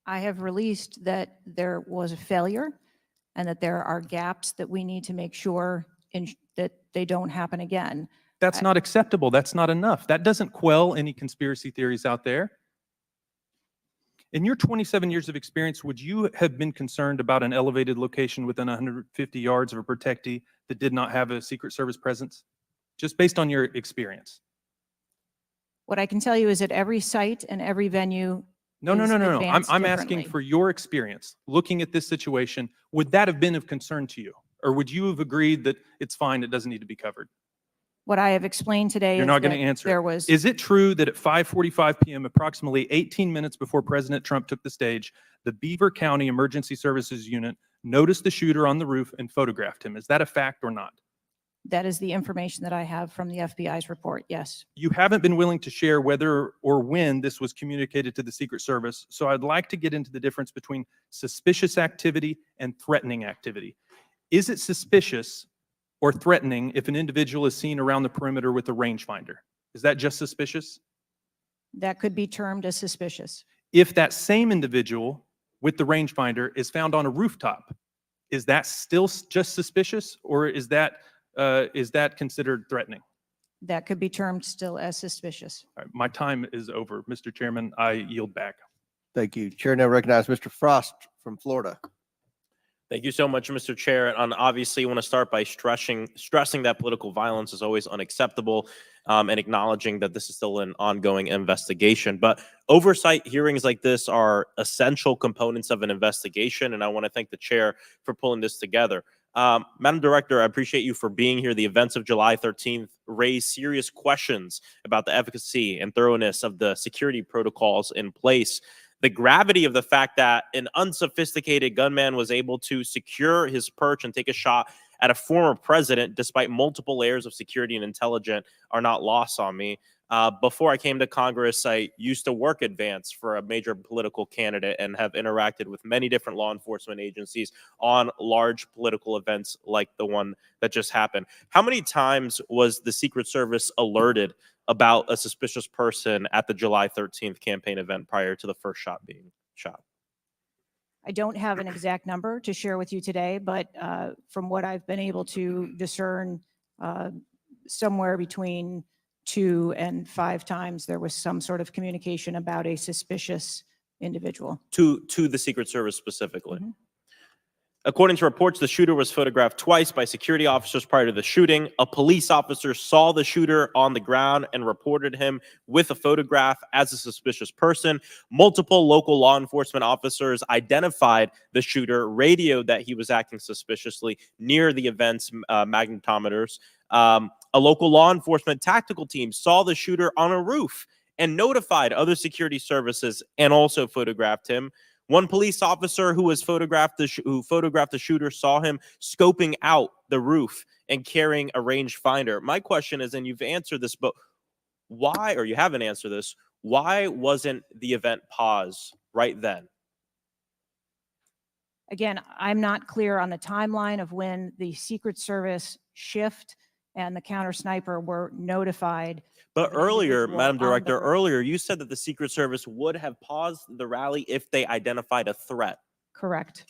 I have released that there was a failure and that there are gaps that we need to make sure that they don't happen again. That's not acceptable. That's not enough. That doesn't quell any conspiracy theories out there. In your 27 years of experience, would you have been concerned about an elevated location within 150 yards of a protectee that did not have a Secret Service presence? Just based on your experience. What I can tell you is that every site and every venue No. I'm asking for your experience. Looking at this situation, would that have been of concern to you? Or would you have agreed that it's fine, it doesn't need to be covered? What I have explained today You're is not going that to answer. there was. Is it true that at 5:45 p.m., approximately 18 minutes before President Trump took the stage, the Beaver County Emergency Services Unit noticed the shooter on the roof and photographed him? Is that a fact or not? That is the information that I have from the FBI's report, yes. You haven't been willing to share whether or when this was communicated to the Secret Service, so I'd like to get into the difference between suspicious activity and threatening activity. Is it suspicious or threatening if an individual is seen around the perimeter with a rangefinder? Is that just suspicious? That could be termed as suspicious. If that same individual with the rangefinder is found on a rooftop, is that still just suspicious, or is that considered threatening? That could be termed still as suspicious. All right, my time is over. Mr. Chairman, I yield back. Thank you. Chair now recognizes Mr. Frost from Florida. Thank you so much, Mr. Chair. And obviously, I want to start by stressing that political violence is always unacceptable, and acknowledging that this is still an ongoing investigation. But oversight hearings like this are essential components of an investigation, and I want to thank the chair for pulling this together. Madam Director, I appreciate you for being here. The events of July 13th raised serious questions about the efficacy and thoroughness of the security protocols in place. The gravity of the fact that an unsophisticated gunman was able to secure his perch and take a shot at a former president despite multiple layers of security and intelligence are not lost on me. Before I came to Congress, I used to work advance for a major political candidate and have interacted with many different law enforcement agencies on large political events like the one that just happened. How many times was the Secret Service alerted about a suspicious person at the July 13th campaign event prior to the first shot being shot? I don't have an exact number to share with you today, but from what I've been able to discern, somewhere between 2 and 5 times there was some sort of communication about a suspicious individual. To the Secret Service specifically? Mm-hmm. According to reports, the shooter was photographed twice by security officers prior to the shooting. A police officer saw the shooter on the ground and reported him with a photograph as a suspicious person. Multiple local law enforcement officers identified the shooter, radioed that he was acting suspiciously near the event's magnetometers. A local law enforcement tactical team saw the shooter on a roof and notified other security services and also photographed him. One police officer who photographed the shooter saw him scoping out the roof and carrying a rangefinder. My question is, and you've answered this, but why, or you haven't answered this, why wasn't the event paused right then? Again, I'm not clear on the timeline of when the Secret Service shift and the counter sniper were notified. But earlier, Madam Director, you said that the Secret Service would have paused the rally if they identified a threat. Correct.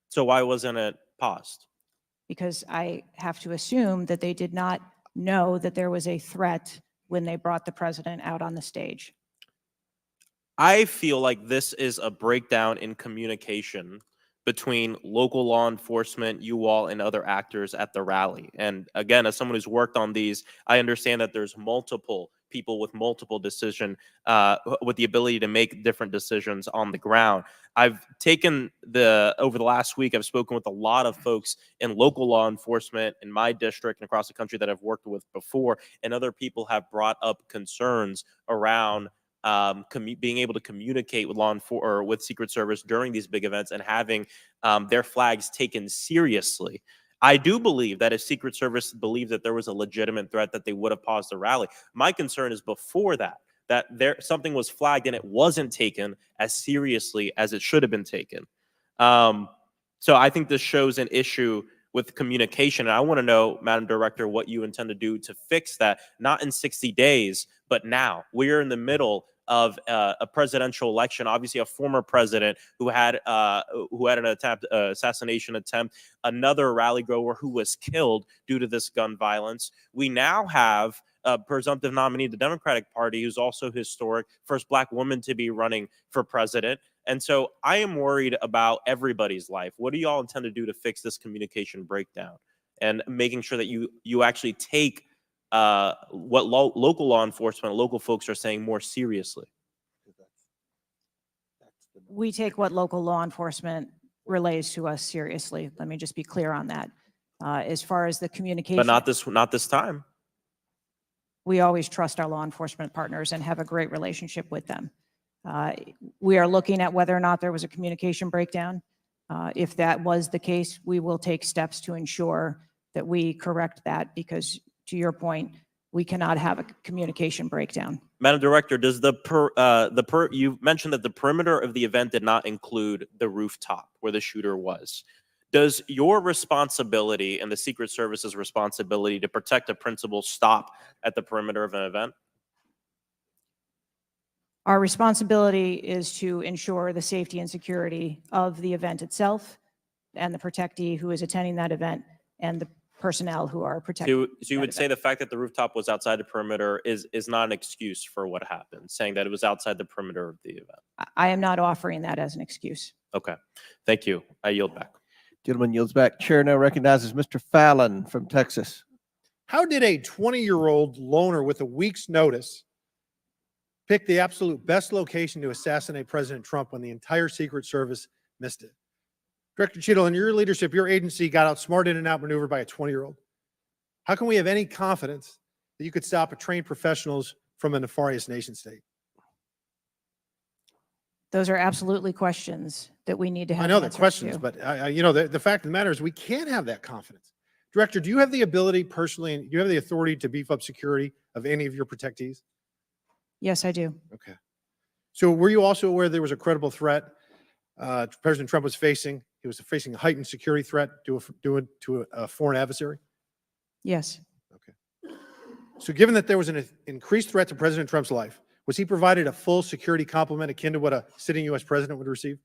So why wasn't it paused? Because I have to assume that they did not know that there was a threat when they brought the president out on the stage. I feel like this is a breakdown in communication between local law enforcement, you all, and other actors at the rally. And again, as someone who's worked on these, I understand that there's multiple people with multiple with the ability to make different decisions on the ground. I've taken over the last week, I've spoken with a lot of folks in local law enforcement in my district and across the country that I've worked with before, and other people have brought up concerns around being able to communicate with or with Secret Service during these big events and having their flags taken seriously. I do believe that if Secret Service believed that there was a legitimate threat, that they would have paused the rally. My concern is before that something was flagged and it wasn't taken as seriously as it should have been taken. So I think this shows an issue with communication. And I want to know, Madam Director, what you intend to do to fix that, not in 60 days, but now. We're in the middle of a presidential election. Obviously, a former president who had an assassination attempt, another rally goer who was killed due to this gun violence. We now have a presumptive nominee of the Democratic Party who's also historic, first Black woman to be running for president. And so I am worried about everybody's life. What do y'all intend to do to fix this communication breakdown and making sure that you actually take what local law enforcement, local folks are saying more seriously? We take what local law enforcement relays to us seriously. Let me just be clear on that. As far as the communication. But not this time. We always trust our law enforcement partners and have a great relationship with them. We are looking at whether or not there was a communication breakdown. If that was the case, we will take steps to ensure that we correct that, because to your point, we cannot have a communication breakdown. Madam Director, does you mentioned that the perimeter of the event did not include the rooftop where the shooter was. Does your responsibility and the Secret Service's responsibility to protect a principal stop at the perimeter of an event? Our responsibility is to ensure the safety and security of the event itself and the protectee who is attending that event and the personnel who are protecting. So you would say the fact that the rooftop was outside the perimeter is not an excuse for what happened, saying that it was outside the perimeter of the event? I am not offering that as an excuse. Okay, thank you. I yield back. Gentleman yields back. Chair now recognizes Mr. Fallon from Texas. How did a 20-year-old loner with a week's notice pick the absolute best location to assassinate President Trump when the entire Secret Service missed it? Director Cheatle, in your leadership, your agency got outsmarted and outmaneuvered by a 20-year-old. How can we have any confidence that you could stop a trained professionals from a nefarious nation state? Those are absolutely questions that we need to have. I know they're answers questions, to. but the fact of the matter is we can't have that confidence. Director, do you have the ability personally, and do you have the authority to beef up security of any of your protectees? Yes, I do. Okay. So were you also aware there was a credible threat President Trump was facing? He was facing a heightened security threat to a foreign adversary? Yes. Okay. So given that there was an increased threat to President Trump's life, was he provided a full security complement akin to what a sitting U.S. president would receive?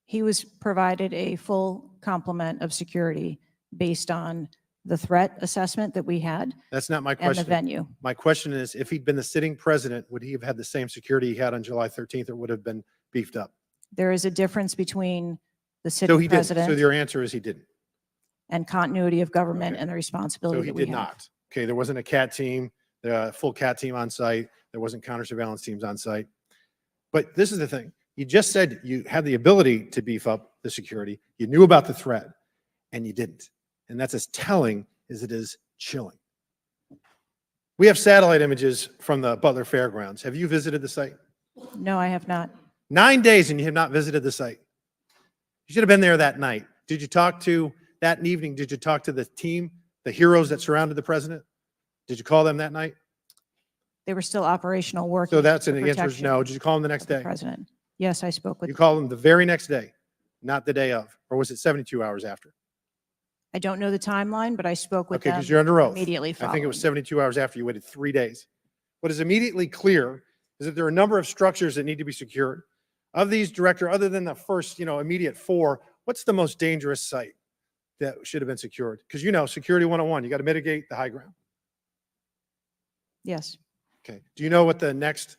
He was provided a full complement of security based on the threat assessment that we had. That's not my and question. the venue. My question is, if he'd been the sitting president, would he have had the same security he had on July 13th, or would have been beefed up? There is a difference between the So sitting he didn't. president So your answer is he didn't. and continuity of government and the So responsibility he that we did have. not. Okay, there wasn't a CAT team, the full CAT team on site. There wasn't counter surveillance teams on site. But this is the thing. You just said you had the ability to beef up the security. You knew about the threat, and you didn't. And that's as telling as it is chilling. We have satellite images from the Butler Fairgrounds. Have you visited the site? No, I have not. 9 days and you have not visited the site. You should have been there that night. Did you talk to, that evening, did you talk to the team, the heroes that surrounded the president? Did you call them that night? They were still operational work. So that's an answer is no. Did you call them the next day? President. Yes, I spoke with. You called them the very next day, not the day of, or was it 72 hours after? I don't know the timeline, but I spoke with Okay, them because you're under oath. immediately I following. think it was 72 hours after. You waited 3 days. What is immediately clear is that there are a number of structures that need to be secured. Of these, Director, other than the first, immediate 4, what's the most dangerous site that should have been secured? Because security 101, you got to mitigate the high ground. Yes. Okay. Do you know what the next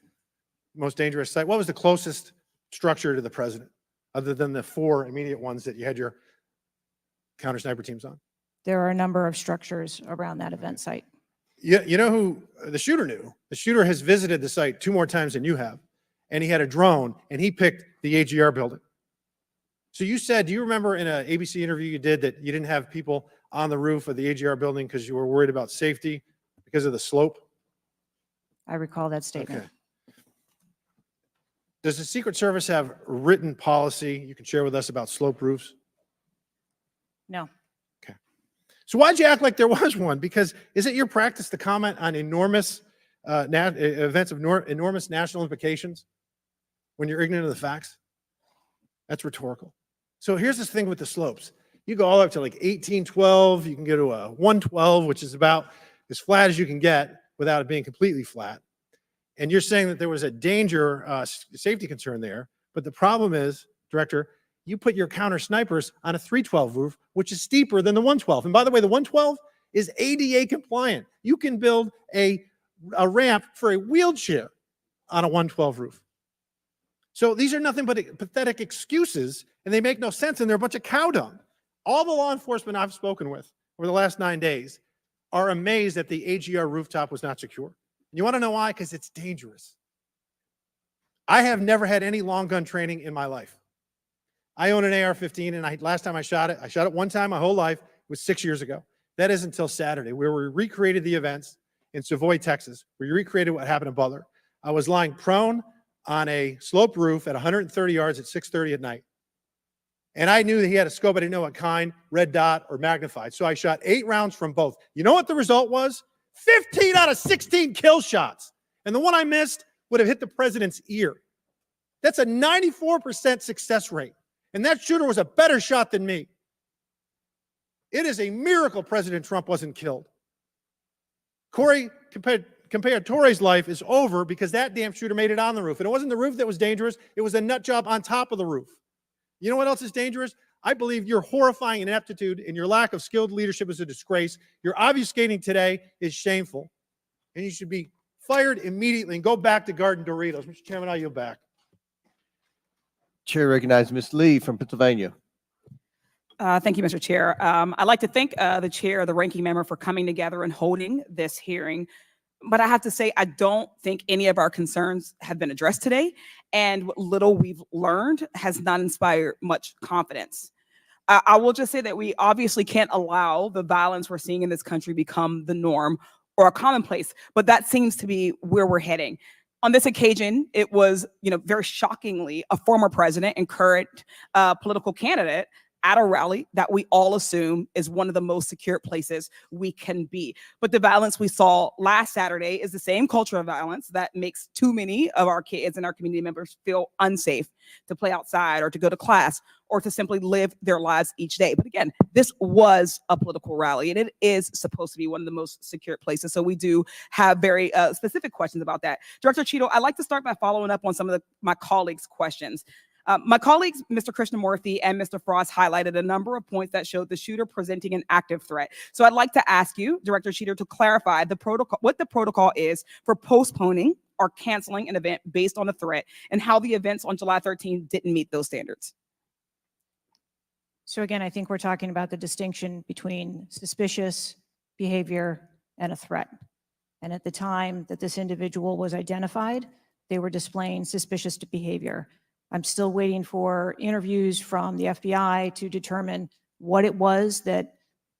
most dangerous site, what was the closest structure to the president, other than the 4 immediate ones that you had your counter sniper teams on? There are a number of structures around that event site. You know who the shooter knew? The shooter has visited the site 2 more times than you have, and he had a drone, and he picked the AGR building. So you said, do you remember in an ABC interview you did that you didn't have people on the roof of the AGR building because you were worried about safety because of the slope? I recall that statement. Okay. Does the Secret Service have written policy you can share with us about slope roofs? No. So why'd you act like there was one? Because is it your practice to comment on enormous events of enormous national implications when you're ignorant of the facts? That's rhetorical. So here's this thing with the slopes. You go all up to like 1812. You can go to a 112, which is about as flat as you can get without it being completely flat. And you're saying that there was a danger, safety concern there. But the problem is, Director, you put your counter snipers on a 312 roof, which is steeper than the 112. And by the way, the 112 is ADA compliant. You can build a ramp for a wheelchair on a 112 roof. So these are nothing but pathetic excuses, and they make no sense, and they're a bunch of cow dung. All the law enforcement I've spoken with over the last 9 days are amazed that the AGR rooftop was not secure. You want to know why? Because it's dangerous. I have never had any long gun training in my life. I own an AR-15, and last time I shot it one time my whole life. It was 6 years ago. That is until Saturday, where we recreated the events in Savoy, Texas. We recreated what happened in Butler. I was lying prone on a sloped roof at 130 yards at 6:30 at night. And I knew that he had a scope. I didn't know what kind, red dot or magnified. So I shot 8 rounds from both. You know what the result was? 15 out of 16 kill shots. And the one I missed would have hit the president's ear. That's a 94% success rate. And that shooter was a better shot than me. It is a miracle President Trump wasn't killed. Corey Comparator's life is over because that damn shooter made it on the roof. And it wasn't the roof that was dangerous. It was a nut job on top of the roof. You know what else is dangerous? I believe your horrifying ineptitude and your lack of skilled leadership is a disgrace. Your obfuscating today is shameful. And you should be fired immediately and go back to Garden Doritos. Mr. Chairman, I yield back. Chair recognizes Ms. Lee from Pennsylvania. Thank you, Mr. Chair. I'd like to thank the chair, the ranking member, for coming together and holding this hearing. But I have to say, I don't think any of our concerns have been addressed today. And what little we've learned has not inspired much confidence. I will just say that we obviously can't allow the violence we're seeing in this country become the norm or a commonplace, but that seems to be where we're heading. On this occasion, it was, very shockingly, a former president and current political candidate at a rally that we all assume is one of the most secure places we can be. But the violence we saw last Saturday is the same culture of violence that makes too many of our kids and our community members feel unsafe to play outside or to go to class or to simply live their lives each day. But again, this was a political rally, and it is supposed to be one of the most secure places. So we do have very specific questions about that. Director Cheatle, I'd like to start by following up on some of my colleagues' questions. My colleagues, Mr. Krishnamurthy and Mr. Frost, highlighted a number of points that showed the shooter presenting an active threat. So I'd like to ask you, Director Cheatle, to clarify what the protocol is for postponing or canceling an event based on a threat and how the events on July 13th didn't meet those standards. So again, I think we're talking about the distinction between suspicious behavior and a threat. And at the time that this individual was identified, they were displaying suspicious behavior. I'm still waiting for interviews from the FBI to determine what it was that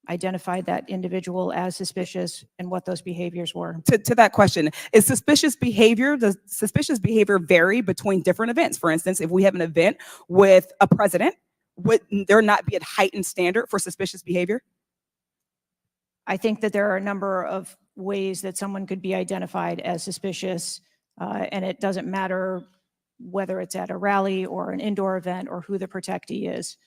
identified that individual as suspicious and what those behaviors were. To that question, does suspicious behavior vary between different events? For instance, if we have an event with a president, would there not be a heightened standard for suspicious behavior? I think that there are a number of ways that someone could be identified as suspicious, and it doesn't matter whether it's at a rally or an indoor event or who the protectee is.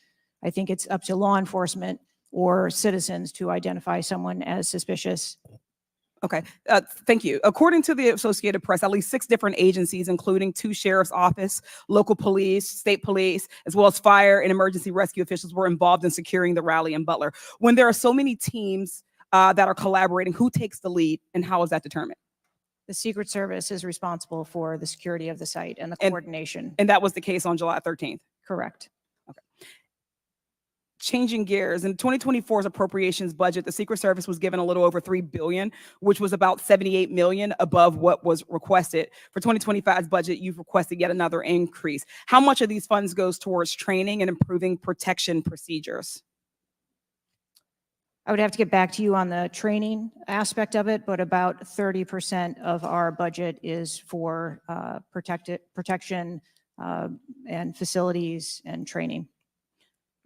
I think it's up to law enforcement or citizens to identify someone as suspicious. Okay, thank you. According to the Associated Press, at least 6 different agencies, including 2 sheriff's office, local police, state police, as well as fire and emergency rescue officials were involved in securing the rally in Butler. When there are so many teams that are collaborating, who takes the lead and how is that determined? The Secret Service is responsible for the security of the site and the And- coordination. And that was the case on July 13th. Correct. Changing gears, in 2024's appropriations budget, the Secret Service was given a little over $3 billion, which was about $78 million above what was requested. For 2025's budget, you've requested yet another increase. How much of these funds goes towards training and improving protection procedures? I would have to get back to you on the training aspect of it, but about 30% of our budget is for protection and facilities and training.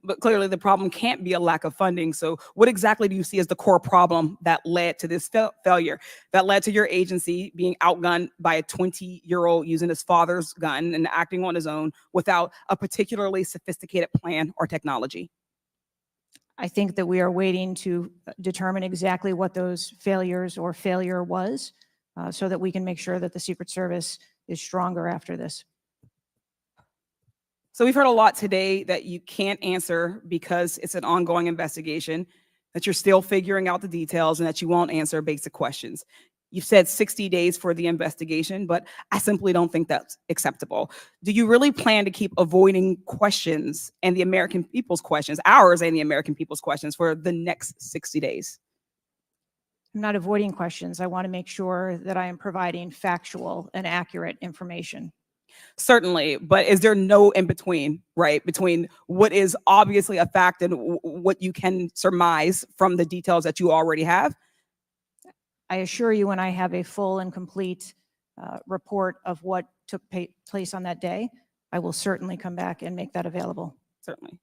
But clearly the problem can't be a lack of funding. So what exactly do you see as the core problem that led to this failure, that led to your agency being outgunned by a 20-year-old using his father's gun and acting on his own without a particularly sophisticated plan or technology? I think that we are waiting to determine exactly what those failures or failure was so that we can make sure that the Secret Service is stronger after this. So we've heard a lot today that you can't answer because it's an ongoing investigation, that you're still figuring out the details, and that you won't answer basic questions. You've said 60 days for the investigation, but I simply don't think that's acceptable. Do you really plan to keep avoiding questions and the American people's questions, ours and the American people's questions, for the next 60 days? I'm not avoiding questions. I want to make sure that I am providing factual and accurate information. Certainly, but is there no in between, right? Between what is obviously a fact and what you can surmise from the details that you already have? I assure you, when I have a full and complete report of what took place on that day, I will certainly come back and make that available. Certainly.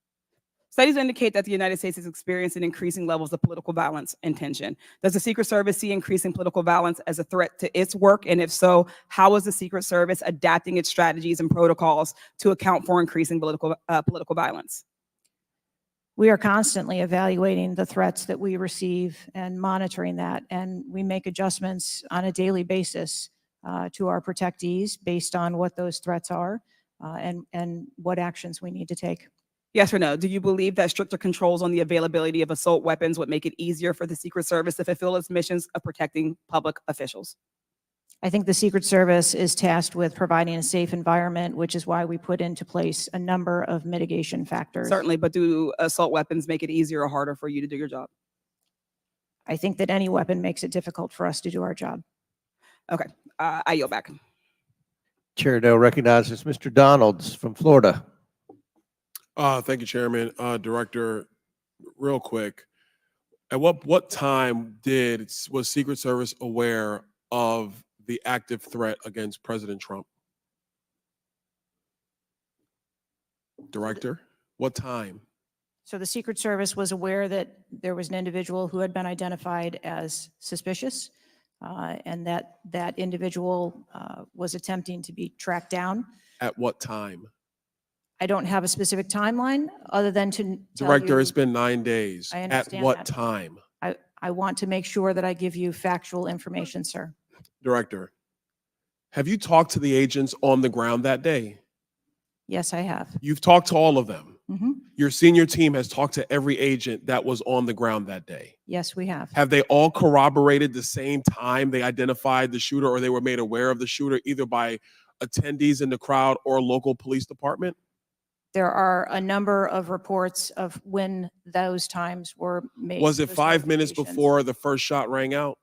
Studies indicate that the United States is experiencing increasing levels of political violence and tension. Does the Secret Service see increasing political violence as a threat to its work? And if so, how is the Secret Service adapting its strategies and protocols to account for increasing political violence? We are constantly evaluating the threats that we receive and monitoring that, and we make adjustments on a daily basis to our protectees based on what those threats are and what actions we need to take. Yes or no? Do you believe that stricter controls on the availability of assault weapons would make it easier for the Secret Service to fulfill its missions of protecting public officials? I think the Secret Service is tasked with providing a safe environment, which is why we put into place a number of mitigation factors. Certainly, but do assault weapons make it easier or harder for you to do your job? I think that any weapon makes it difficult for us to do our job. Okay, I yield back. Chair now recognizes Mr. Donalds from Florida. Thank you, Chairman. Director, real quick, at what time was Secret Service aware of the active threat against President Trump? Director, what time? So the Secret Service was aware that there was an individual who had been identified as suspicious and that that individual was attempting to be tracked down. At what time? I don't have a specific timeline other than to tell Director, you, it's been 9 days. I At understand what that. time? I want to make sure that I give you factual information, sir. Director, have you talked to the agents on the ground that day? Yes, I have. You've talked to all of them. Mhm. Your senior team has talked to every agent that was on the ground that day. Yes, we have. Have they all corroborated the same time they identified the shooter or they were made aware of the shooter, either by attendees in the crowd or local police department? There are a number of reports of when those times were made. Was it those 5 minutes notifications. before the first shot rang out?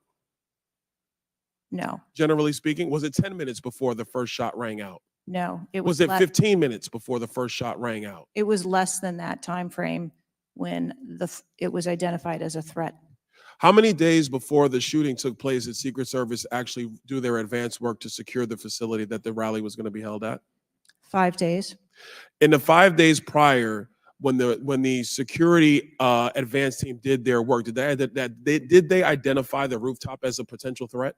No, Generally speaking, was it 10 minutes before the first shot rang out? no. It Was it less- 15 minutes before the first shot rang out? It was less than that time frame when it was identified as a threat. How many days before the shooting took place did Secret Service actually do their advance work to secure the facility that the rally was going to be held at? 5 days. In the 5 days prior, when the security advance team did their work, did they identify the rooftop as a potential threat?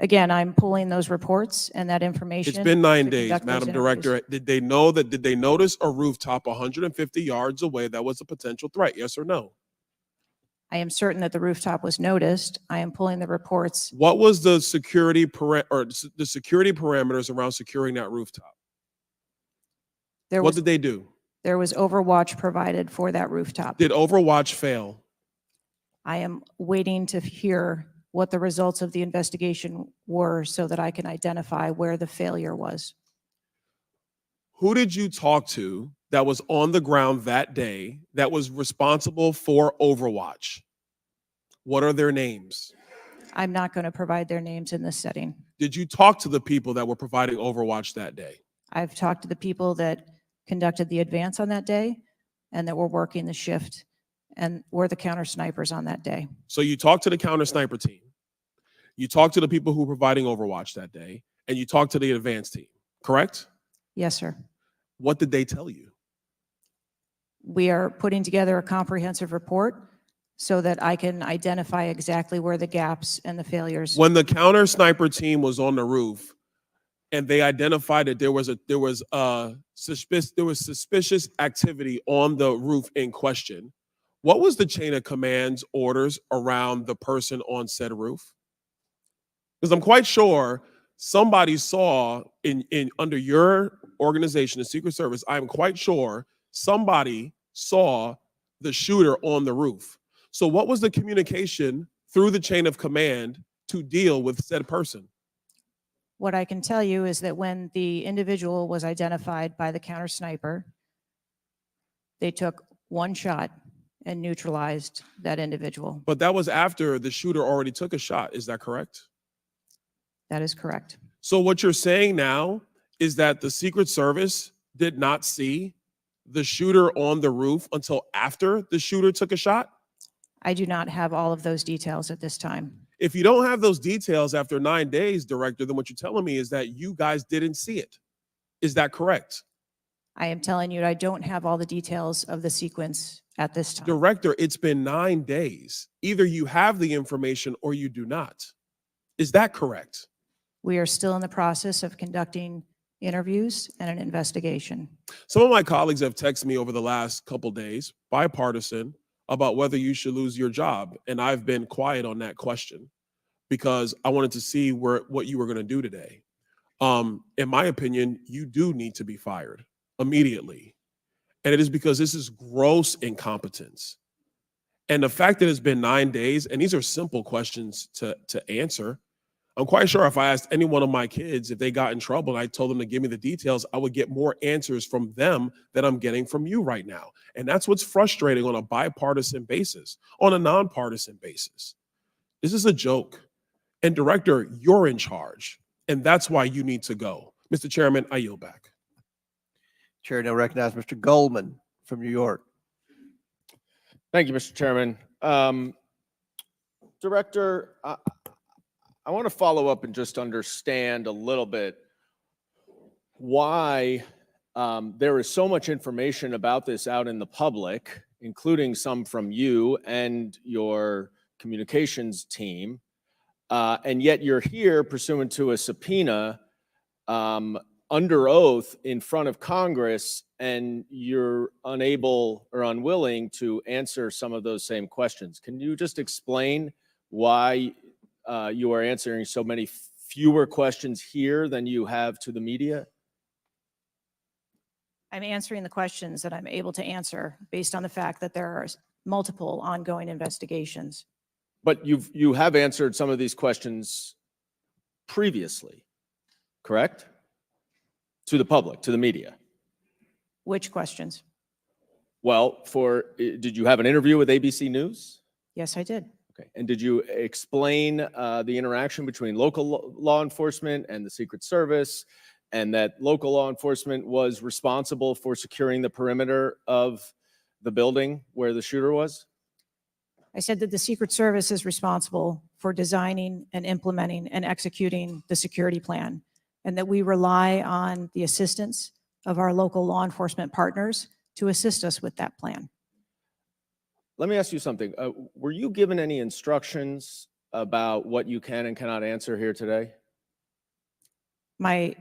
Again, I'm pulling those reports and that information. It's been 9 to days, conduct those Madam interviews. Director. Did they notice a rooftop 150 yards away that was a potential threat? Yes or no? I am certain that the rooftop was noticed. I am pulling the reports. What was the security the security parameters around securing that rooftop? There What was, did they do? there was overwatch provided for that rooftop. Did Overwatch fail? I am waiting to hear what the results of the investigation were so that I can identify where the failure was. Who did you talk to that was on the ground that day that was responsible for Overwatch? What are their names? I'm not going to provide their names in this setting. Did you talk to the people that were providing Overwatch that day? I've talked to the people that conducted the advance on that day and that were working the shift and were the counter snipers on that day. So you talked to the counter sniper team, you talked to the people who were providing Overwatch that day, and you talked to the advance team, correct? Yes, sir. What did they tell you? We are putting together a comprehensive report so that I can identify exactly where the gaps and the failures. When the counter sniper team was on the roof and they identified that there was suspicious activity on the roof in question, what was the chain of command's orders around the person on said roof? Because I'm quite sure somebody saw in under your organization, the Secret Service, I'm quite sure somebody saw the shooter on the roof. So what was the communication through the chain of command to deal with said person? What I can tell you is that when the individual was identified by the counter sniper, they took one shot and neutralized that individual. But that was after the shooter already took a shot. Is that correct? That is correct. So what you're saying now is that the Secret Service did not see the shooter on the roof until after the shooter took a shot? I do not have all of those details at this time. If you don't have those details after 9 days, Director, then what you're telling me is that you guys didn't see it. Is that correct? I am telling you, I don't have all the details of the sequence at this time. Director, it's been 9 days. Either you have the information or you do not. Is that correct? We are still in the process of conducting interviews and an investigation. Some of my colleagues have texted me over the last couple days, bipartisan, about whether you should lose your job. And I've been quiet on that question because I wanted to see what you were going to do today. In my opinion, you do need to be fired immediately. And it is because this is gross incompetence. And the fact that it's been 9 days, and these are simple questions to answer. I'm quite sure if I asked any one of my kids if they got in trouble and I told them to give me the details, I would get more answers from them than I'm getting from you right now. And that's what's frustrating on a bipartisan basis, on a nonpartisan basis. This is a joke. And Director, you're in charge. And that's why you need to go. Mr. Chairman, I yield back. Chair now recognize Mr. Goldman from New York. Thank you, Mr. Chairman. Director, I want to follow up and just understand a little bit why there is so much information about this out in the public, including some from you and your communications team, and yet you're here pursuant to a subpoena under oath in front of Congress, and you're unable or unwilling to answer some of those same questions. Can you just explain why you are answering so many fewer questions here than you have to the media? I'm answering the questions that I'm able to answer based on the fact that there are multiple ongoing investigations. But you have answered some of these questions previously, correct? To the public, to the media. Which questions? Well, did you have an interview with ABC News? Yes, I did. Okay. And did you explain the interaction between local law enforcement and the Secret Service, and that local law enforcement was responsible for securing the perimeter of the building where the shooter was? I said that the Secret Service is responsible for designing and implementing and executing the security plan, and that we rely on the assistance of our local law enforcement partners to assist us with that plan. Let me ask you something. Were you given any instructions about what you can and cannot answer here today? My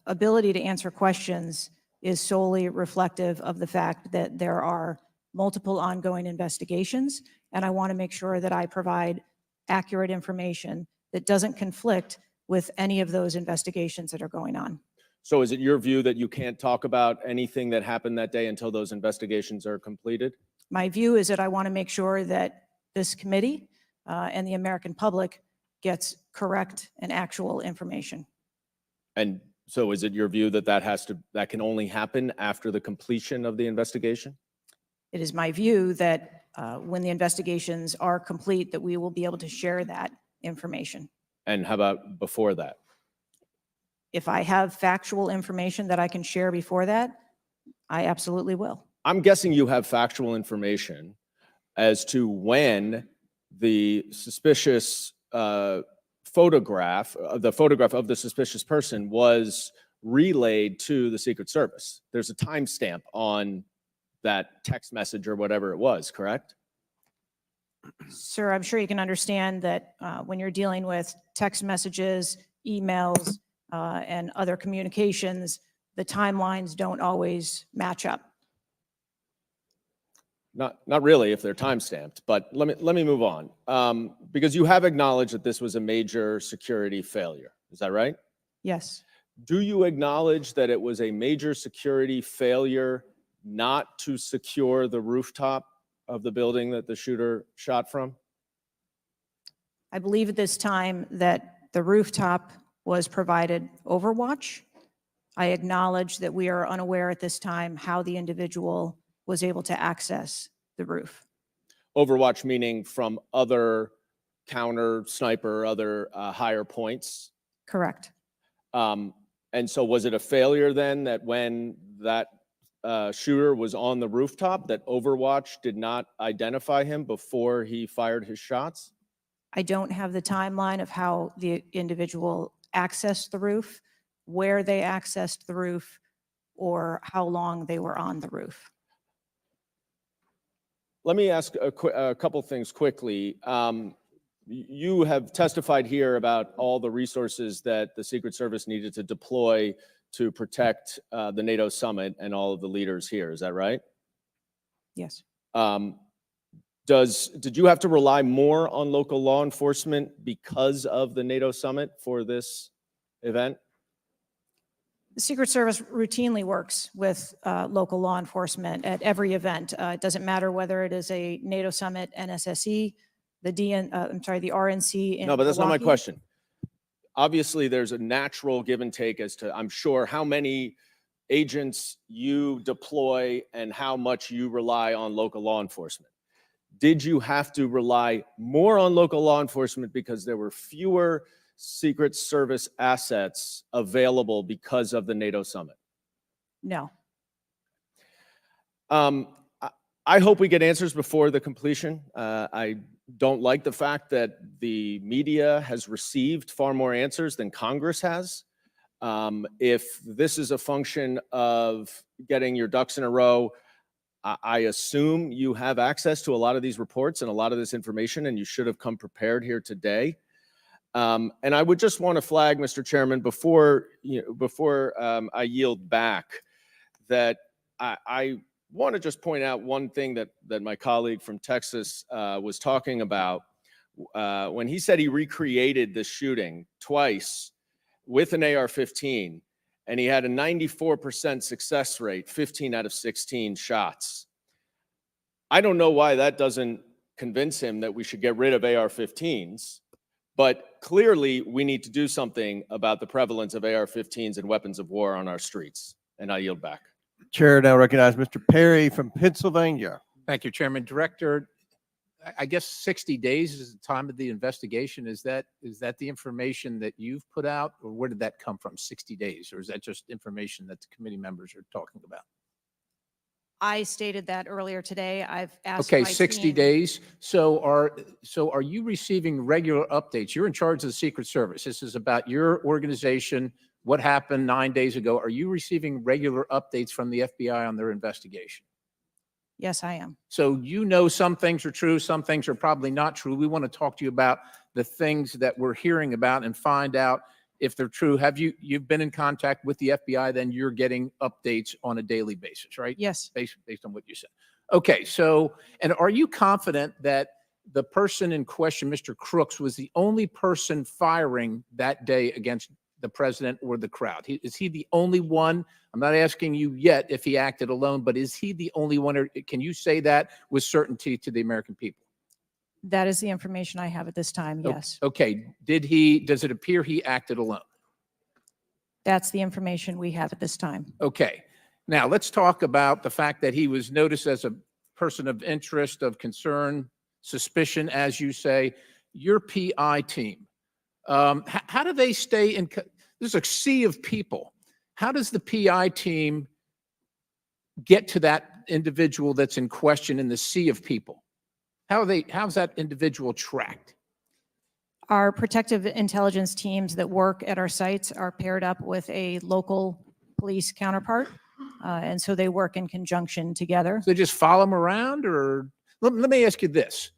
ability to answer questions is solely reflective of the fact that there are multiple ongoing investigations and I want to make sure that I provide accurate information that doesn't conflict with any of those investigations that are going on. So is it your view that you can't talk about anything that happened that day until those investigations are completed? My view is that I want to make sure that this committee and the American public gets correct and actual information. And so is it your view that that can only happen after the completion of the investigation? It is my view that when the investigations are complete, that we will be able to share that information. And how about before that? If I have factual information that I can share before that, I absolutely will. I'm guessing you have factual information as to when the suspicious photograph of the suspicious person was relayed to the Secret Service. There's a timestamp on that text message or whatever it was, correct? Sir, I'm sure you can understand that when you're dealing with text messages, emails, and other communications, the timelines don't always match up. Not really if they're timestamped, but let me move on. Because you have acknowledged that this was a major security failure. Is that right? Yes. Do you acknowledge that it was a major security failure not to secure the rooftop of the building that the shooter shot from? I believe at this time that the rooftop was provided Overwatch. I acknowledge that we are unaware at this time how the individual was able to access the roof. Overwatch meaning from other counter sniper, other higher points? Correct. And so was it a failure then that when that shooter was on the rooftop that Overwatch did not identify him before he fired his shots? I don't have the timeline of how the individual accessed the roof, where they accessed the roof, or how long they were on the roof. Let me ask a couple things quickly. You have testified here about all the resources that the Secret Service needed to deploy to protect the NATO summit and all of the leaders here. Is that right? Yes. Did you have to rely more on local law enforcement because of the NATO summit for this event? The Secret Service routinely works with local law enforcement at every event. It doesn't matter whether it is a NATO summit, NSSE, the RNC. In No, but that's not my Milwaukee. question. Obviously, there's a natural give and take as to, I'm sure, how many agents you deploy and how much you rely on local law enforcement. Did you have to rely more on local law enforcement because there were fewer Secret Service assets available because of the NATO summit? No. I hope we get answers before the completion. I don't like the fact that the media has received far more answers than Congress has. If this is a function of getting your ducks in a row, I assume you have access to a lot of these reports and a lot of this information, and you should have come prepared here today. And I would just want to flag, Mr. Chairman, before I yield back, that I want to just point out one thing that my colleague from Texas was talking about when he said he recreated the shooting twice with an AR-15, and he had a 94% success rate, 15 out of 16 shots. I don't know why that doesn't convince him that we should get rid of AR-15s. But clearly, we need to do something about the prevalence of AR-15s and weapons of war on our streets. And I yield back. Chair now recognize Mr. Perry from Pennsylvania. Thank you, Chairman. Director, I guess 60 days is the time of the investigation. Is that the information that you've put out, or where did that come from, 60 days? Or is that just information that the committee members are talking about? I stated that earlier today. I've asked Okay, my 60 team- days. So are you receiving regular updates? You're in charge of the Secret Service. This is about your organization, what happened 9 days ago. Are you receiving regular updates from the FBI on their investigation? Yes, I am. So you know some things are true, some things are probably not true. We want to talk to you about the things that we're hearing about and find out if they're true. You've been in contact with the FBI, then you're getting updates on a daily basis, right? Yes. Based on what you said. Okay, so, and are you confident that the person in question, Mr. Crooks, was the only person firing that day against the president or the crowd? Is he the only one? I'm not asking you yet if he acted alone, but is he the only one, or can you say that with certainty to the American people? That is the information I have at this time, yes. Okay, does it appear he acted alone? That's the information we have at this time. Okay, now let's talk about the fact that he was noticed as a person of interest, of concern, suspicion, as you say. Your PI team, how do they stay in? There's a sea of people. How does the PI team get to that individual that's in question in the sea of people? How's that individual tracked? Our protective intelligence teams that work at our sites are paired up with a local police counterpart. And so they work in conjunction together. So they just follow them around, or let me ask you this.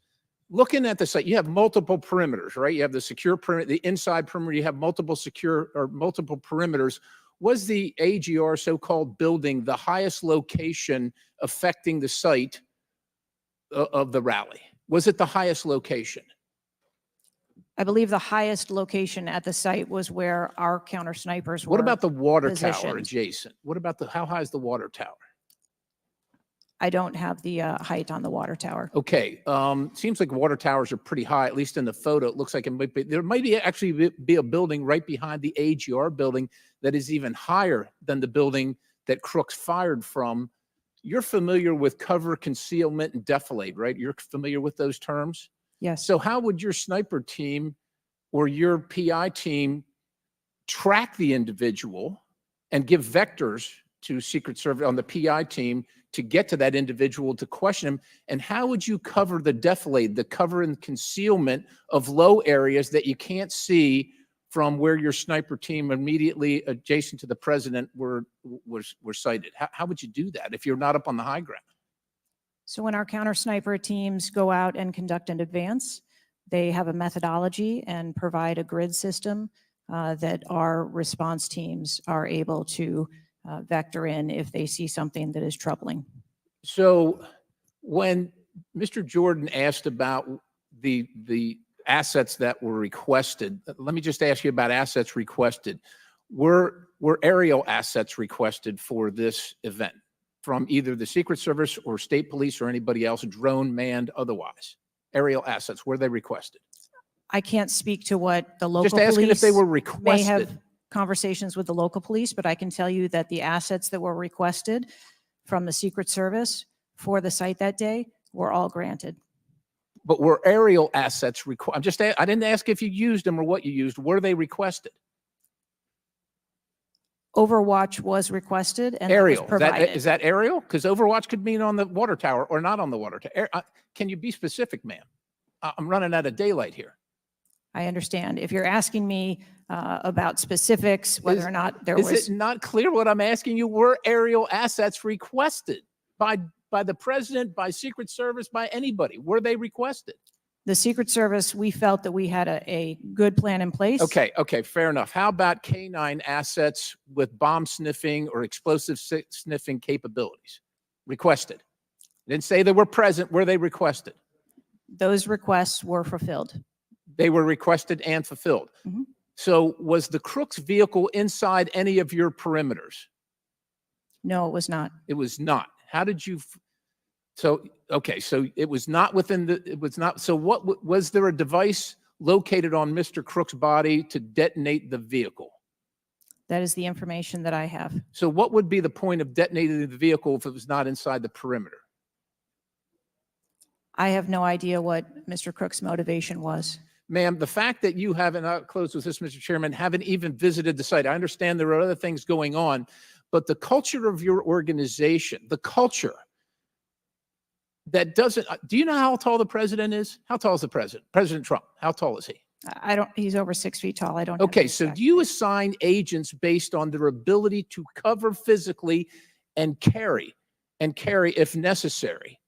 Looking at the site, you have multiple perimeters, right? You have the secure perimeter, the inside perimeter, you have multiple secure or multiple perimeters. Was the AGR so-called building the highest location affecting the site of the rally? Was it the highest location? I believe the highest location at the site was where our counter snipers were. What about the water tower positioned. adjacent? What about how high is the water tower? I don't have the height on the water tower. Okay, seems like water towers are pretty high, at least in the photo. It looks like there might be actually be a building right behind the AGR building that is even higher than the building that Crooks fired from. You're familiar with cover, concealment, and defilade, right? You're familiar with those terms? Yes. So how would your sniper team or your PI team track the individual and give vectors to Secret Service on the PI team to get to that individual to question him? And how would you cover the defilade, the cover and concealment of low areas that you can't see from where your sniper team immediately adjacent to the president were sighted? How would you do that if you're not up on the high ground? So when our counter sniper teams go out and conduct an advance, they have a methodology and provide a grid system that our response teams are able to vector in if they see something that is troubling. So when Mr. Jordan asked about the assets that were requested, let me just ask you about assets requested. Were aerial assets requested for this event from either the Secret Service or state police or anybody else, drone, manned, otherwise? Aerial assets, were they requested? I can't speak to what the local Just asking if they were police may have requested. conversations with the local police, but I can tell you that the assets that were requested from the Secret Service for the site that day were all granted. But were aerial assets required? I didn't ask if you used them or what you used. Were they requested? Overwatch was requested and that was Aerial, provided. is that aerial? Because Overwatch could mean on the water tower or not on the water tower. Can you be specific, ma'am? I'm running out of daylight here. I understand. If you're asking me about specifics, whether or not there Is was. it not clear what I'm asking you? Were aerial assets requested by the president, by Secret Service, by anybody? Were they requested? The Secret Service, we felt that we had a good plan in place. Okay, fair enough. How about K9 assets with bomb sniffing or explosive sniffing capabilities? Requested. Didn't say they were present. Were they requested? Those requests were fulfilled. They were requested and fulfilled. Mhm. So was the Crooks vehicle inside any of your perimeters? No, it was not. It was not. How did you? So it was not within it was not. So was there a device located on Mr. Crook's body to detonate the vehicle? That is the information that I have. So what would be the point of detonating the vehicle if it was not inside the perimeter? I have no idea what Mr. Crook's motivation was. Ma'am, the fact that you haven't, I'll close with this, Mr. Chairman, haven't even visited the site. I understand there are other things going on, but the culture of your organization, the culture that doesn't, do you know how tall the president is? How tall is the president? President Trump, how tall is he? I don't, he's over 6 feet tall. I don't. have the Okay, so exact- do you assign agents based on their ability to cover physically and carry, if necessary,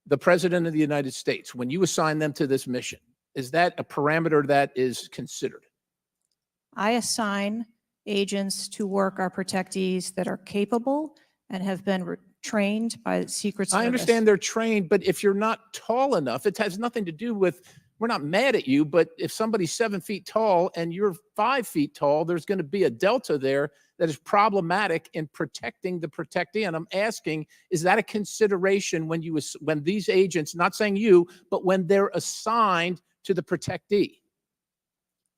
the president of the United States when you assign them to this mission? Is that a parameter that is considered? I assign agents to work our protectees that are capable and have been trained by the Secret Service. I understand they're trained, but if you're not tall enough, it has nothing to do with, we're not mad at you, but if somebody's 7 feet tall and you're 5 feet tall, there's going to be a delta there that is problematic in protecting the protectee. And I'm asking, is that a consideration when when these agents, not saying you, but when they're assigned to the protectee?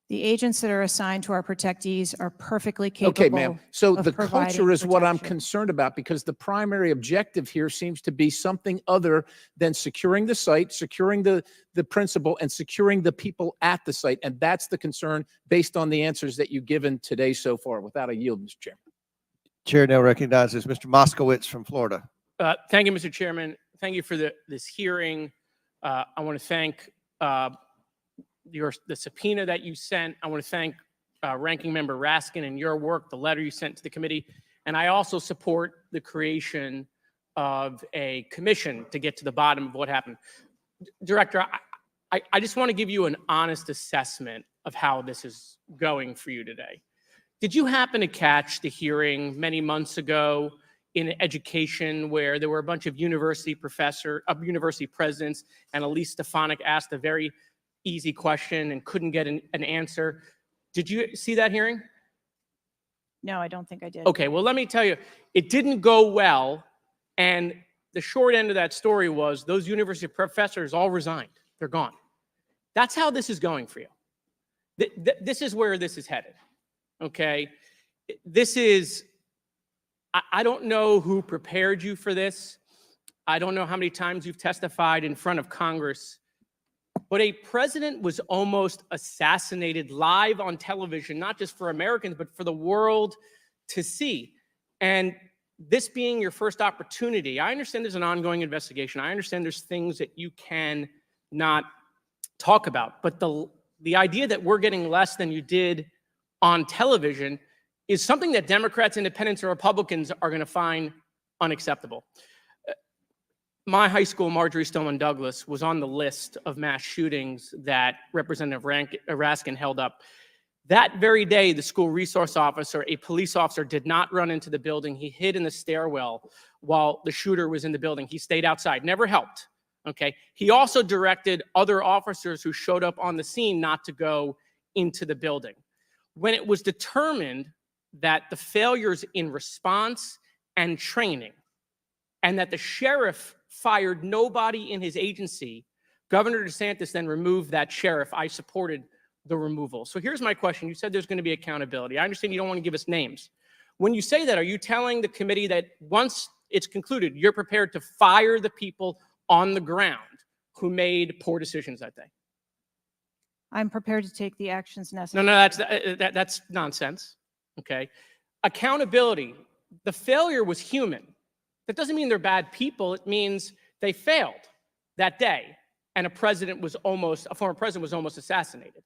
The agents that are assigned to our protectees are perfectly capable. Okay, ma'am. So of the providing culture is what I'm protection. concerned about, because the primary objective here seems to be something other than securing the site, securing the principal, and securing the people at the site. And that's the concern based on the answers that you've given today so far. Without a yield, Mr. Chairman. Chair now recognizes Mr. Moskowitz from Florida. Thank you, Mr. Chairman. Thank you for this hearing. I want to thank the subpoena that you sent. I want to thank Ranking Member Raskin and your work, the letter you sent to the committee. And I also support the creation of a commission to get to the bottom of what happened. Director, I just want to give you an honest assessment of how this is going for you today. Did you happen to catch the hearing many months ago in education where there were a bunch of university presidents, and Elise Stefanik asked a very easy question and couldn't get an answer? Did you see that hearing? No, I don't think I did. Okay, well, let me tell you, it didn't go well. And the short end of that story was those university professors all resigned. They're gone. That's how this is going for you. This is where this is headed. Okay? This is, I don't know who prepared you for this. I don't know how many times you've testified in front of Congress. But a president was almost assassinated live on television, not just for Americans, but for the world to see. And this being your first opportunity, I understand there's an ongoing investigation. I understand there's things that you can not talk about. But the idea that we're getting less than you did on television is something that Democrats, Independents, or Republicans are going to find unacceptable. My high school, Marjorie Stoneman Douglas, was on the list of mass shootings that Representative Raskin held up. That very day, the school resource officer, a police officer, did not run into the building. He hid in the stairwell while the shooter was in the building. He stayed outside, never helped. Okay. He also directed other officers who showed up on the scene not to go into the building. When it was determined that the failures in response and training, and that the sheriff fired nobody in his agency, Governor DeSantis then removed that sheriff. I supported the removal. So here's my question. You said there's going to be accountability. I understand you don't want to give us names. When you say that, are you telling the committee that once it's concluded, you're prepared to fire the people on the ground who made poor decisions that day? I'm prepared to take the actions necessary. No, that's nonsense. Okay. Accountability. The failure was human. That doesn't mean they're bad people. It means they failed that day, and a former president was almost assassinated.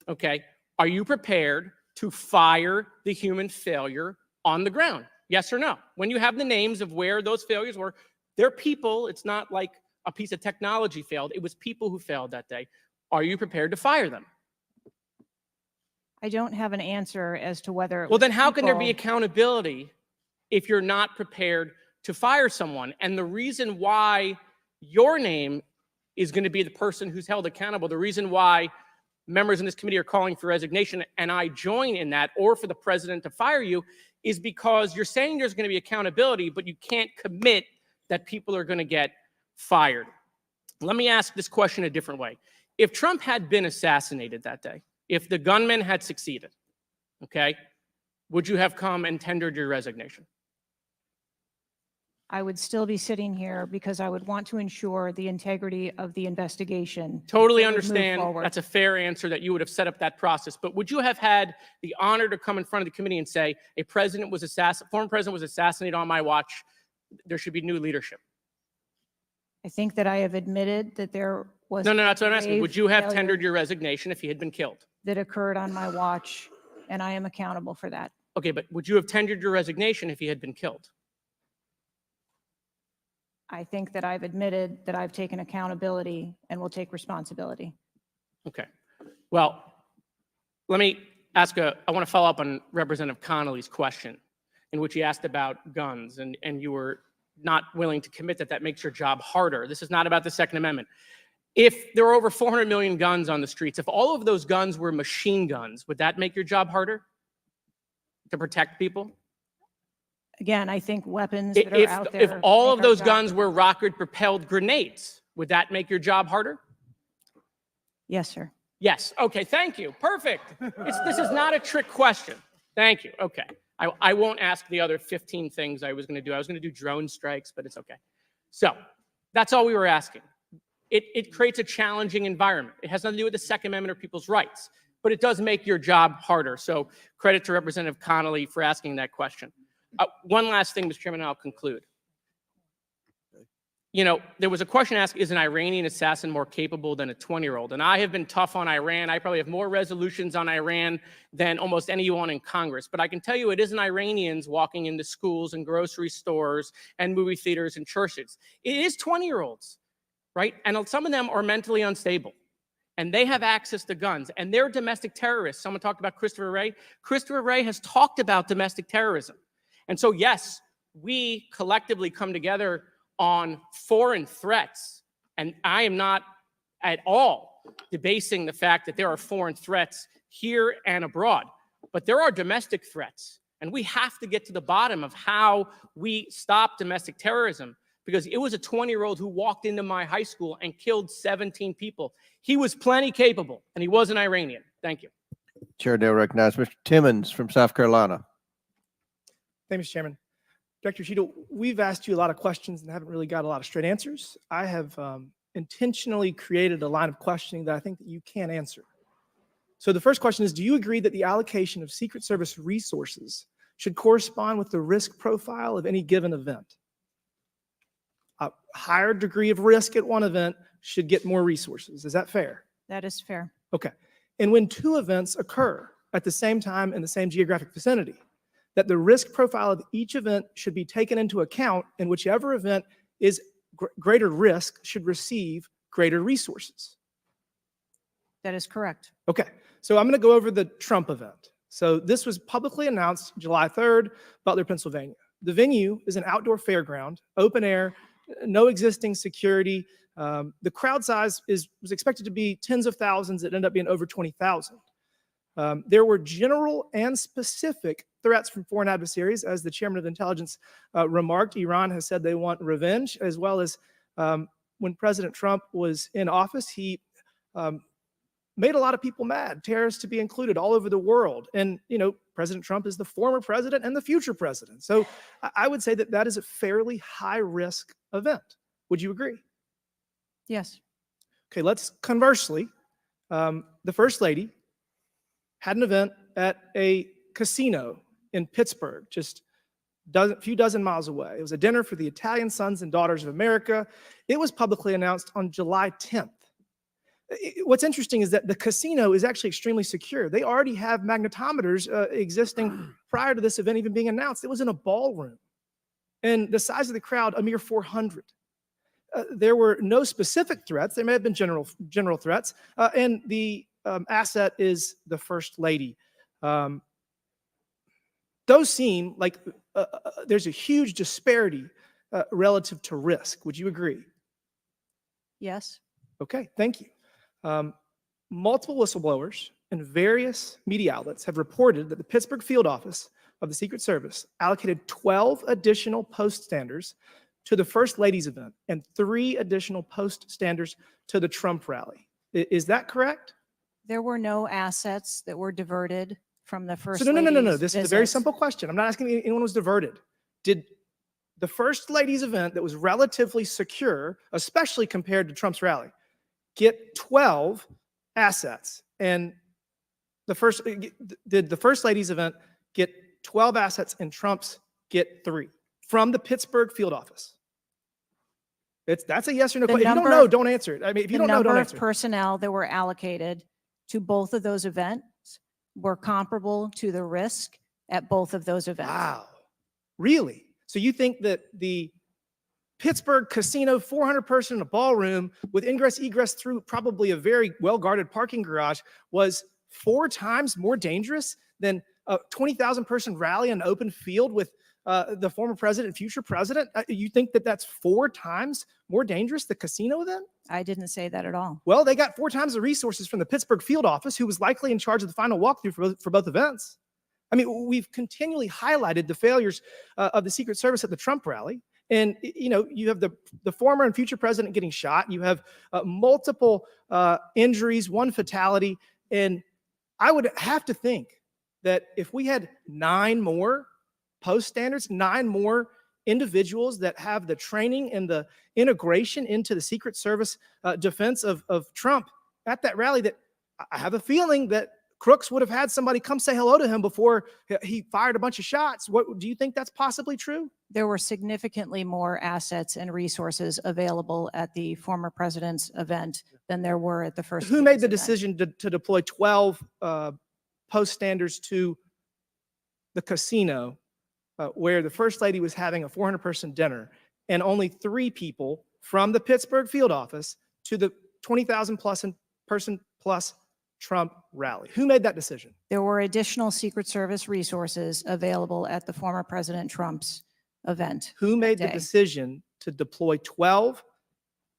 Okay. Are you prepared to fire the human failure on the ground? Yes or no? When you have the names of where those failures were, they're people. It's not like a piece of technology failed. It was people who failed that day. Are you prepared to fire them? I don't have an answer as to whether it Well, was then how can there be people- accountability if you're not prepared to fire someone? And the reason why your name is going to be the person who's held accountable, the reason why members in this committee are calling for resignation, and I join in that, or for the president to fire you, is because you're saying there's going to be accountability, but you can't commit that people are going to get fired. Let me ask this question a different way. If Trump had been assassinated that day, if the gunman had succeeded, okay, would you have come and tendered your resignation? I would still be sitting here because I would want to ensure the integrity of the investigation. Totally that would move understand. forward. That's a fair answer, that you would have set up that process. But would you have had the honor to come in front of the committee and say, former president was assassinated on my watch, there should be new leadership? I think that I have admitted that there was. No, that's what I'm asking. grave Would you have failure tendered your resignation if he had been killed? that occurred on my watch, and I am accountable for that. Okay, but would you have tendered your resignation if he had been killed? I think that I've admitted that I've taken accountability and will take responsibility. Okay. Well, let me ask I want to follow up on Representative Connolly's question, in which he asked about guns, and you were not willing to commit that that makes your job harder. This is not about the Second Amendment. If there were over 400 million guns on the streets, if all of those guns were machine guns, would that make your job harder to protect people? Again, I think weapons that are out there. If all make of our those job guns were rocket-propelled grenades, would that make your job harder? Yes, sir. Yes. Okay. Thank you. Perfect. This is not a trick question. Thank you. Okay. I won't ask the other 15 things I was going to do. I was going to do drone strikes, but it's okay. So that's all we were asking. It creates a challenging environment. It has nothing to do with the Second Amendment or people's rights, but it does make your job harder. So credit to Representative Connolly for asking that question. One last thing, Mr. Chairman, and I'll conclude. You know, there was a question asked, is an Iranian assassin more capable than a 20-year-old? And I have been tough on Iran. I probably have more resolutions on Iran than almost anyone in Congress. But I can tell you it isn't Iranians walking into schools and grocery stores and movie theaters and churches. It is 20-year-olds, right? And some of them are mentally unstable. And they have access to guns. And they're domestic terrorists. Someone talked about Christopher Wray. Christopher Wray has talked about domestic terrorism. And so, yes, we collectively come together on foreign threats. And I am not at all debasing the fact that there are foreign threats here and abroad, but there are domestic threats. And we have to get to the bottom of how we stop domestic terrorism, because it was a 20-year-old who walked into my high school and killed 17 people. He was plenty capable, and he was an Iranian. Thank you. Chair now recognizes Mr. Timmons from South Carolina. Thank you, Mr. Chairman. Director Cheatle, we've asked you a lot of questions and haven't really got a lot of straight answers. I have intentionally created a line of questioning that I think that you can answer. So the first question is, do you agree that the allocation of Secret Service resources should correspond with the risk profile of any given event? A higher degree of risk at one event should get more resources. Is that fair? That is fair. Okay. And when two events occur at the same time in the same geographic vicinity, that the risk profile of each event should be taken into account, and whichever event is greater risk should receive greater resources. That is correct. Okay, so I'm going to go over the Trump event. So this was publicly announced July 3rd, Butler, Pennsylvania. The venue is an outdoor fairground, open air, no existing security. The crowd size was expected to be tens of thousands. It ended up being over 20,000. There were general and specific threats from foreign adversaries. As the chairman of intelligence remarked, Iran has said they want revenge, as well as when President Trump was in office, he made a lot of people mad, terrorists to be included all over the world. And, you know, President Trump is the former president and the future president. So I would say that that is a fairly high risk event. Would you agree? Yes. Okay, let's conversely, the First Lady had an event at a casino in Pittsburgh, just a few dozen miles away. It was a dinner for the Italian Sons and Daughters of America. It was publicly announced on July 10th. What's interesting is that the casino is actually extremely secure. They already have magnetometers existing prior to this event even being announced. It was in a ballroom. And the size of the crowd, a mere 400. There were no specific threats. There may have been general threats. And the asset is the First Lady. Those seem like there's a huge disparity relative to risk. Would you agree? Yes. Okay, thank you. Multiple whistleblowers and various media outlets have reported that the Pittsburgh field office of the Secret Service allocated 12 additional post standers to the First Lady's event and 3 additional post standers to the Trump rally. Is that correct? There were no assets that were diverted from the First So no. Lady's This is a very visits. simple question. I'm not asking if anyone was diverted. Did the First Lady's event that was relatively secure, especially compared to Trump's rally, get 12 assets? And did the First Lady's event get 12 assets and Trump's get 3 from the Pittsburgh field office? That's a yes or no question. If you don't know, don't answer it. I mean, if you don't know, don't The number answer of it. personnel that were allocated to both of those events were comparable to the risk at both of those events. Wow. Really? So you think that the Pittsburgh casino, 400 person in a ballroom with ingress egress through probably a very well-guarded parking garage was 4 times more dangerous than a 20,000 person rally in an open field with the former president, future president? You think that that's 4 times more dangerous, the casino event? I didn't say that at all. Well, they got 4 times the resources from the Pittsburgh field office, who was likely in charge of the final walkthrough for both events. I mean, we've continually highlighted the failures of the Secret Service at the Trump rally. And, you know, you have the former and future president getting shot. You have multiple injuries, 1 fatality. And I would have to think that if we had 9 more post standards, 9 more individuals that have the training and the integration into the Secret Service defense of Trump at that rally, that I have a feeling that Crooks would have had somebody come say hello to him before he fired a bunch of shots. What do you think that's possibly true? There were significantly more assets and resources available at the former president's event than there were at the first. Who made lady's the event. decision to deploy 12 post standards to the casino where the first lady was having a 400-person dinner and only 3 people from the Pittsburgh field office to the 20,000 person plus Trump rally? Who made that decision? There were additional Secret Service resources available at the former President Trump's event. Who made the day. decision to deploy 12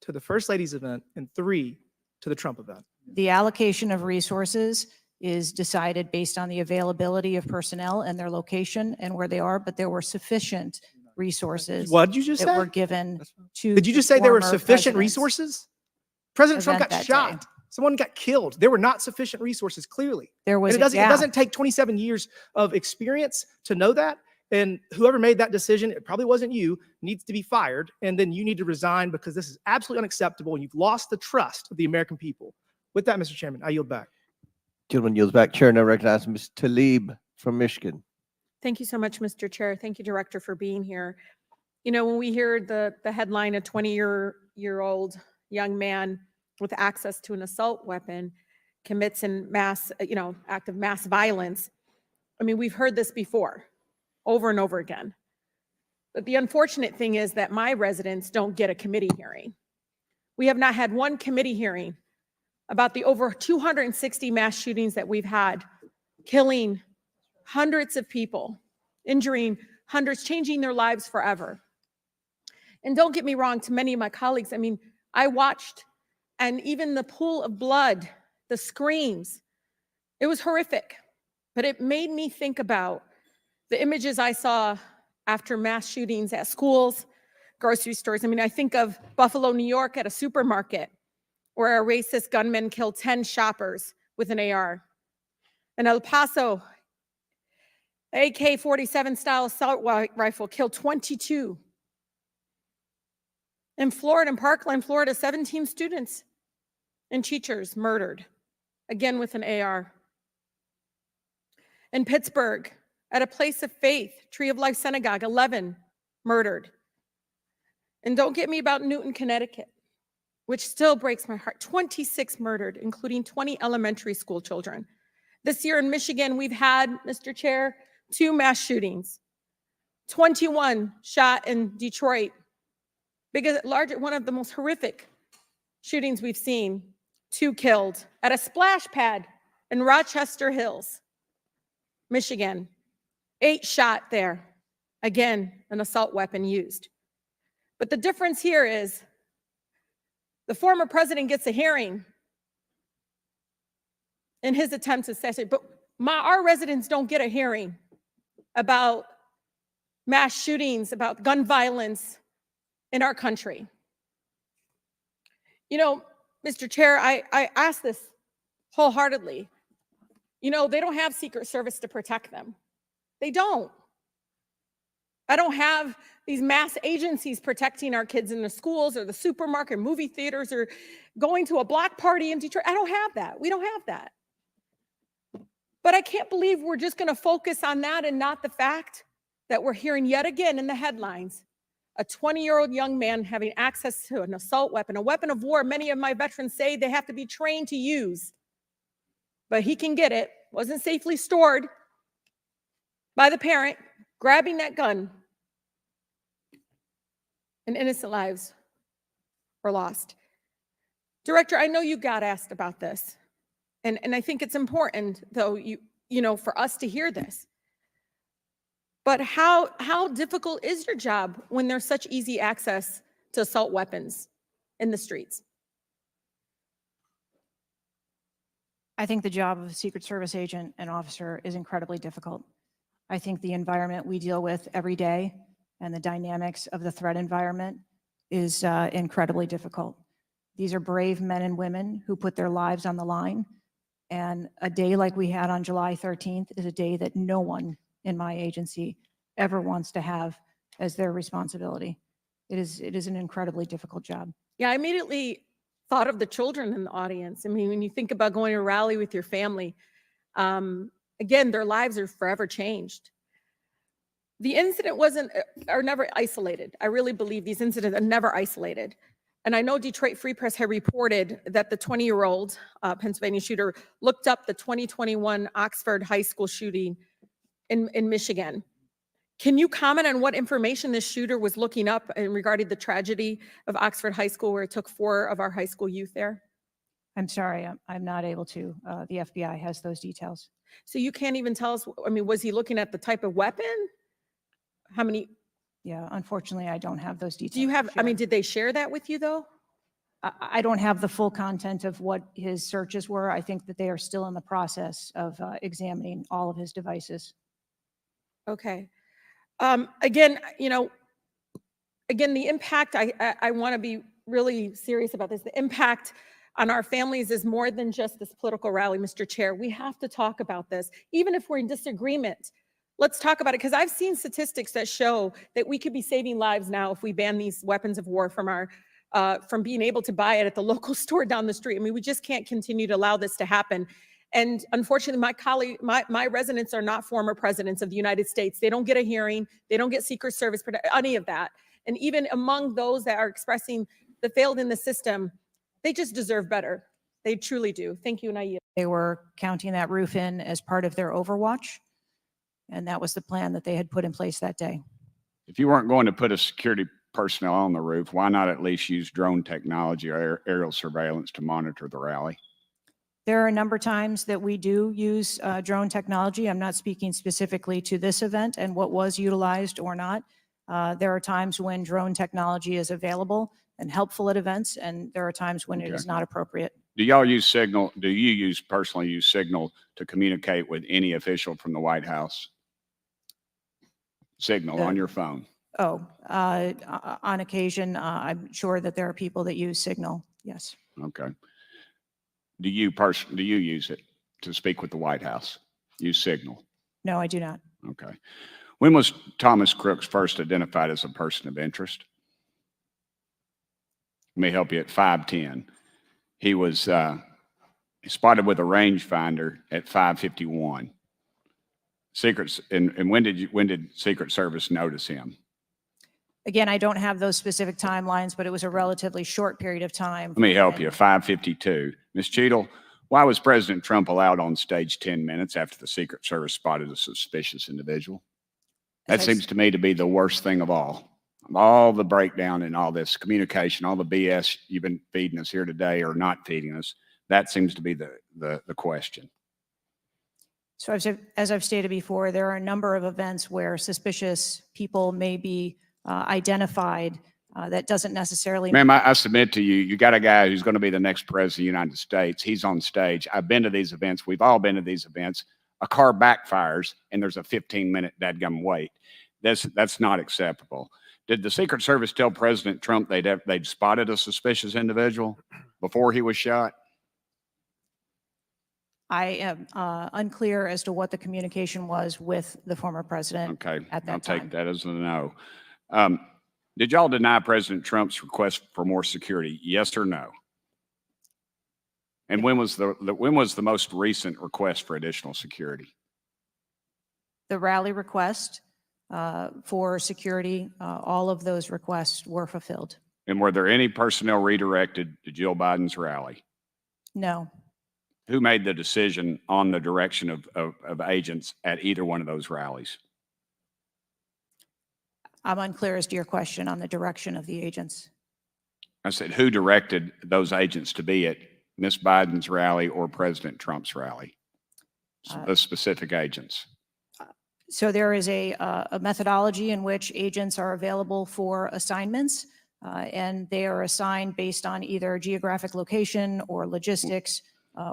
to the first lady's event and 3 to the Trump event? The allocation of resources is decided based on the availability of personnel and their location and where they are, but there were sufficient resources. What did you just that say? were given to. Did you the just say there were former sufficient president's resources? President Trump event got that shot. day. Someone got killed. There were not sufficient resources, clearly. There was And a it gap. doesn't take 27 years of experience to know that. And whoever made that decision, it probably wasn't you, needs to be fired. And then you need to resign because this is absolutely unacceptable. And you've lost the trust of the American people. With that, Mr. Chairman, I yield back. Gentleman yields back. Chair now recognizes Ms. Tlaib from Michigan. Thank you so much, Mr. Chair. Thank you, Director, for being here. You know, when we hear the headline, a 20-year-old young man with access to an assault weapon commits an act of mass violence. I mean, we've heard this before, over and over again. But the unfortunate thing is that my residents don't get a committee hearing. We have not had one committee hearing about the over 260 mass shootings that we've had, killing hundreds of people, injuring hundreds, changing their lives forever. And don't get me wrong, to many of my colleagues, I mean, I watched, and even the pool of blood, the screams, it was horrific. But it made me think about the images I saw after mass shootings at schools, grocery stores. I mean, I think of Buffalo, New York at a supermarket where a racist gunman killed 10 shoppers with an AR. In El Paso, AK-47 style assault rifle killed 22. In Florida, in Parkland, Florida, 17 students and teachers murdered, again with an AR. In Pittsburgh, at a place of faith, Tree of Life Synagogue, 11 murdered. And don't get me about Newton, Connecticut, which still breaks my heart. 26 murdered, including 20 elementary school children. This year in Michigan, we've had, Mr. Chair, 2 mass shootings. 21 shot in Detroit. One of the most horrific shootings we've seen. 2 killed at a splash pad in Rochester Hills, Michigan. 8 shot there. Again, an assault weapon used. But the difference here is the former president gets a hearing in his attempt to assassinate, but our residents don't get a hearing about mass shootings, about gun violence in our country. You know, Mr. Chair, I ask this wholeheartedly. You know, they don't have Secret Service to protect them. They don't. I don't have these mass agencies protecting our kids in the schools or the supermarket, movie theaters, or going to a block party in Detroit. I don't have that. We don't have that. But I can't believe we're just going to focus on that and not the fact that we're hearing yet again in the headlines, a 20-year-old young man having access to an assault weapon, a weapon of war. Many of my veterans say they have to be trained to use, but he can get it, wasn't safely stored by the parent, grabbing that gun, and innocent lives were lost. Director, I know you got asked about this, and I think it's important, though, you know, for us to hear this. But how difficult is your job when there's such easy access to assault weapons in the streets? I think the job of a Secret Service agent and officer is incredibly difficult. I think the environment we deal with every day and the dynamics of the threat environment is incredibly difficult. These are brave men and women who put their lives on the line. And a day like we had on July 13th is a day that no one in my agency ever wants to have as their responsibility. It is an incredibly difficult job. Yeah, I immediately thought of the children in the audience. I mean, when you think about going to a rally with your family, again, their lives are forever changed. The incident are never isolated. I really believe these incidents are never isolated. And I know Detroit Free Press had reported that the 20-year-old Pennsylvania shooter looked up the 2021 Oxford High School shooting in Michigan. Can you comment on what information this shooter was looking up in regarding the tragedy of Oxford High School, where it took 4 of our high school youth there? I'm sorry, I'm not able to. The FBI has those details. So you can't even tell us, I mean, was he looking at the type of weapon? How many? Yeah, unfortunately, I don't have those details. Do you have, to I mean, share. did they share that with you though? I don't have the full content of what his searches were. I think that they are still in the process of examining all of his devices. Okay. Again, you know, again, the impact, I want to be really serious about this. The impact on our families is more than just this political rally, Mr. Chair. We have to talk about this, even if we're in disagreement. Let's talk about it, because I've seen statistics that show that we could be saving lives now if we ban these weapons of war from our from being able to buy it at the local store down the street. I mean, we just can't continue to allow this to happen. And unfortunately, my residents are not former presidents of the United States. They don't get a hearing. They don't get Secret Service, any of that. And even among those that are expressing the failed in the system, they just deserve better. They truly do. Thank you, and I yield. They were counting that roof in as part of their overwatch, and that was the plan that they had put in place that day. If you weren't going to put a security personnel on the roof, why not at least use drone technology or aerial surveillance to monitor the rally? There are a number of times that we do use drone technology. I'm not speaking specifically to this event and what was utilized or not. There are times when drone technology is available and helpful at events, and there are times when it is not appropriate. Do y'all use Signal? Do you personally use Signal to communicate with any official from the White House? Signal on your phone? Oh, on occasion, I'm sure that there are people that use Signal, yes. Okay. Do you use it to speak with the White House? Use Signal? No, I do not. Okay. When was Thomas Crooks first identified as a person of interest? Let me help you. At 5:10, he was spotted with a rangefinder at 5:51. And when did Secret Service notice him? Again, I don't have those specific timelines, but it was a relatively short period of time. Let me help you. 5:52. Ms. Cheatle, why was President Trump allowed on stage 10 minutes after the Secret Service spotted a suspicious individual? That seems to me to be the worst thing of all. All the breakdown and all this communication, all the BS you've been feeding us here today or not feeding us, that seems to be the question. So as I've stated before, there are a number of events where suspicious people may be identified. That doesn't necessarily. Ma'am, I submit to you, you got a guy who's going to be the next president of the United States. He's on stage. I've been to these events. We've all been to these events. A car backfires and there's a 15-minute dadgum wait. That's not acceptable. Did the Secret Service tell President Trump they'd spotted a suspicious individual before he was shot? I am unclear as to what the communication was with the former president. Okay, at that I'll time. take that as a no. Did y'all deny President Trump's request for more security? Yes or no? And when was the most recent request for additional security? The rally request for security, all of those requests were fulfilled. And were there any personnel redirected to Jill Biden's rally? No. Who made the decision on the direction of agents at either one of those rallies? I'm unclear as to your question on the direction of the agents. I said, who directed those agents to be at Miss Biden's rally or President Trump's rally? The specific agents. So there is a methodology in which agents are available for assignments, and they are assigned based on either geographic location or logistics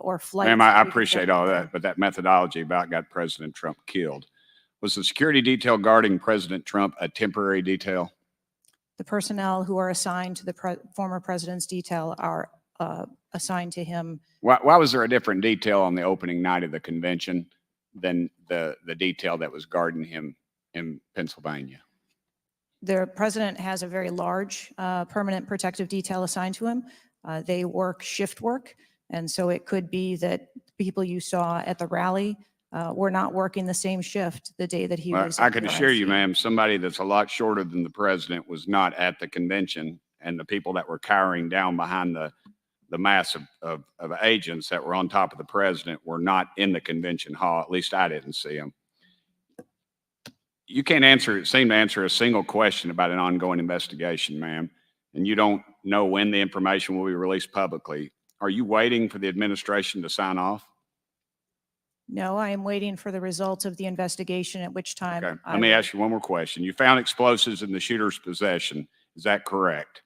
or flight. Ma'am, I appreciate all that, but that methodology about got President Trump killed. Was the security detail guarding President Trump a temporary detail? The personnel who are assigned to the former president's detail are assigned to him. Why was there a different detail on the opening night of the convention than the detail that was guarding him in Pennsylvania? The president has a very large permanent protective detail assigned to him. They work shift work, and so it could be that people you saw at the rally were not working the same shift the day that he Well, was. I can assure you, ma'am, somebody that's a lot shorter than the president was not at the convention, and the people that were cowering down behind the mass of agents that were on top of the president were not in the convention hall. At least I didn't see them. You can't seem to answer a single question about an ongoing investigation, ma'am, and you don't know when the information will be released publicly. Are you waiting for the administration to sign off? No, I am waiting for the results of the investigation, at which time. Okay. Let me ask you one more question. You found explosives in the shooter's possession. Is that correct?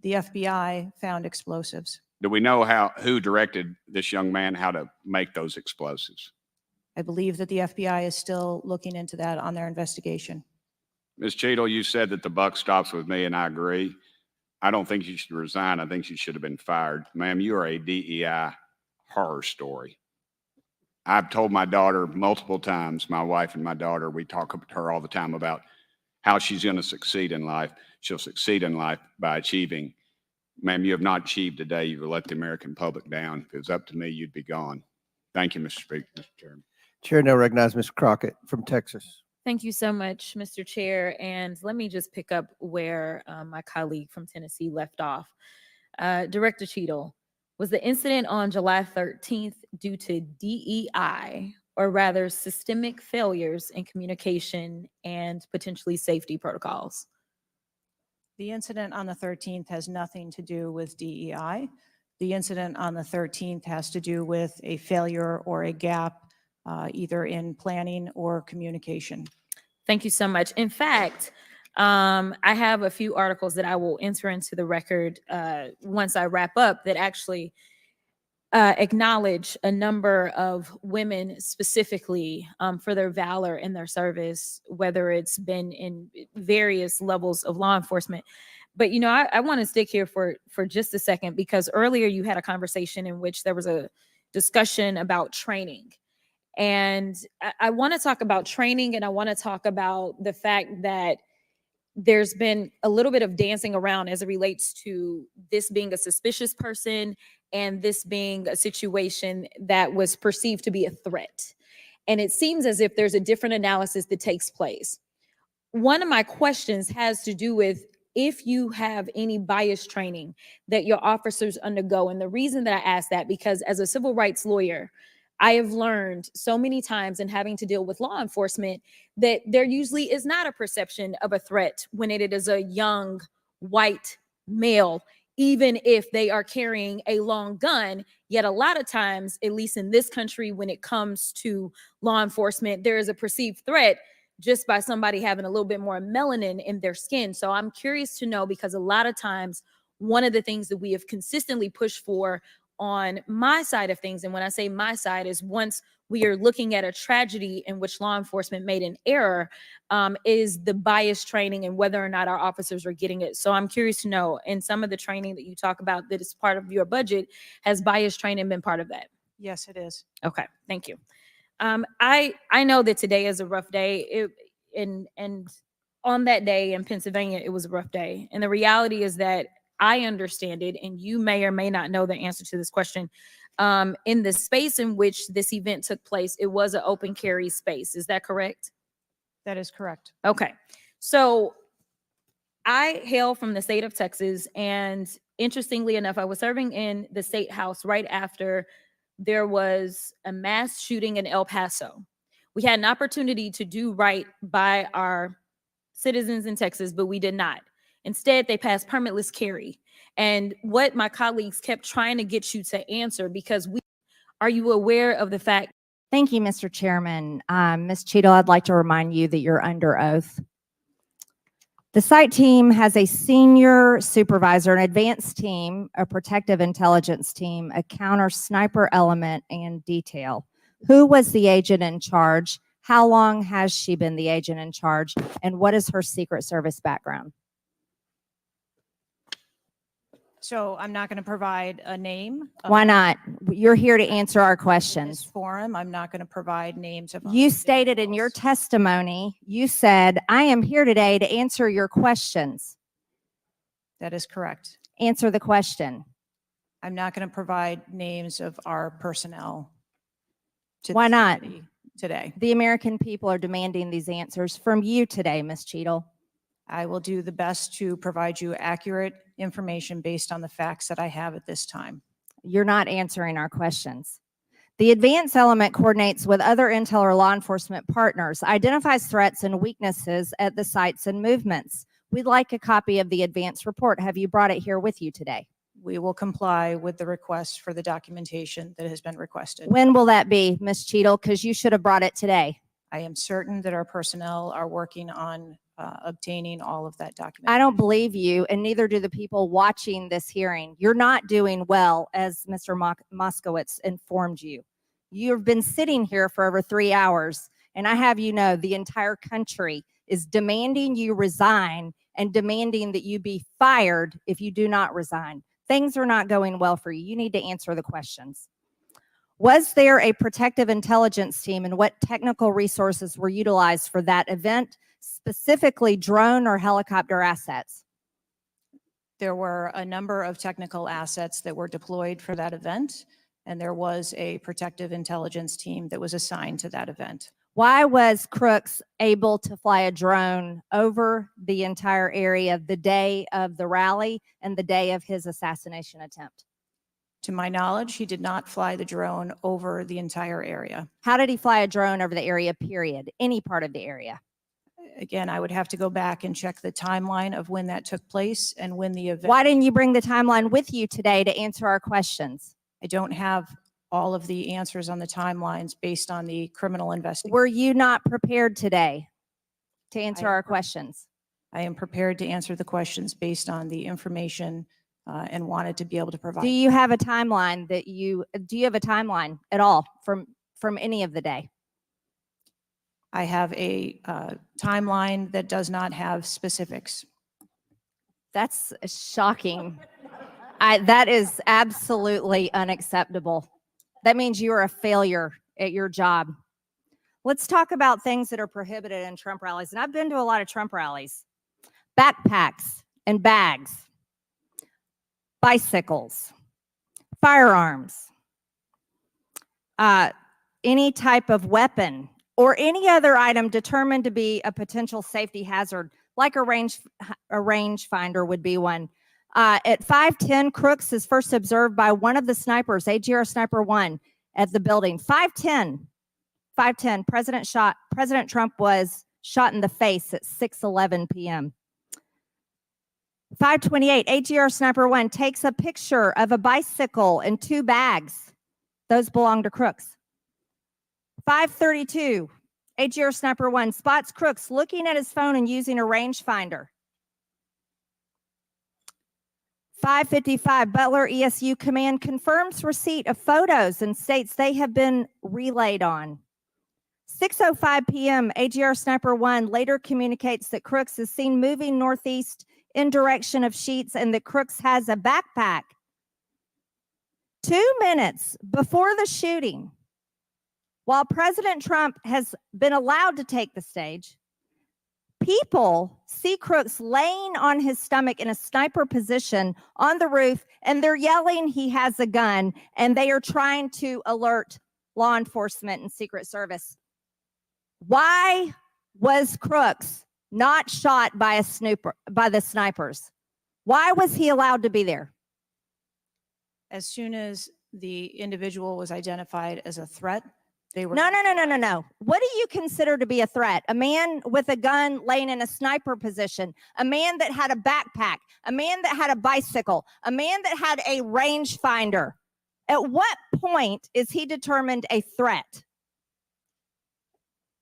The FBI found explosives. Do we know who directed this young man how to make those explosives? I believe that the FBI is still looking into that on their investigation. Ms. Cheatle, you said that the buck stops with me, and I agree. I don't think you should resign. I think you should have been fired. Ma'am, you are a DEI horror story. I've told my daughter multiple times, my wife and my daughter, we talk to her all the time about how she's going to succeed in life. She'll succeed in life by achieving. Ma'am, you have not achieved today. You've let the American public down. If it was up to me, you'd be gone. Thank you, Mr. Speaker, Mr. Chairman. Chair now recognizes Mr. Crockett from Texas. Thank you so much, Mr. Chair. And let me just pick up where my colleague from Tennessee left off. Director Cheatle, was the incident on July 13th due to DEI, or rather systemic failures in communication and potentially safety protocols? The incident on the 13th has nothing to do with DEI. The incident on the 13th has to do with a failure or a gap either in planning or communication. Thank you so much. In fact, I have a few articles that I will enter into the record once I wrap up that actually acknowledge a number of women specifically for their valor in their service, whether it's been in various levels of law enforcement. But, you know, I want to stick here for just a second, because earlier you had a conversation in which there was a discussion about training. And I want to talk about training, and I want to talk about the fact that there's been a little bit of dancing around as it relates to this being a suspicious person and this being a situation that was perceived to be a threat. And it seems as if there's a different analysis that takes place. One of my questions has to do with if you have any bias training that your officers undergo. And the reason that I ask that, because as a civil rights lawyer, I have learned so many times in having to deal with law enforcement that there usually is not a perception of a threat when it is a young white male, even if they are carrying a long gun. Yet a lot of times, at least in this country, when it comes to law enforcement, there is a perceived threat just by somebody having a little bit more melanin in their skin. So I'm curious to know, because a lot of times, one of the things that we have consistently pushed for on my side of things, and when I say my side, is once we are looking at a tragedy in which law enforcement made an error, is the bias training and whether or not our officers are getting it. So I'm curious to know, in some of the training that you talk about that is part of your budget, has bias training been part of that? Yes, it is. Okay, thank you. I know that today is a rough day, and on that day in Pennsylvania, it was a rough day. And the reality is that I understand it, and you may or may not know the answer to this question. In the space in which this event took place, it was an open carry space. Is that correct? That is correct. Okay. So I hail from the state of Texas, and interestingly enough, I was serving in the state house right after there was a mass shooting in El Paso. We had an opportunity to do right by our citizens in Texas, but we did not. Instead, they passed permitless carry. And what my colleagues kept trying to get you to answer, because are you aware of the fact Thank you, Mr. Chairman. Ms. Cheatle, I'd like to remind you that you're under oath. The site team has a senior supervisor, an advanced team, a protective intelligence team, a counter sniper element, and detail. Who was the agent in charge? How long has she been the agent in charge? And what is her Secret Service background? So I'm not going to provide a name. Why not? You're here to answer our In this questions. forum, I'm not going to provide names of. You stated in your testimony, you said, I am here today to answer your questions. That is correct. Answer the question. I'm not going to provide names of our personnel. to Why this not? committee Today. The American people are demanding these answers from you today, Ms. Cheatle. I will do the best to provide you accurate information based on the facts that I have at this time. You're not answering our questions. The advance element coordinates with other intel or law enforcement partners, identifies threats and weaknesses at the sites and movements. We'd like a copy of the advance report. Have you brought it here with you today? We will comply with the request for the documentation that has been requested. When will that be, Ms. Cheatle? Because you should have brought it today. I am certain that our personnel are working on obtaining all of that documentation. I don't believe you, and neither do the people watching this hearing. You're not doing well, as Mr. Moskowitz informed you. You've been sitting here for over 3 hours, and I have you know the entire country is demanding you resign and demanding that you be fired if you do not resign. Things are not going well for you. You need to answer the questions. Was there a protective intelligence team, and what technical resources were utilized for that event, specifically drone or helicopter assets? There were a number of technical assets that were deployed for that event, and there was a protective intelligence team that was assigned to that event. Why was Crooks able to fly a drone over the entire area the day of the rally and the day of his assassination attempt? To my knowledge, he did not fly the drone over the entire area. How did he fly a drone over the area, period? Any part of the area? Again, I would have to go back and check the timeline of when that took place and when the event. Why didn't you bring the timeline with you today to answer our questions? I don't have all of the answers on the timelines based on the criminal investigation. Were you not prepared today to answer our questions? I am prepared to answer the questions based on the information and wanted to be able to provide. Do you have a timeline do you have a timeline at all from any of the day? I have a timeline that does not have specifics. That's shocking. That is absolutely unacceptable. That means you are a failure at your job. Let's talk about things that are prohibited in Trump rallies. And I've been to a lot of Trump rallies. Backpacks and bags, bicycles, firearms, any type of weapon, or any other item determined to be a potential safety hazard, like a rangefinder would be one. At 5:10, Crooks is first observed by one of the snipers, AGR Sniper 1, at the building. 5:10, President Trump was shot in the face at 6:11 p.m. 5:28, AGR Sniper 1 takes a picture of a bicycle and 2 bags. Those belong to Crooks. 5:32, AGR Sniper 1 spots Crooks looking at his phone and using a rangefinder. 5:55, Butler ESU Command confirms receipt of photos and states they have been relayed on. 6:05 p.m., AGR Sniper 1 later communicates that Crooks is seen moving northeast in direction of Sheets and that Crooks has a backpack. 2 minutes before the shooting, while President Trump has been allowed to take the stage, people see Crooks laying on his stomach in a sniper position on the roof, and they're yelling he has a gun, and they are trying to alert law enforcement and Secret Service. Why was Crooks not shot by the snipers? Why was he allowed to be there? As soon as the individual was identified as a threat, they were. No. What do you consider to be a threat? A man with a gun laying in a sniper position, a man that had a backpack, a man that had a bicycle, a man that had a rangefinder. At what point is he determined a threat?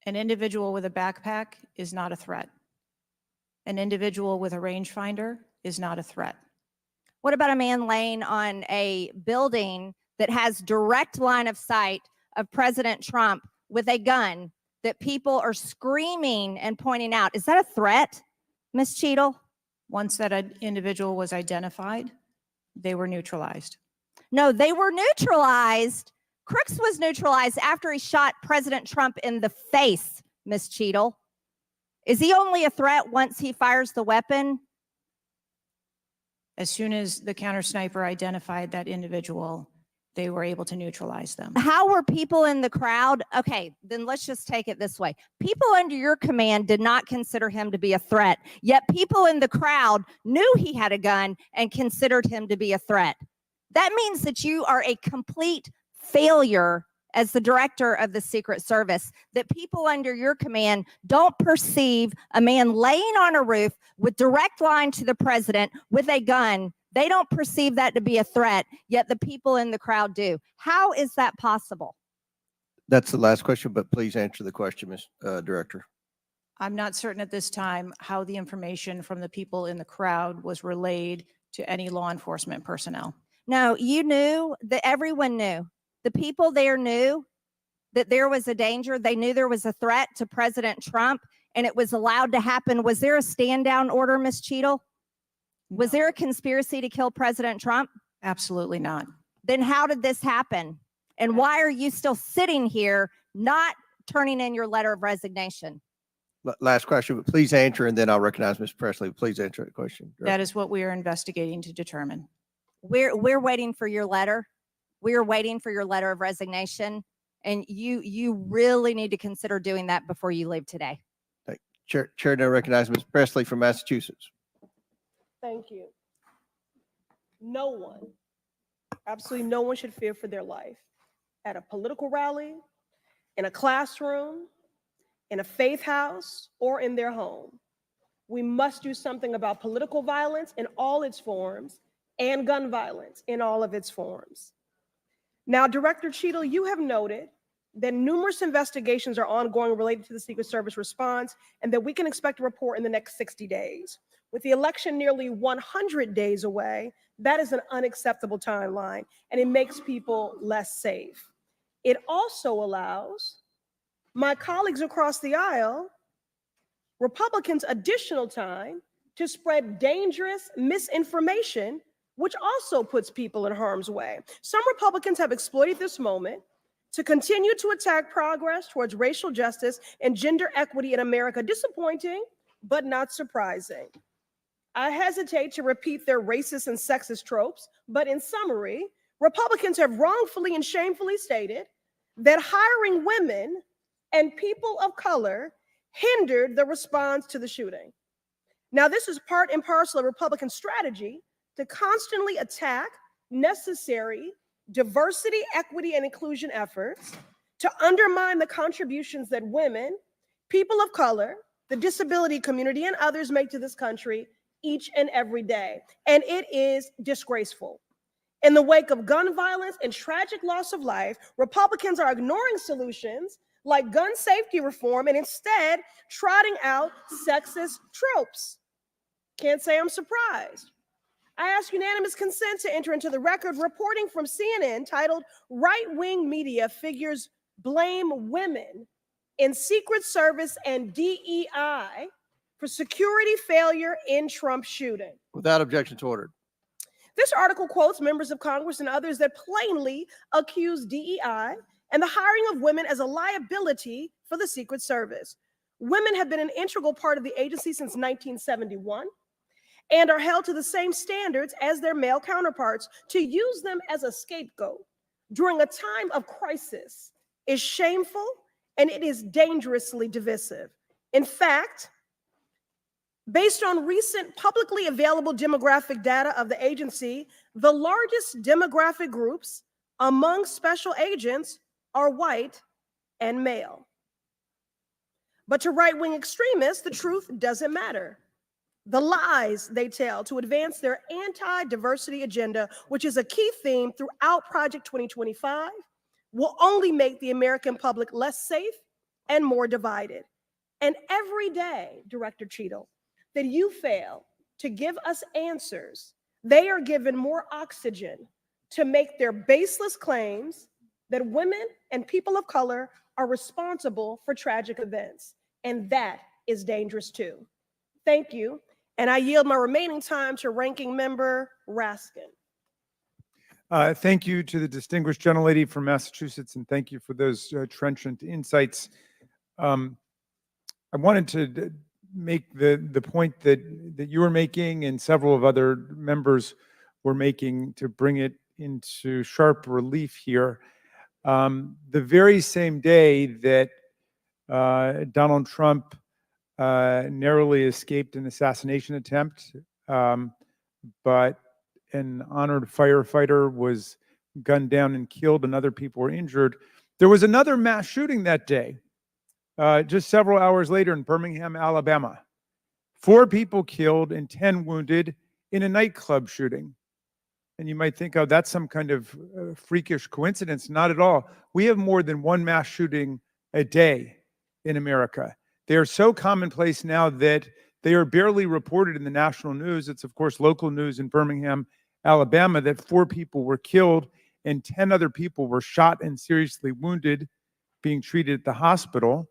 An individual with a backpack is not a threat. An individual with a rangefinder is not a threat. What about a man laying on a building that has direct line of sight of President Trump with a gun that people are screaming and pointing out? Is that a threat, Ms. Cheatle? Once that individual was identified, they were neutralized. No, they were neutralized. Crooks was neutralized after he shot President Trump in the face, Ms. Cheatle. Is he only a threat once he fires the weapon? As soon as the counter sniper identified that individual, they were able to neutralize them. How were people in the crowd? Okay, then let's just take it this way. People under your command did not consider him to be a threat, yet people in the crowd knew he had a gun and considered him to be a threat. That means that you are a complete failure as the director of the Secret Service, that people under your command don't perceive a man laying on a roof with direct line to the president with a gun. They don't perceive that to be a threat, yet the people in the crowd do. How is that possible? That's the last question, but please answer the question, Ms. Director. I'm not certain at this time how the information from the people in the crowd was relayed to any law enforcement personnel. No, you knew that everyone knew. The people there knew that there was a danger. They knew there was a threat to President Trump, and it was allowed to happen. Was there a stand down order, Ms. Cheatle? Was there a conspiracy to kill President Trump? Absolutely not. Then how did this happen? And why are you still sitting here not turning in your letter of resignation? Last question, but please answer, and then I'll recognize Ms. Presley. Please answer the question. That is what we are investigating to determine. We're waiting for your letter. We are waiting for your letter of resignation, and you really need to consider doing that before you leave today. Chair now recognizes Ms. Presley from Massachusetts. Thank you. No one, absolutely no one should fear for their life at a political rally, in a classroom, in a faith house, or in their home. We must do something about political violence in all its forms and gun violence in all of its forms. Now, Director Cheatle, you have noted that numerous investigations are ongoing related to the Secret Service response and that we can expect a report in the next 60 days. With the election nearly 100 days away, that is an unacceptable timeline, and it makes people less safe. It also allows my colleagues across the aisle, Republicans, additional time to spread dangerous misinformation, which also puts people in harm's way. Some Republicans have exploited this moment to continue to attack progress towards racial justice and gender equity in America. Disappointing, but not surprising. I hesitate to repeat their racist and sexist tropes, but in summary, Republicans have wrongfully and shamefully stated that hiring women and people of color hindered the response to the shooting. Now, this is part and parcel of Republican strategy to constantly attack necessary diversity, equity, and inclusion efforts, to undermine the contributions that women, people of color, the disability community, and others make to this country each and every day. And it is disgraceful. In the wake of gun violence and tragic loss of life, Republicans are ignoring solutions like gun safety reform and instead trotting out sexist tropes. Can't say I'm surprised. I ask unanimous consent to enter into the record reporting from CNN titled "Right-Wing Media Figures Blame Women in Secret Service and DEI for Security Failure in Trump Shooting." Without objection to order. This article quotes members of Congress and others that plainly accuse DEI and the hiring of women as a liability for the Secret Service. Women have been an integral part of the agency since 1971 and are held to the same standards as their male counterparts. To use them as a scapegoat during a time of crisis is shameful and it is dangerously divisive. In fact, based on recent publicly available demographic data of the agency, the largest demographic groups among special agents are white and male. But to right-wing extremists, the truth doesn't matter. The lies they tell to advance their anti-diversity agenda, which is a key theme throughout Project 2025, will only make the American public less safe and more divided. And every day, Director Cheatle, that you fail to give us answers, they are given more oxygen to make their baseless claims that women and people of color are responsible for tragic events. And that is dangerous too. Thank you. And I yield my remaining time to Ranking Member Raskin. Thank you to the distinguished gentlelady from Massachusetts, and thank you for those trenchant insights. I wanted to make the point that you were making and several of other members were making to bring it into sharp relief here. The very same day that Donald Trump narrowly escaped an assassination attempt, but an honored firefighter was gunned down and killed and other people were injured. There was another mass shooting that day, just several hours later in Birmingham, Alabama. 4 people killed and 10 wounded in a nightclub shooting. And you might think, oh, that's some kind of freakish coincidence. Not at all. We have more than one mass shooting a day in America. They are so commonplace now that they are barely reported in the national news. It's, of course, local news in Birmingham, Alabama, that 4 people were killed and 10 other people were shot and seriously wounded, being treated at the hospital.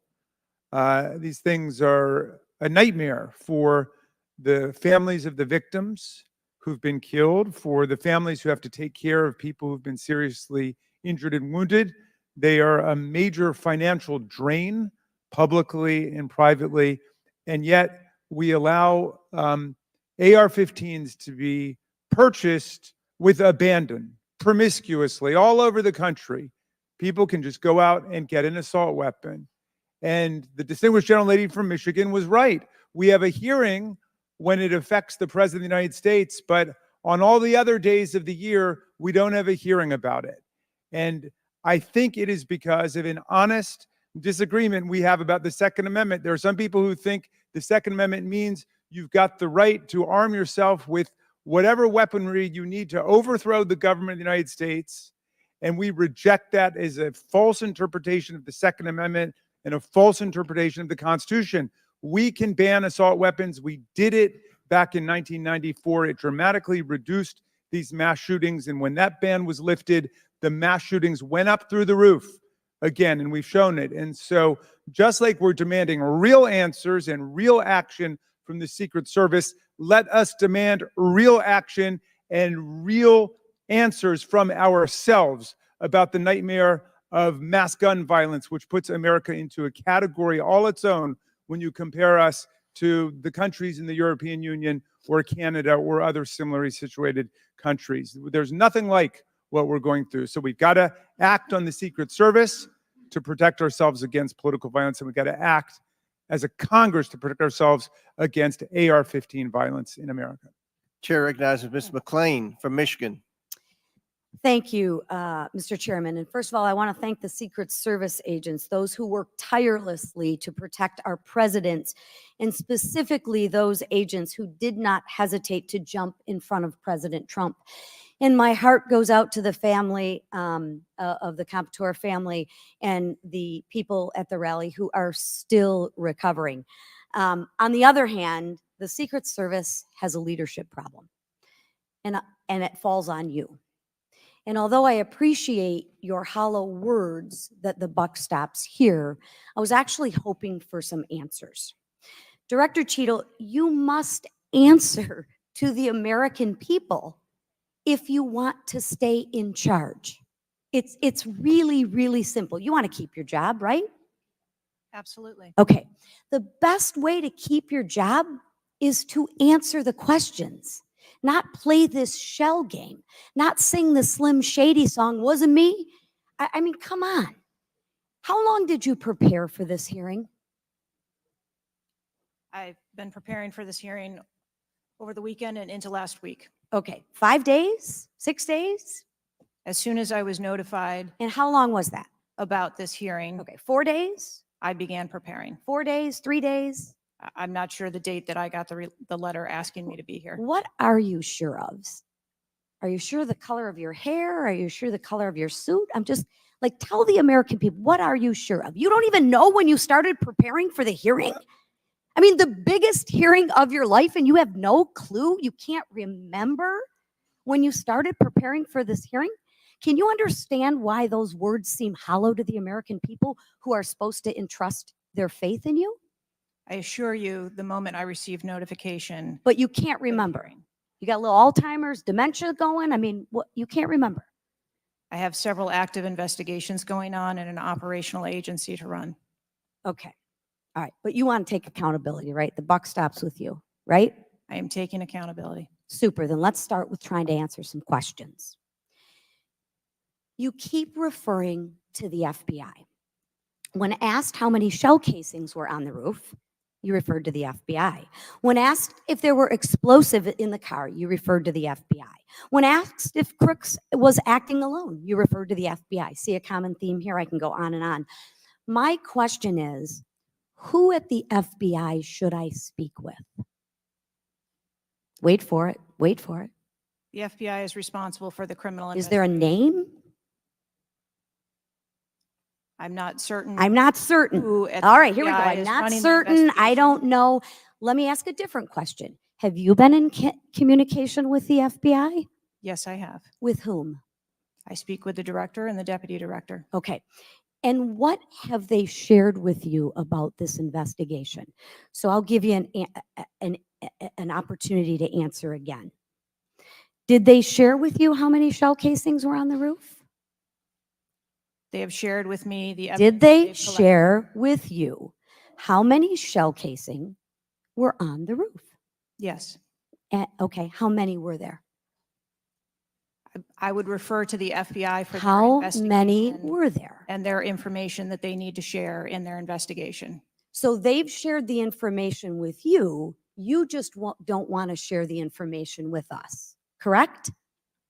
These things are a nightmare for the families of the victims who've been killed, for the families who have to take care of people who've been seriously injured and wounded. They are a major financial drain, publicly and privately, and yet we allow AR-15s to be purchased with abandon, promiscuously, all over the country. People can just go out and get an assault weapon. And the distinguished gentlelady from Michigan was right. We have a hearing when it affects the President of the United States, but on all the other days of the year, we don't have a hearing about it. And I think it is because of an honest disagreement we have about the Second Amendment. There are some people who think the Second Amendment means you've got the right to arm yourself with whatever weaponry you need to overthrow the government of the United States. And we reject that as a false interpretation of the Second Amendment and a false interpretation of the Constitution. We can ban assault weapons. We did it back in 1994. It dramatically reduced these mass shootings. And when that ban was lifted, the mass shootings went up through the roof again, and we've shown it. And so just like we're demanding real answers and real action from the Secret Service, let us demand real action and real answers from ourselves about the nightmare of mass gun violence, which puts America into a category all its own when you compare us to the countries in the European Union or Canada or other similarly situated countries. There's nothing like what we're going through. So we've got to act on the Secret Service to protect ourselves against political violence, and we've got to act as a Congress to protect ourselves against AR-15 violence in America. Chair recognizes Ms. McClain from Michigan. Thank you, Mr. Chairman. And first of all, I want to thank the Secret Service agents, those who work tirelessly to protect our presidents, and specifically those agents who did not hesitate to jump in front of President Trump. And my heart goes out to the family of the Comptoir family and the people at the rally who are still recovering. On the other hand, the Secret Service has a leadership problem, and it falls on you. And although I appreciate your hollow words that the buck stops here, I was actually hoping for some answers. Director Cheatle, you must answer to the American people if you want to stay in charge. It's really, really simple. You want to keep your job, right? Absolutely. Okay. The best way to keep your job is to answer the questions, not play this shell game, not sing the Slim Shady song, wasn't me. I mean, come on. How long did you prepare for this hearing? I've been preparing for this hearing over the weekend and into last week. Okay, 5 days, 6 days? As soon as I was notified. And how long was that? About this hearing. Okay, 4 days? I began preparing. 4 days, 3 days? I'm not sure the date that I got the letter asking me to be here. What are you sure of? Are you sure the color of your hair? Are you sure the color of your suit? I'm just like, tell the American people, what are you sure of? You don't even know when you started preparing for the hearing? I mean, the biggest hearing of your life, and you have no clue? You can't remember when you started preparing for this hearing? Can you understand why those words seem hollow to the American people who are supposed to entrust their faith in you? I assure you, the moment I received notification. But you can't remember. You got a little Alzheimer's, dementia going? I mean, what, you can't remember. I have several active investigations going on and an operational agency to run. Okay. All right. But you want to take accountability, right? The buck stops with you, right? I am taking accountability. Super. Then let's start with trying to answer some questions. You keep referring to the FBI. When asked how many shell casings were on the roof, you referred to the FBI. When asked if there were explosive in the car, you referred to the FBI. When asked if Crooks was acting alone, you referred to the FBI. See a common theme here? I can go on and on. My question is, who at the FBI should I speak with? Wait for it. Wait for it. The FBI is responsible for the criminal Is there a name? I'm not certain. I'm not certain. Who at All the right, here we go. FBI I'm is not running the certain. I don't know. Let me ask a different question. Have you been in communication with the FBI? Yes, I have. With whom? I speak with the director and the deputy director. Okay. And what have they shared with you about this investigation? So I'll give you an opportunity to answer again. Did they share with you how many shell casings were on the roof? They have shared with me the evidence Did they they've collected. share with you how many shell casing were on the roof? Yes. Okay, how many were there? I would refer to the FBI for their How investigation many were there? and their information that they need to share in their investigation. So they've shared the information with you. You just don't want to share the information with us, correct?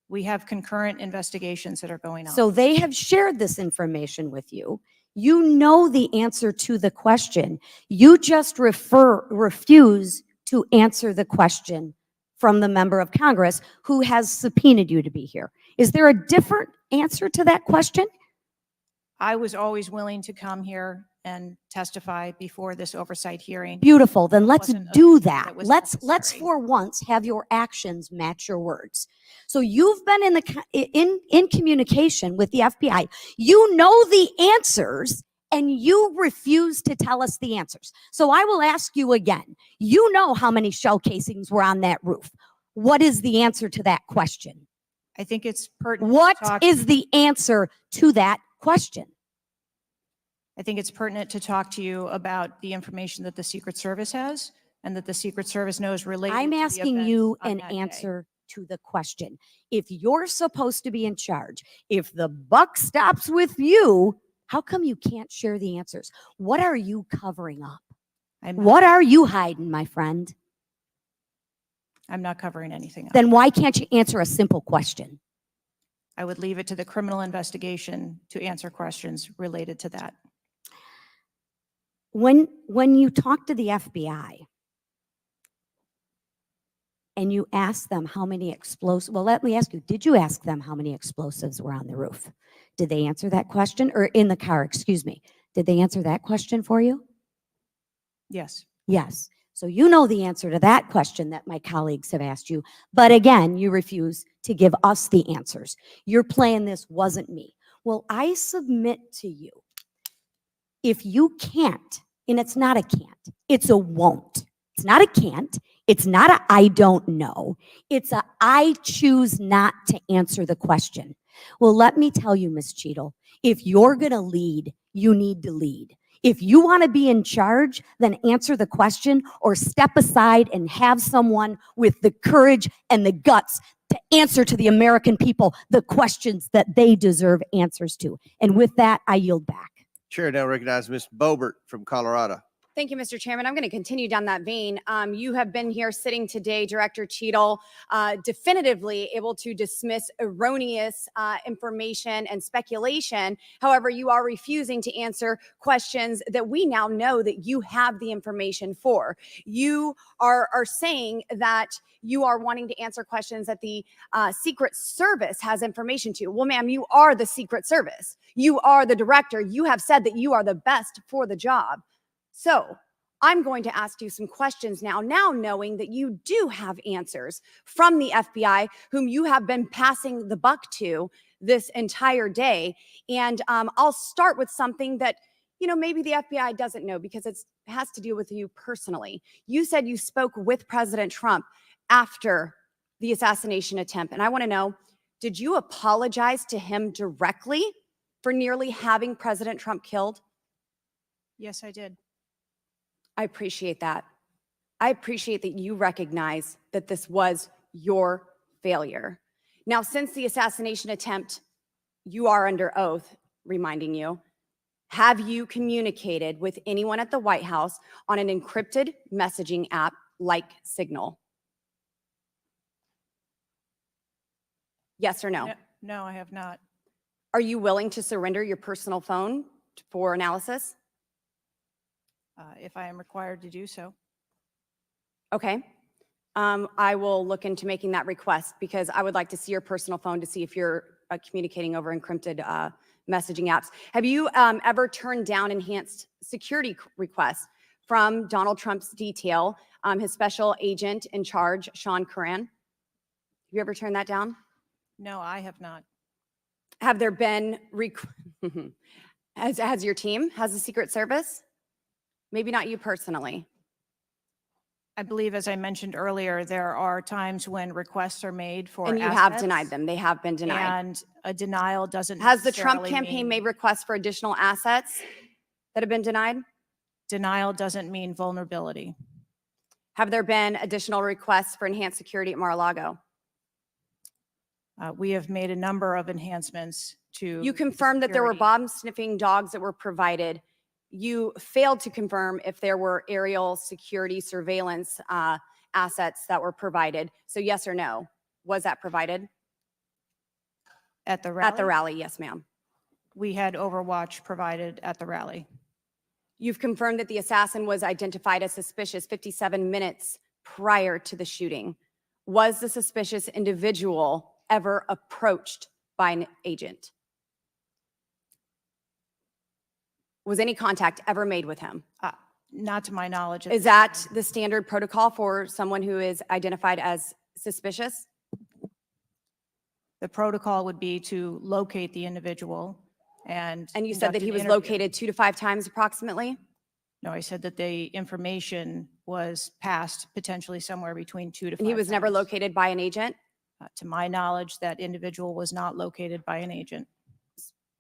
We have concurrent investigations that are going on. So they have shared this information with you. You know the answer to the question. You just refuse to answer the question from the member of Congress who has subpoenaed you to be here. Is there a different answer to that question? I was always willing to come here and testify before this oversight hearing. Beautiful. Then let's Wasn't a do thing that. that was Let's necessary. for once have your actions match your words. So you've been in communication with the FBI. You know the answers and you refuse to tell us the answers. So I will ask you again. You know how many shell casings were on that roof. What is the answer to that question? I think it's pertinent. What to talk- is the answer to that question? I think it's pertinent to talk to you about the information that the Secret Service has and that the Secret Service knows related I'm to the asking events you on an that day. answer to the question. If you're supposed to be in charge, if the buck stops with you, how come you can't share the answers? What are you covering up? What are you hiding, my friend? I'm not covering anything else. Then why can't you answer a simple question? I would leave it to the criminal investigation to answer questions related to that. When you talk to the FBI and you ask them how many explosives, well, let me ask you, did you ask them how many explosives were on the roof? Did they answer that question? Or in the car, excuse me. Did they answer that question for you? Yes. Yes. So you know the answer to that question that my colleagues have asked you. But again, you refuse to give us the answers. You're playing this wasn't me. Well, I submit to you, if you can't, and it's not a can't, it's a won't. It's not a can't. It's not a I don't know. It's a I choose not to answer the question. Well, let me tell you, Ms. Cheatle, if you're going to lead, you need to lead. If you want to be in charge, then answer the question or step aside and have someone with the courage and the guts to answer to the American people the questions that they deserve answers to. And with that, I yield back. Chair now recognizes Ms. Boebert from Colorado. Thank you, Mr. Chairman. I'm going to continue down that vein. You have been here sitting today, Director Cheatle, definitively able to dismiss erroneous information and speculation. However, you are refusing to answer questions that we now know that you have the information for. You are saying that you are wanting to answer questions that the Secret Service has information to. Well, ma'am, you are the Secret Service. You are the director. You have said that you are the best for the job. So I'm going to ask you some questions now knowing that you do have answers from the FBI, whom you have been passing the buck to this entire day. And I'll start with something that, you know, maybe the FBI doesn't know because it has to do with you personally. You said you spoke with President Trump after the assassination attempt. And I want to know, did you apologize to him directly for nearly having President Trump killed? Yes, I did. I appreciate that. I appreciate that you recognize that this was your failure. Now, since the assassination attempt, you are under oath, reminding you, have you communicated with anyone at the White House on an encrypted messaging app like Signal? Yes or no? No, I have not. Are you willing to surrender your personal phone for analysis? If I am required to do so. Okay. I will look into making that request because I would like to see your personal phone to see if you're communicating over encrypted messaging apps. Have you ever turned down enhanced security requests from Donald Trump's detail, his special agent in charge, Sean Curran? Have you ever turned that down? No, I have not. Have there been, has your team, has the Secret Service? Maybe not you personally. I believe, as I mentioned earlier, there are times when requests are made for And you have assets, denied them. They have been denied. and a denial doesn't Has the Trump necessarily campaign mean- made requests for additional assets that have been denied? Denial doesn't mean vulnerability. Have there been additional requests for enhanced security at Mar-a-Lago? We have made a number of enhancements to. You the confirmed that there were security. bomb sniffing dogs that were provided. You failed to confirm if there were aerial security surveillance assets that were provided. So yes or no, was that provided? At the rally? At the rally, yes, ma'am. We had Overwatch provided at the rally. You've confirmed that the assassin was identified as suspicious 57 minutes prior to the shooting. Was the suspicious individual ever approached by an agent? Was any contact ever made with him? Not to my knowledge. Is that the standard protocol for someone who is identified as suspicious? The protocol would be to locate the individual and. And you said that conduct he an was interview. located 2 to 5 times approximately? No, I said that the information was passed potentially somewhere between 2 to 5 And he was never times. located by an agent? To my knowledge, that individual was not located by an agent.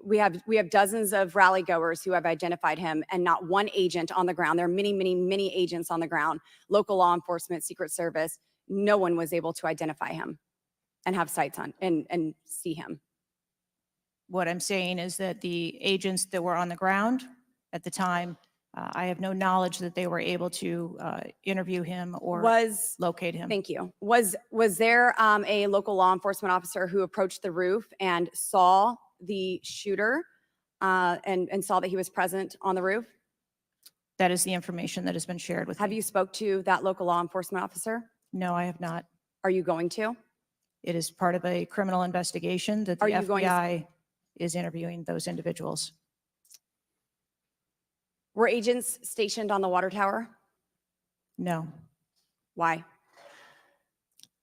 We have dozens of rally goers who have identified him and not one agent on the ground. There are many, many, many agents on the ground, local law enforcement, Secret Service. No one was able to identify him and have sights on and see him. What I'm saying is that the agents that were on the ground at the time, I have no knowledge that they were able to interview him or locate him. Thank you. Was there a local law enforcement officer who approached the roof and saw the shooter and saw that he was present on the roof? That is the information that has been shared with me. Have you spoke to that local law enforcement officer? No, I have not. Are you going to? It is part of a criminal investigation that the Are you going to- FBI is interviewing those individuals. Were agents stationed on the water tower? No, Why?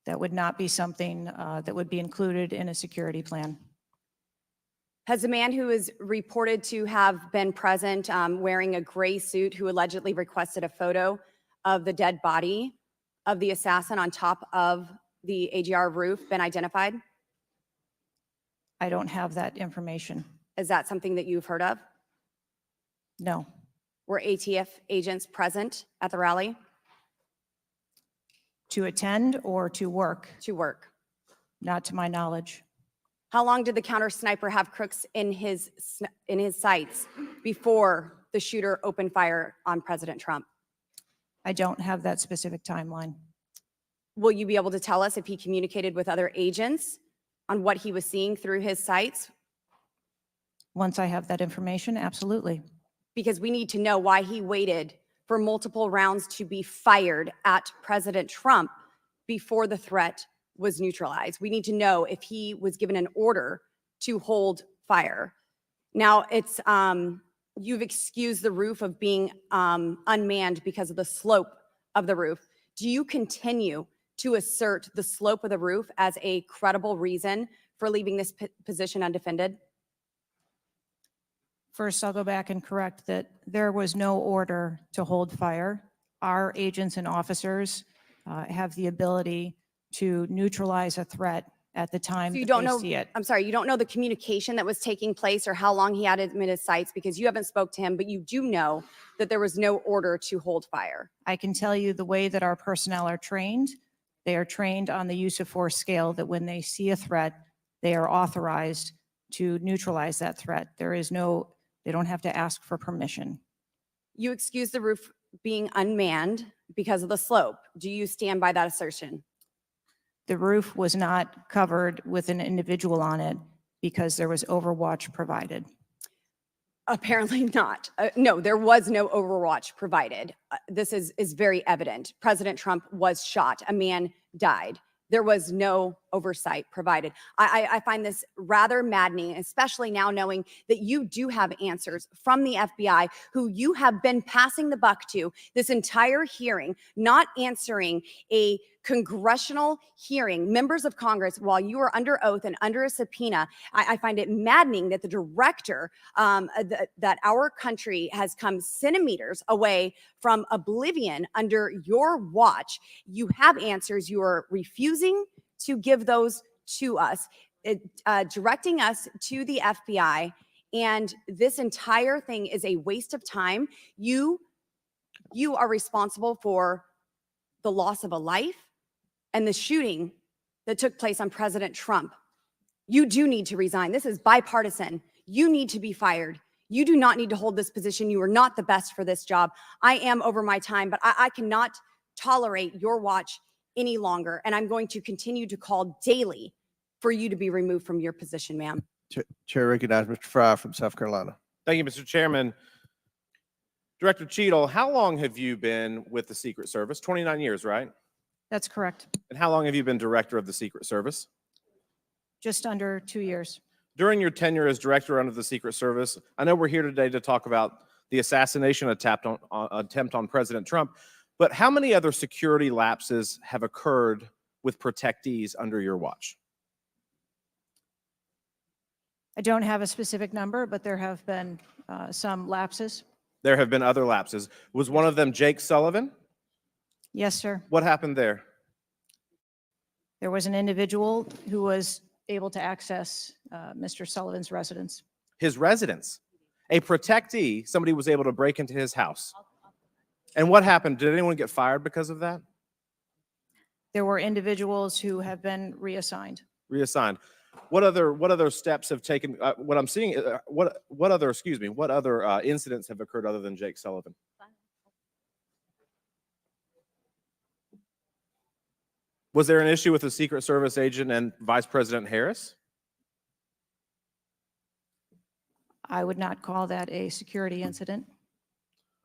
that would not be something that would be included in a security plan. Has the man who is reported to have been present wearing a gray suit who allegedly requested a photo of the dead body of the assassin on top of the AGR roof been identified? I don't have that information. Is that something that you've heard of? No, Were ATF agents present at the rally? to attend or to work, To work. not to my knowledge. How long did the counter sniper have crooks in his sights before the shooter opened fire on President Trump? I don't have that specific timeline. Will you be able to tell us if he communicated with other agents on what he was seeing through his sites? Once I have that information, absolutely. Because we need to know why he waited for multiple rounds to be fired at President Trump before the threat was neutralized. We need to know if he was given an order to hold fire. Now, it's you've excused the roof of being unmanned because of the slope of the roof. Do you continue to assert the slope of the roof as a credible reason for leaving this position undefended? First, I'll go back and correct that there was no order to hold fire. Our agents and officers have the ability to neutralize a threat at the time So you that don't they know, see it. I'm sorry, you don't know the communication that was taking place or how long he had admitted sites because you haven't spoke to him, but you do know that there was no order to hold fire. I can tell you the way that our personnel are trained. They are trained on the use of force scale that when they see a threat, they are authorized to neutralize that threat. They don't have to ask for permission. You excuse the roof being unmanned because of the slope. Do you stand by that assertion? The roof was not covered with an individual on it because there was overwatch provided. Apparently not. No, there was no overwatch provided. This is very evident. President Trump was shot. A man died. There was no oversight provided. I find this rather maddening, especially now knowing that you do have answers from the FBI, who you have been passing the buck to this entire hearing, not answering a congressional hearing, members of Congress, while you are under oath and under a subpoena. I find it maddening that the director, that our country has come centimeters away from oblivion under your watch. You have answers. You are refusing to give those to us, directing us to the FBI. And this entire thing is a waste of time. You are responsible for the loss of a life and the shooting that took place on President Trump. You do need to resign. This is bipartisan. You need to be fired. You do not need to hold this position. You are not the best for this job. I am over my time, but I cannot tolerate your watch any longer. And I'm going to continue to call daily for you to be removed from your position, ma'am. Chair recognizes Mr. Fry from South Carolina. Thank you, Mr. Chairman. Director Cheatle, how long have you been with the Secret Service? 29 years, right? That's correct. And how long have you been director of the Secret Service? Just under 2 years. During your tenure as director under the Secret Service, I know we're here today to talk about the assassination attempt on President Trump, but how many other security lapses have occurred with protectees under your watch? I don't have a specific number, but there have been some lapses. There have been other lapses. Was one of them Jake Sullivan? Yes, sir. What happened there? There was an individual who was able to access Mr. Sullivan's residence. His residence. A protectee, somebody was able to break into his house. And what happened? Did anyone get fired because of that? There were individuals who have been reassigned. Reassigned. What other steps have taken? What I'm seeing, what other incidents have occurred other than Jake Sullivan? Was there an issue with the Secret Service agent and Vice President Harris? I would not call that a security incident.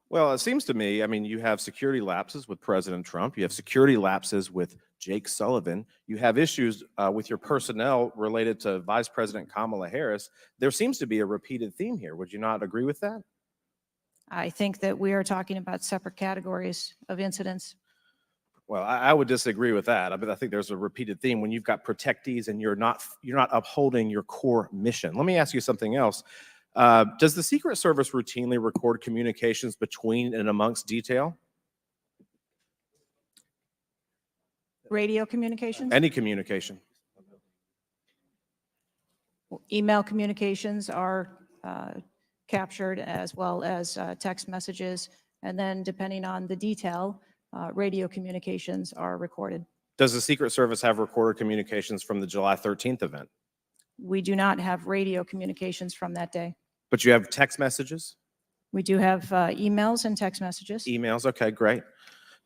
Well, it seems to me, I mean, you have security lapses with President Trump. You have security lapses with Jake Sullivan. You have issues with your personnel related to Vice President Kamala Harris. There seems to be a repeated theme here. Would you not agree with that? I think that we are talking about separate categories of incidents. Well, I would disagree with that. I think there's a repeated theme when you've got protectees and you're not upholding your core mission. Let me ask you something else. Does the Secret Service routinely record communications between and amongst detail? Radio communications? Any communication? Email communications are captured, as well as text messages. And then depending on the detail, radio communications are recorded. Does the Secret Service have recorded communications from the July 13th event? We do not have radio communications from that day. But you have text messages? We do have emails and text messages. Emails, okay, great.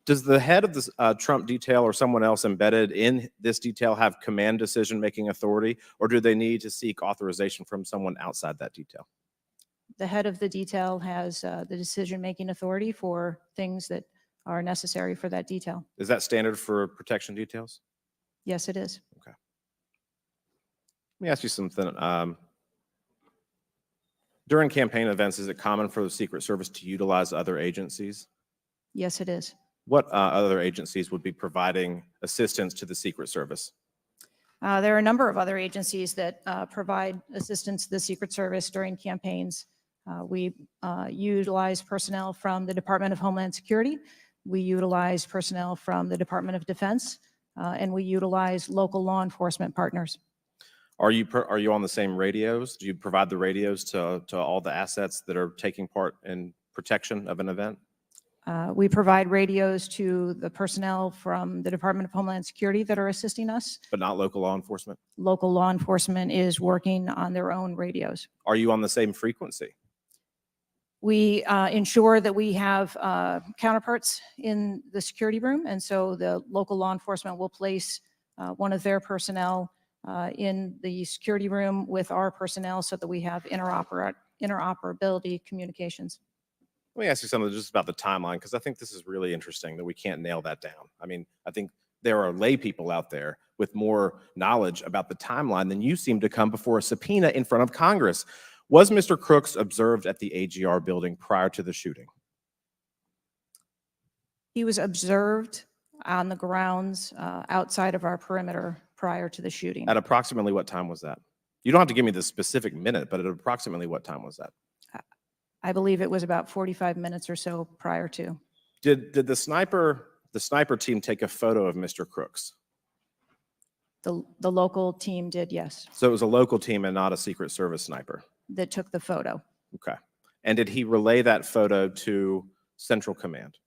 Does the head of the Trump detail or someone else embedded in this detail have command decision-making authority, or do they need to seek authorization from someone outside that detail? The head of the detail has the decision-making authority for things that are necessary for that detail. Is that standard for protection details? Yes, it is. Okay. Let me ask you something. During campaign events, is it common for the Secret Service to utilize other agencies? Yes, it is. What other agencies would be providing assistance to the Secret Service? There are a number of other agencies that provide assistance to the Secret Service during campaigns. We utilize personnel from the Department of Homeland Security. We utilize personnel from the Department of Defense, and we utilize local law enforcement partners. Are you on the same radios? Do you provide the radios to all the assets that are taking part in protection of an event? We provide radios to the personnel from the Department of Homeland Security that are assisting us. But not local law enforcement? Local law enforcement is working on their own radios. Are you on the same frequency? We ensure that we have counterparts in the security room, and so the local law enforcement will place one of their personnel in the security room with our personnel so that we have interoperability communications. Let me ask you something just about the timeline, because I think this is really interesting that we can't nail that down. I mean, I think there are lay people out there with more knowledge about the timeline than you seem to come before a subpoena in front of Congress. Was Mr. Crooks observed at the AGR building prior to the shooting? He was observed on the grounds outside of our perimeter prior to the shooting. At approximately what time was that? You don't have to give me the specific minute, but at approximately what time was that? I believe it was about 45 minutes or so prior to. Did the sniper team take a photo of Mr. Crooks? The local team did, yes, So it was a local team and not a Secret Service sniper. that took the photo. Okay. And did he relay that photo to Central Command?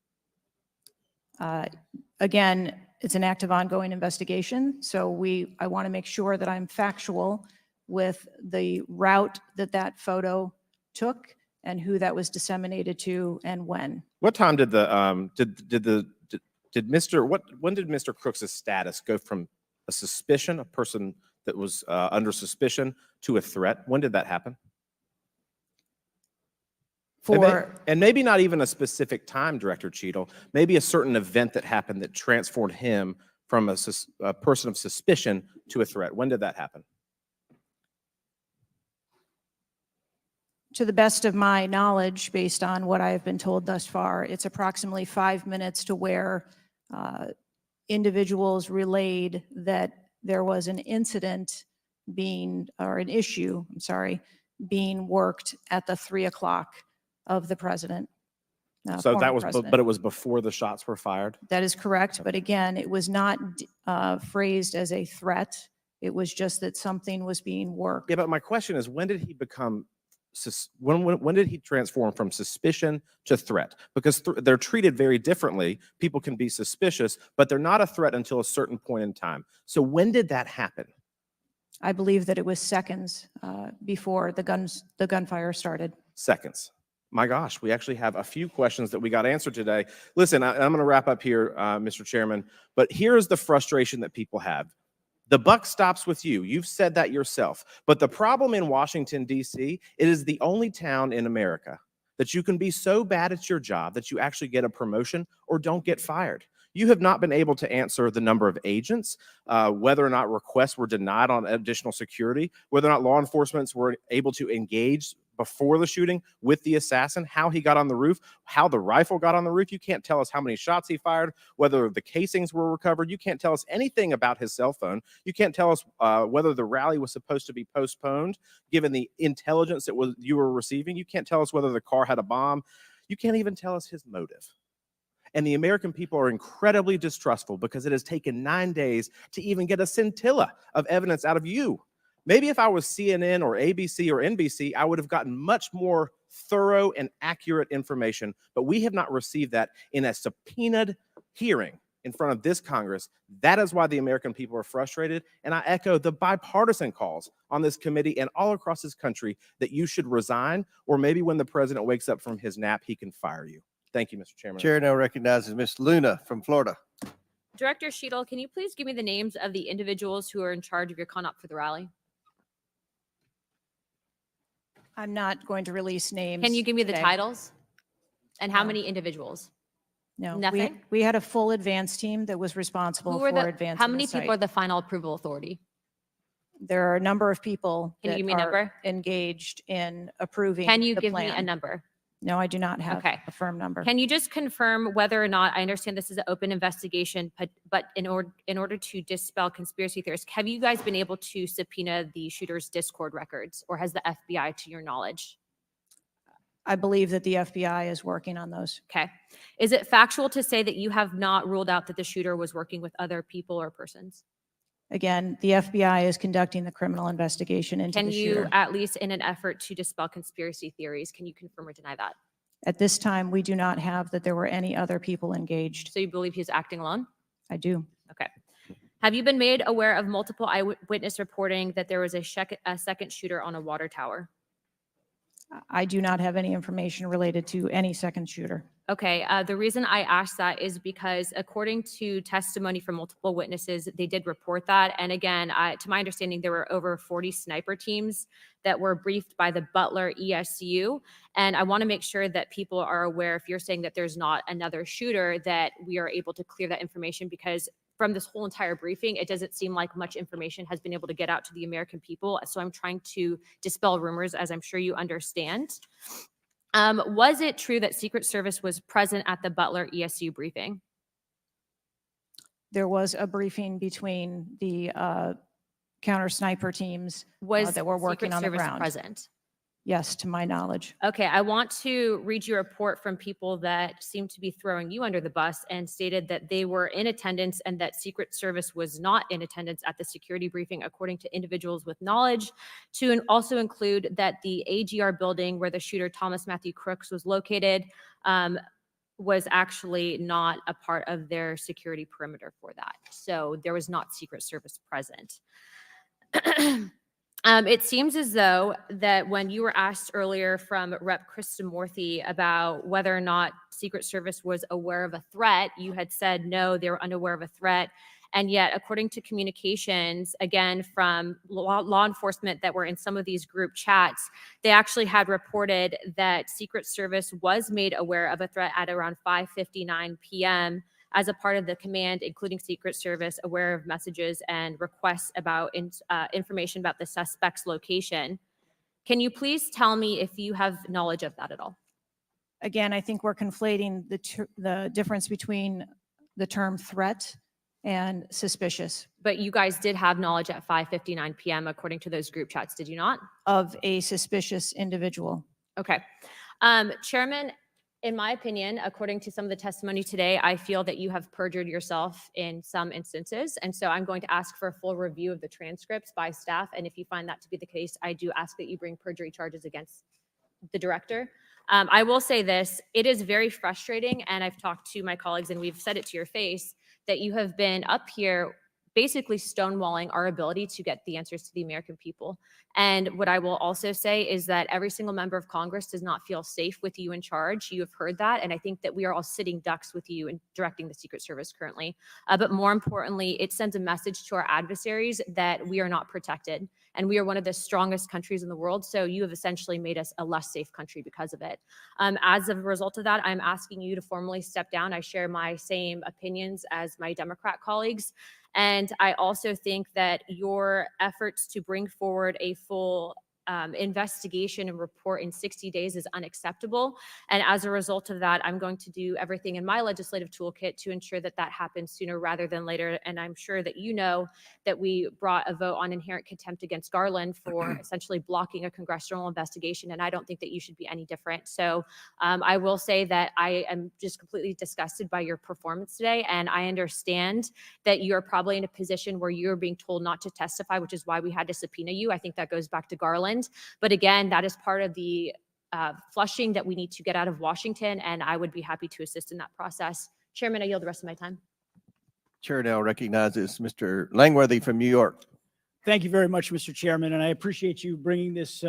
Again, it's an active ongoing investigation, so I want to make sure that I'm factual with the route that that photo took and who that was disseminated to and when. What time did when did Mr. Crooks' status go from a suspicion, a person that was under suspicion, to a threat? When did that happen? And maybe not even a specific time, Director Cheatle, maybe a certain event that happened that transformed him from a person of suspicion to a threat. When did that happen? To the best of my knowledge, based on what I have been told thus far, it's approximately 5 minutes to where individuals relayed that there was an incident being worked at the 3 o'clock of the president. So former that was, president. but it was before the shots were fired? That is correct, but again, it was not phrased as a threat. It was just that something was being worked. Yeah, but my question is, when did he become, when did he transform from suspicion to threat? Because they're treated very differently. People can be suspicious, but they're not a threat until a certain point in time. So when did that happen? I believe that it was seconds before the gunfire started. Seconds. My gosh, we actually have a few questions that we got answered today. Listen, I'm going to wrap up here, Mr. Chairman, but here's the frustration that people have. The buck stops with you. You've said that yourself. But the problem in Washington, D.C., it is the only town in America that you can be so bad at your job that you actually get a promotion or don't get fired. You have not been able to answer the number of agents, whether or not requests were denied on additional security, whether or not law enforcement were able to engage before the shooting with the assassin, how he got on the roof, how the rifle got on the roof. You can't tell us how many shots he fired, whether the casings were recovered. You can't tell us anything about his cell phone. You can't tell us whether the rally was supposed to be postponed, given the intelligence that you were receiving. You can't tell us whether the car had a bomb. You can't even tell us his motive. And the American people are incredibly distrustful because it has taken 9 days to even get a scintilla of evidence out of you. Maybe if I was CNN or ABC or NBC, I would have gotten much more thorough and accurate information, but we have not received that in a subpoenaed hearing in front of this Congress. That is why the American people are frustrated. And I echo the bipartisan calls on this committee and all across this country that you should resign, or maybe when the president wakes up from his nap, he can fire you. Thank you, Mr. Chairman. Chair now recognizes Ms. Luna from Florida. Director Cheatle, can you please give me the names of the individuals who are in charge of your conduct for the rally? I'm not going to release names. Can you give me the today. titles? And how No. many individuals? No. Nothing? We had a full advance team that was responsible Who for are the, advancing how the many people are site. the final approval authority? There are a number of people Can you that give me a are number? engaged in approving Can you the give me a plan. number? No, I do not have Okay. a firm number. Can you just confirm whether or not, I understand this is an open investigation, but in order to dispel conspiracy theories, have you guys been able to subpoena the shooter's Discord records, or has the FBI to your knowledge? I believe that the FBI is working on those. Okay. Is it factual to say that you have not ruled out that the shooter was working with other people or persons? Again, the FBI is conducting the criminal investigation into Can the you, shooter. at least in an effort to dispel conspiracy theories, can you confirm or deny that? At this time, we do not have that there were any other people engaged. So you believe he was acting alone? I do. Okay. Have you been made aware of multiple eyewitness reporting that there was a second shooter on a water tower? I do not have any information related to any second shooter. Okay, the reason I asked that is because according to testimony from multiple witnesses, they did report that. And again, to my understanding, there were over 40 sniper teams that were briefed by the Butler ESU. And I want to make sure that people are aware, if you're saying that there's not another shooter, that we are able to clear that information, because from this whole entire briefing, it doesn't seem like much information has been able to get out to the American people. So I'm trying to dispel rumors, as I'm sure you understand. Was it true that Secret Service was present at the Butler ESU briefing? There was a briefing between the counter sniper teams that were working Secret on the Service ground. present? Yes, to my knowledge. Okay, I want to read you a report from people that seem to be throwing you under the bus and stated that they were in attendance and that Secret Service was not in attendance at the security briefing, according to individuals with knowledge, to also include that the AGR building where the shooter Thomas Matthew Crooks was located was actually not a part of their security perimeter for that. So there was not Secret Service present. It seems as though that when you were asked earlier from Rep. Kristamorthy about whether or not Secret Service was aware of a threat, you had said no, they were unaware of a threat. And yet, according to communications, again, from law enforcement that were in some of these group chats, they actually had reported that Secret Service was made aware of a threat at around 5:59 p.m. as a part of the command, including Secret Service, aware of messages and requests about information about the suspect's location. Can you please tell me if you have knowledge of that at all? Again, I think we're conflating the difference between the term threat and suspicious. But you guys did have knowledge at 5:59 p.m. according to those group chats, did you not? Of a suspicious individual. Okay. Chairman, in my opinion, according to some of the testimony today, I feel that you have perjured yourself in some instances. And so I'm going to ask for a full review of the transcripts by staff. And if you find that to be the case, I do ask that you bring perjury charges against the director. I will say this, it is very frustrating, and I've talked to my colleagues and we've said it to your face, that you have been up here basically stonewalling our ability to get the answers to the American people. And what I will also say is that every single member of Congress does not feel safe with you in charge. You have heard that. And I think that we are all sitting ducks with you in directing the Secret Service currently. But more importantly, it sends a message to our adversaries that we are not protected. And we are one of the strongest countries in the world. So you have essentially made us a less safe country because of it. As a result of that, I'm asking you to formally step down. I share my same opinions as my Democrat colleagues. And I also think that your efforts to bring forward a full investigation and report in 60 days is unacceptable. And as a result of that, I'm going to do everything in my legislative toolkit to ensure that that happens sooner rather than later. And I'm sure that you know that we brought a vote on inherent contempt against Garland for essentially blocking a congressional investigation. And I don't think that you should be any different. So I will say that I am just completely disgusted by your performance today. And I understand that you're probably in a position where you're being told not to testify, which is why we had to subpoena you. I think that goes back to Garland. But again, that is part of the flushing that we need to get out of Washington, and I would be happy to assist in that process. Chairman, I yield the rest of my time. Chair now recognizes Mr. Langworthy from New York. Thank you very much, Mr. Chairman, and I appreciate you bringing this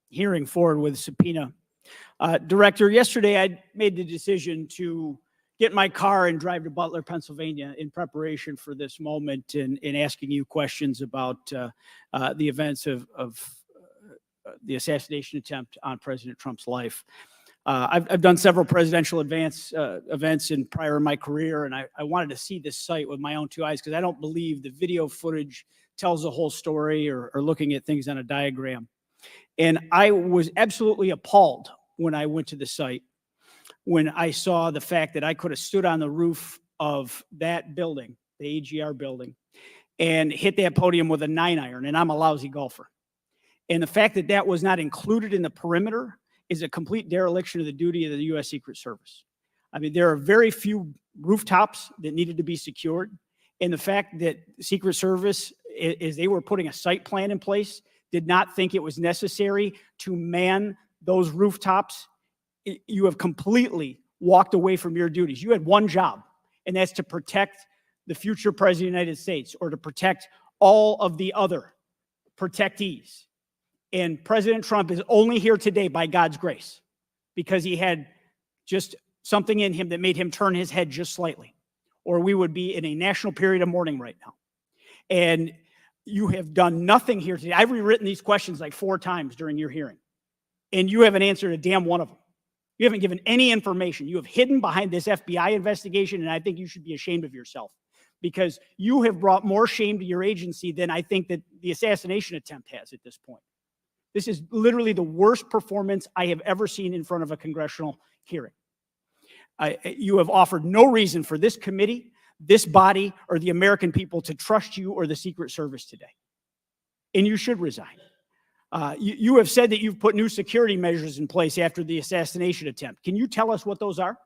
hearing forward with subpoena. Director, yesterday I made the decision to get in my car and drive to Butler, Pennsylvania in preparation for this moment and asking you questions about the events of the assassination attempt on President Trump's life. I've done several presidential events in prior in my career, and I wanted to see this site with my own two eyes because I don't believe the video footage tells the whole story or looking at things on a diagram. And I was absolutely appalled when I went to the site, when I saw the fact that I could have stood on the roof of that building, the AGR building, and hit that podium with a 9-iron, and I'm a lousy golfer. And the fact that that was not included in the perimeter is a complete dereliction of the duty of the U.S. Secret Service. I mean, there are very few rooftops that needed to be secured. And the fact that Secret Service, as they were putting a site plan in place, did not think it was necessary to man those rooftops, you have completely walked away from your duties. You had one job, and that's to protect the future president of the United States or to protect all of the other protectees. And President Trump is only here today by God's grace because he had just something in him that made him turn his head just slightly, or we would be in a national period of mourning right now. And you have done nothing here today. I've rewritten these questions like 4 times during your hearing, and you haven't answered a damn one of them. You haven't given any information. You have hidden behind this FBI investigation, and I think you should be ashamed of yourself because you have brought more shame to your agency than I think that the assassination attempt has at this point. This is literally the worst performance I have ever seen in front of a congressional hearing. You have offered no reason for this committee, this body, or the American people to trust you or the Secret Service today. And you should resign. You have said that you've put new security measures in place after the assassination attempt. Can you tell us what those are?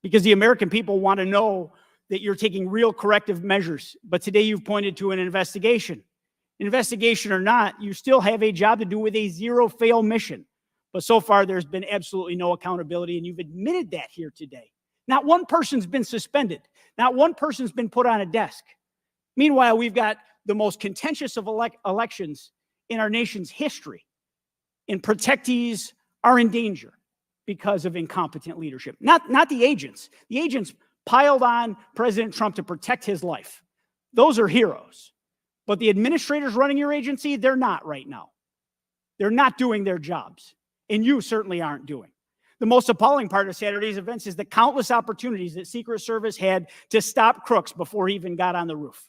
Because the American people want to know that you're taking real corrective measures. But today you've pointed to an investigation. Investigation or not, you still have a job to do with a zero-fail mission. But so far, there's been absolutely no accountability, and you've admitted that here today. Not one person's been suspended. Not one person's been put on a desk. Meanwhile, we've got the most contentious of elections in our nation's history, and protectees are in danger because of incompetent leadership. Not the agents. The agents piled on President Trump to protect his life. Those are heroes. But the administrators running your agency, they're not right now. They're not doing their jobs, and you certainly aren't doing. The most appalling part of Saturday's events is the countless opportunities that Secret Service had to stop Crooks before he even got on the roof.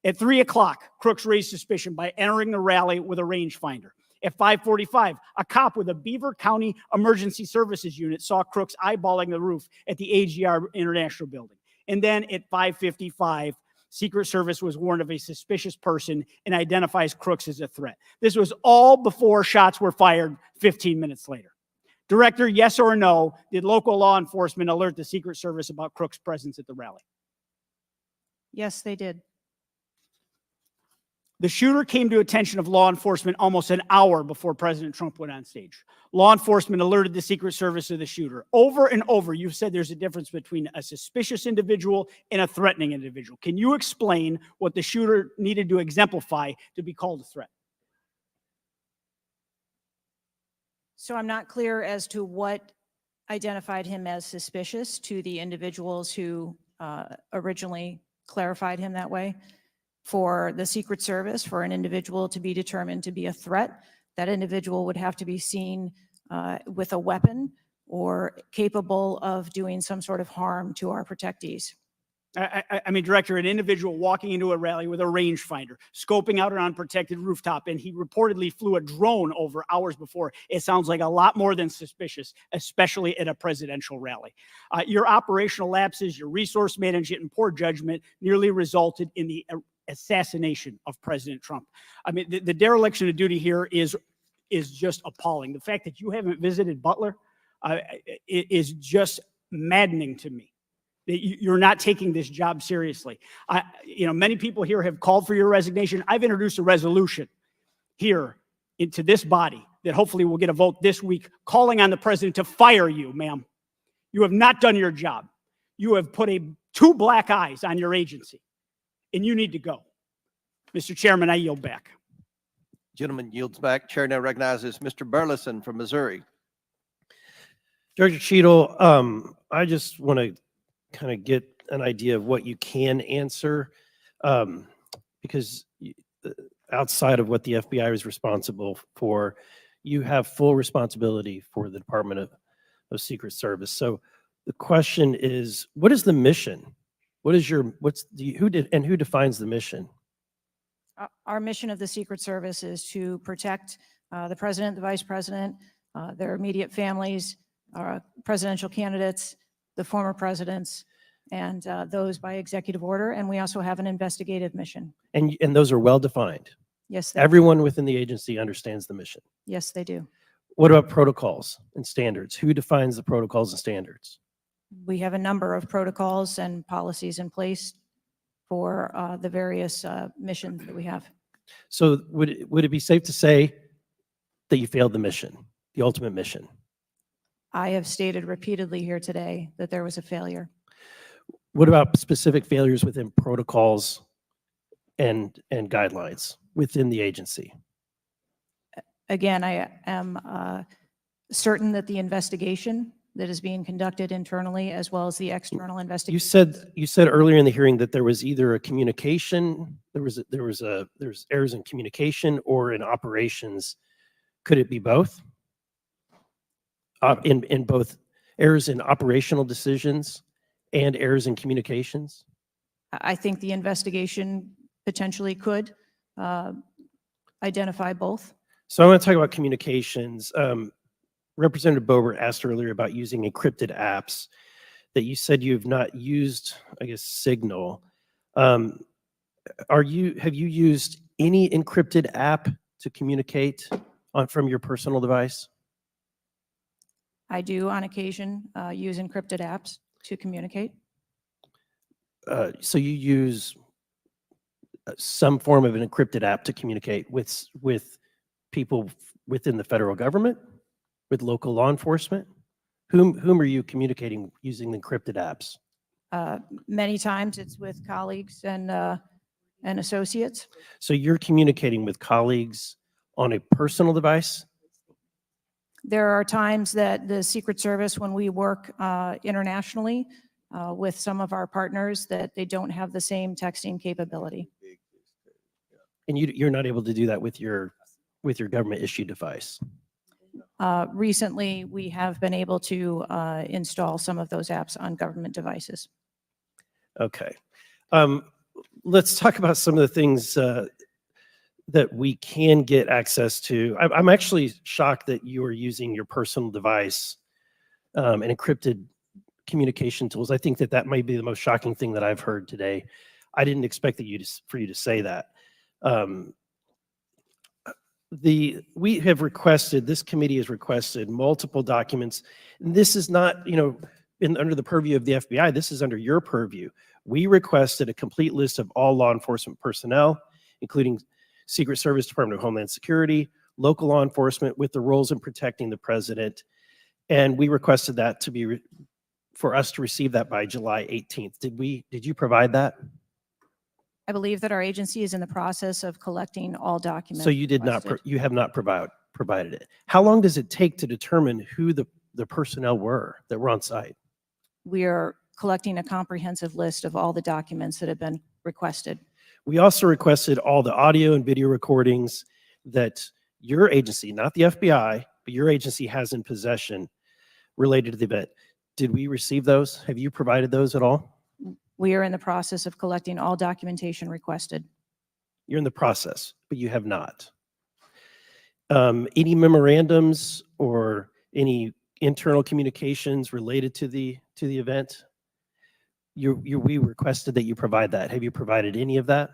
At 3 o'clock, Crooks raised suspicion by entering the rally with a rangefinder. At 5:45, a cop with a Beaver County Emergency Services unit saw Crooks eyeballing the roof at the AGR International Building. And then at 5:55, Secret Service was warned of a suspicious person and identifies Crooks as a threat. This was all before shots were fired 15 minutes later. Director, yes or no, did local law enforcement alert the Secret Service about Crooks' presence at the rally? Yes, they did. The shooter came to attention of law enforcement almost an hour before President Trump went on stage. Law enforcement alerted the Secret Service of the shooter. Over and over, you've said there's a difference between a suspicious individual and a threatening individual. Can you explain what the shooter needed to exemplify to be called a threat? So I'm not clear as to what identified him as suspicious to the individuals who originally clarified him that way. For the Secret Service, for an individual to be determined to be a threat, that individual would have to be seen with a weapon or capable of doing some sort of harm to our protectees. I mean, Director, an individual walking into a rally with a rangefinder, scoping out an unprotected rooftop, and he reportedly flew a drone over hours before. It sounds like a lot more than suspicious, especially at a presidential rally. Your operational lapses, your resource management, and poor judgment nearly resulted in the assassination of President Trump. I mean, the dereliction of duty here is just appalling. The fact that you haven't visited Butler is just maddening to me. That you're not taking this job seriously. Many people here have called for your resignation. I've introduced a resolution here into this body that hopefully will get a vote this week calling on the president to fire you, ma'am. You have not done your job. You have put a 2 black eyes on your agency, and you need to go. Mr. Chairman, I yield back. Gentleman yields back. Chair now recognizes Mr. Burleson from Missouri. Director Cheatle, I just want to kind of get an idea of what you can answer, because outside of what the FBI is responsible for, you have full responsibility for the Department of Secret Service. So the question is, what is the mission? Who defines the mission? Our mission of the Secret Service is to protect the president, the vice president, their immediate families, presidential candidates, the former presidents, and those by executive order. And we also have an investigative mission. And those are well defined. Yes, Everyone within the agency understands the mission. yes, they do. What about protocols and standards? Who defines the protocols and standards? We have a number of protocols and policies in place for the various missions that we have. So would it be safe to say that you failed the mission, the ultimate mission? I have stated repeatedly here today that there was a failure. What about specific failures within protocols and guidelines within the agency? Again, I am certain that the investigation that is being conducted internally as well as the external investigation. You said earlier in the hearing that there was either a communication, there's errors in communication or in operations. Could it be both? In both errors in operational decisions and errors in communications? I think the investigation potentially could identify both. So I want to talk about communications. Representative Boebert asked earlier about using encrypted apps that you said you have not used, I guess, Signal. Have you used any encrypted app to communicate from your personal device? I do on occasion use encrypted apps to communicate. So you use some form of an encrypted app to communicate with people within the federal government, with local law enforcement? Whom are you communicating using encrypted apps? Many times it's with colleagues and associates. So you're communicating with colleagues on a personal device? There are times that the Secret Service, when we work internationally with some of our partners, that they don't have the same texting capability. And you're not able to do that with your government issued device? Recently, we have been able to install some of those apps on government devices. Okay. Let's talk about some of the things that we can get access to. I'm actually shocked that you are using your personal device and encrypted communication tools. I think that might be the most shocking thing that I've heard today. I didn't expect for you to say that. This committee has requested multiple documents. And this is not, under the purview of the FBI, this is under your purview. We requested a complete list of all law enforcement personnel, including Secret Service, Department of Homeland Security, local law enforcement with the roles in protecting the president. And we requested that for us to receive that by July 18th. Did you provide that? I believe that our agency is in the process of collecting all documents. So you have not provided it. How long does it take to determine who the personnel were that were on site? We are collecting a comprehensive list of all the documents that have been requested. We also requested all the audio and video recordings that your agency, not the FBI, but your agency has in possession related to the event. Did we receive those? Have you provided those at all? We are in the process of collecting all documentation requested. You're in the process, but you have not. Any memorandums or any internal communications related to the event? We requested that you provide that. Have you provided any of that?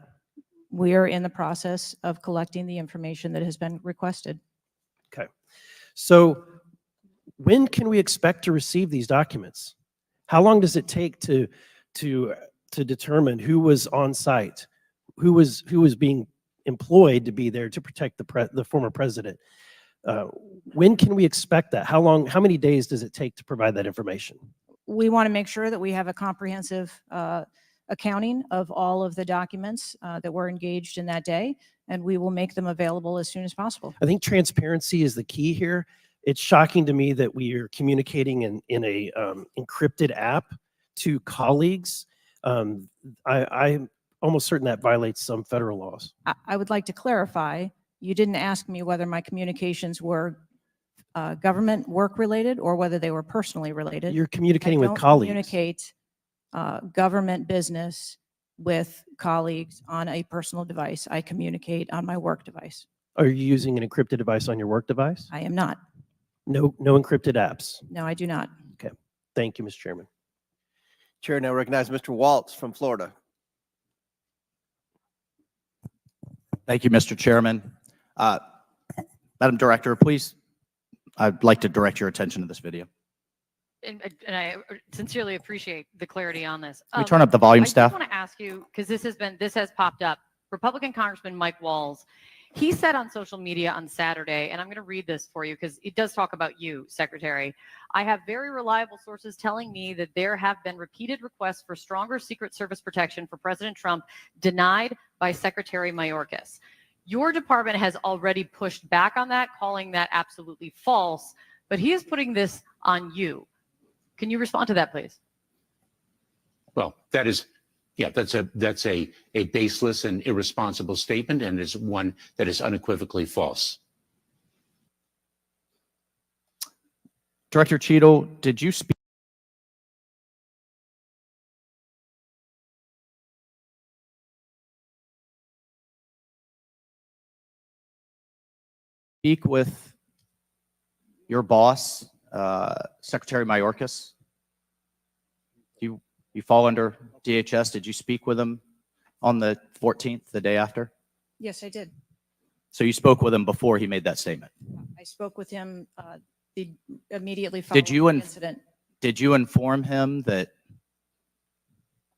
We are in the process of collecting the information that has been requested. Okay. So when can we expect to receive these documents? How long does it take to determine who was on site, who was being employed to be there to protect the former president? When can we expect that? How many days does it take to provide that information? We want to make sure that we have a comprehensive accounting of all of the documents that were engaged in that day, and we will make them available as soon as possible. I think transparency is the key here. It's shocking to me that we are communicating in a encrypted app to colleagues. I'm almost certain that violates some federal laws. I would like to clarify, you didn't ask me whether my communications were government work related or whether they were personally related. You're communicating I with don't colleagues. Communicate government business with colleagues on a personal device. I communicate on my work device. Are you using an encrypted device on your work device? I am not. No encrypted apps. No, I do not. Okay. Thank you, Mr. Chairman. Chair now recognizes Mr. Waltz from Florida. Thank you, Mr. Chairman. Madam Director, please, I'd like to direct your attention to this video. And I sincerely appreciate the clarity on this. Can we turn up the volume, I staff? just want to ask you, because this has popped up. Republican Congressman Mike Walls, he said on social media on Saturday, and I'm going to read this for you because it does talk about you, Secretary. I have very reliable sources telling me that there have been repeated requests for stronger Secret Service protection for President Trump denied by Secretary Mayorkas. Your department has already pushed back on that, calling that absolutely false, but he is putting this on you. Can you respond to that, please? Well, that's a baseless and irresponsible statement, and is one that is unequivocally false. Director Cheatle, did you speak with your boss, Secretary Mayorkas? You fall under DHS. Did you speak with him on the 14th, the day after? Yes, I did. So you spoke with him before he made that statement? I spoke with him immediately following Did you the incident. Did you inform him that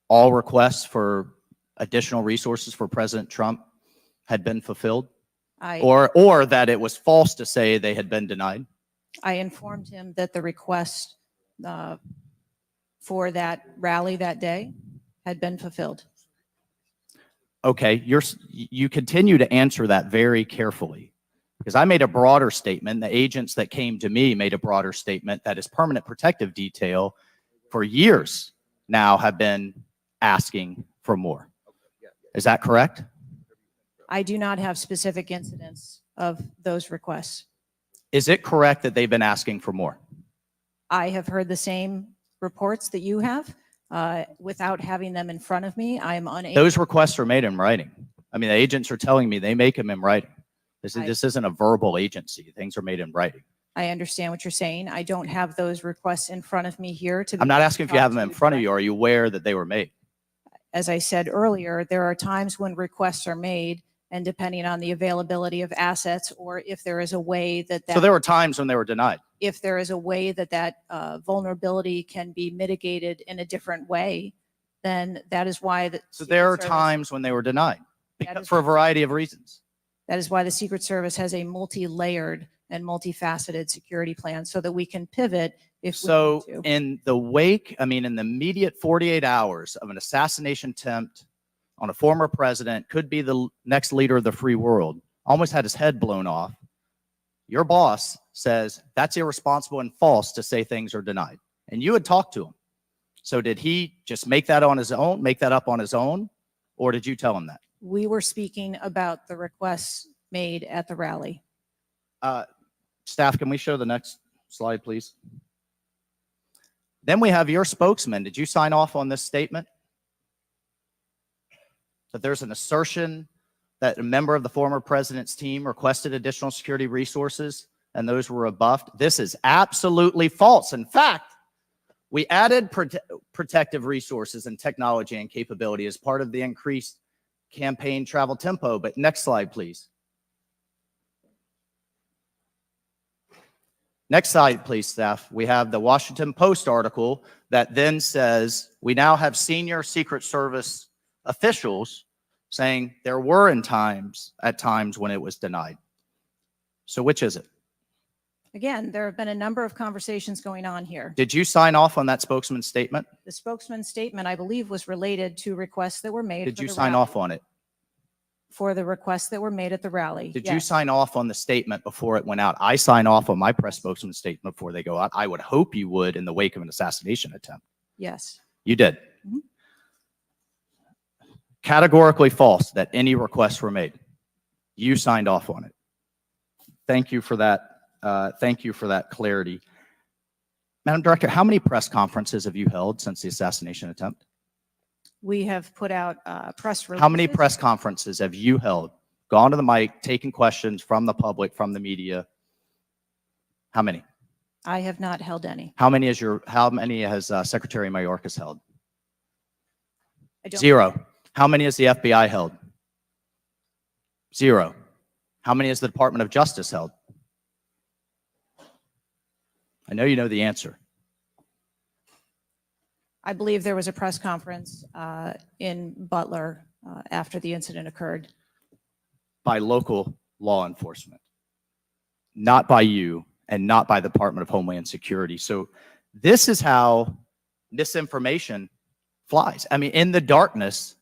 all requests for additional resources for President Trump had been fulfilled? Or that it was false to say they had been denied? I informed him that the request for that rally that day had been fulfilled. Okay, you continue to answer that very carefully, because I made a broader statement. The agents that came to me made a broader statement that his permanent protective detail for years now have been asking for more. Is that correct? I do not have specific incidents of those requests. Is it correct that they've been asking for more? I have heard the same reports that you have. Without having them in front of me, I am unable. Those requests are made in writing. I mean, the agents are telling me they make them in writing. This isn't a verbal agency. Things are made in writing. I understand what you're saying. I don't have those requests in front of me here to. I'm not asking if you have them in front of you. Are you aware that they were made? As I said earlier, there are times when requests are made, and depending on the availability of assets, or if there is a way that. So there were times when they were denied. If there is a way that vulnerability can be mitigated in a different way, then that is why. So there are times when they were denied for a variety of reasons. That is why the Secret Service has a multi-layered and multifaceted security plan so that we can pivot if So we need to. in the wake, I mean, in the immediate 48 hours of an assassination attempt on a former president, could be the next leader of the free world, almost had his head blown off. Your boss says that's irresponsible and false to say things are denied. And you had talked to him. So did he just make that on his own, make that up on his own? Or did you tell him that? We were speaking about the requests made at the rally. Staff, can we show the next slide, please? Then we have your spokesman. Did you sign off on this statement? That there's an assertion that a member of the former president's team requested additional security resources and those were rebuffed. This is absolutely false. In fact, we added protective resources and technology and capability as part of the increased campaign travel tempo. But next slide, please. Next slide, please, staff. We have the Washington Post article that then says we now have senior Secret Service officials saying there were at times when it was denied. So which is it? Again, there have been a number of conversations going on here. Did you sign off on that spokesman's statement? The spokesman's statement, I believe, was related to requests that were made. Did for you the sign rally- off on it? For the requests that were made at the rally. Did you Yes. sign off on the statement before it went out? I sign off on my press spokesman's statement before they go out. I would hope you would in the wake of an assassination attempt. Yes. You did. Mhm. Categorically false that any requests were made. You signed off on it. Thank you for that. Thank you for that clarity. Madam Director, how many press conferences have you held since the assassination attempt? We have put out press releases. How many press conferences have you held? Gone to the mic, taken questions from the public, from the media? How many? I have not held any. How many has Secretary Mayorkas held? I don't- 0. How many has the FBI held? 0. How many has the Department of Justice held? I know you know the answer. I believe there was a press conference in Butler after the incident occurred. By local law enforcement, not by you and not by the Department of Homeland Security. So this is how misinformation flies. I mean, in the darkness,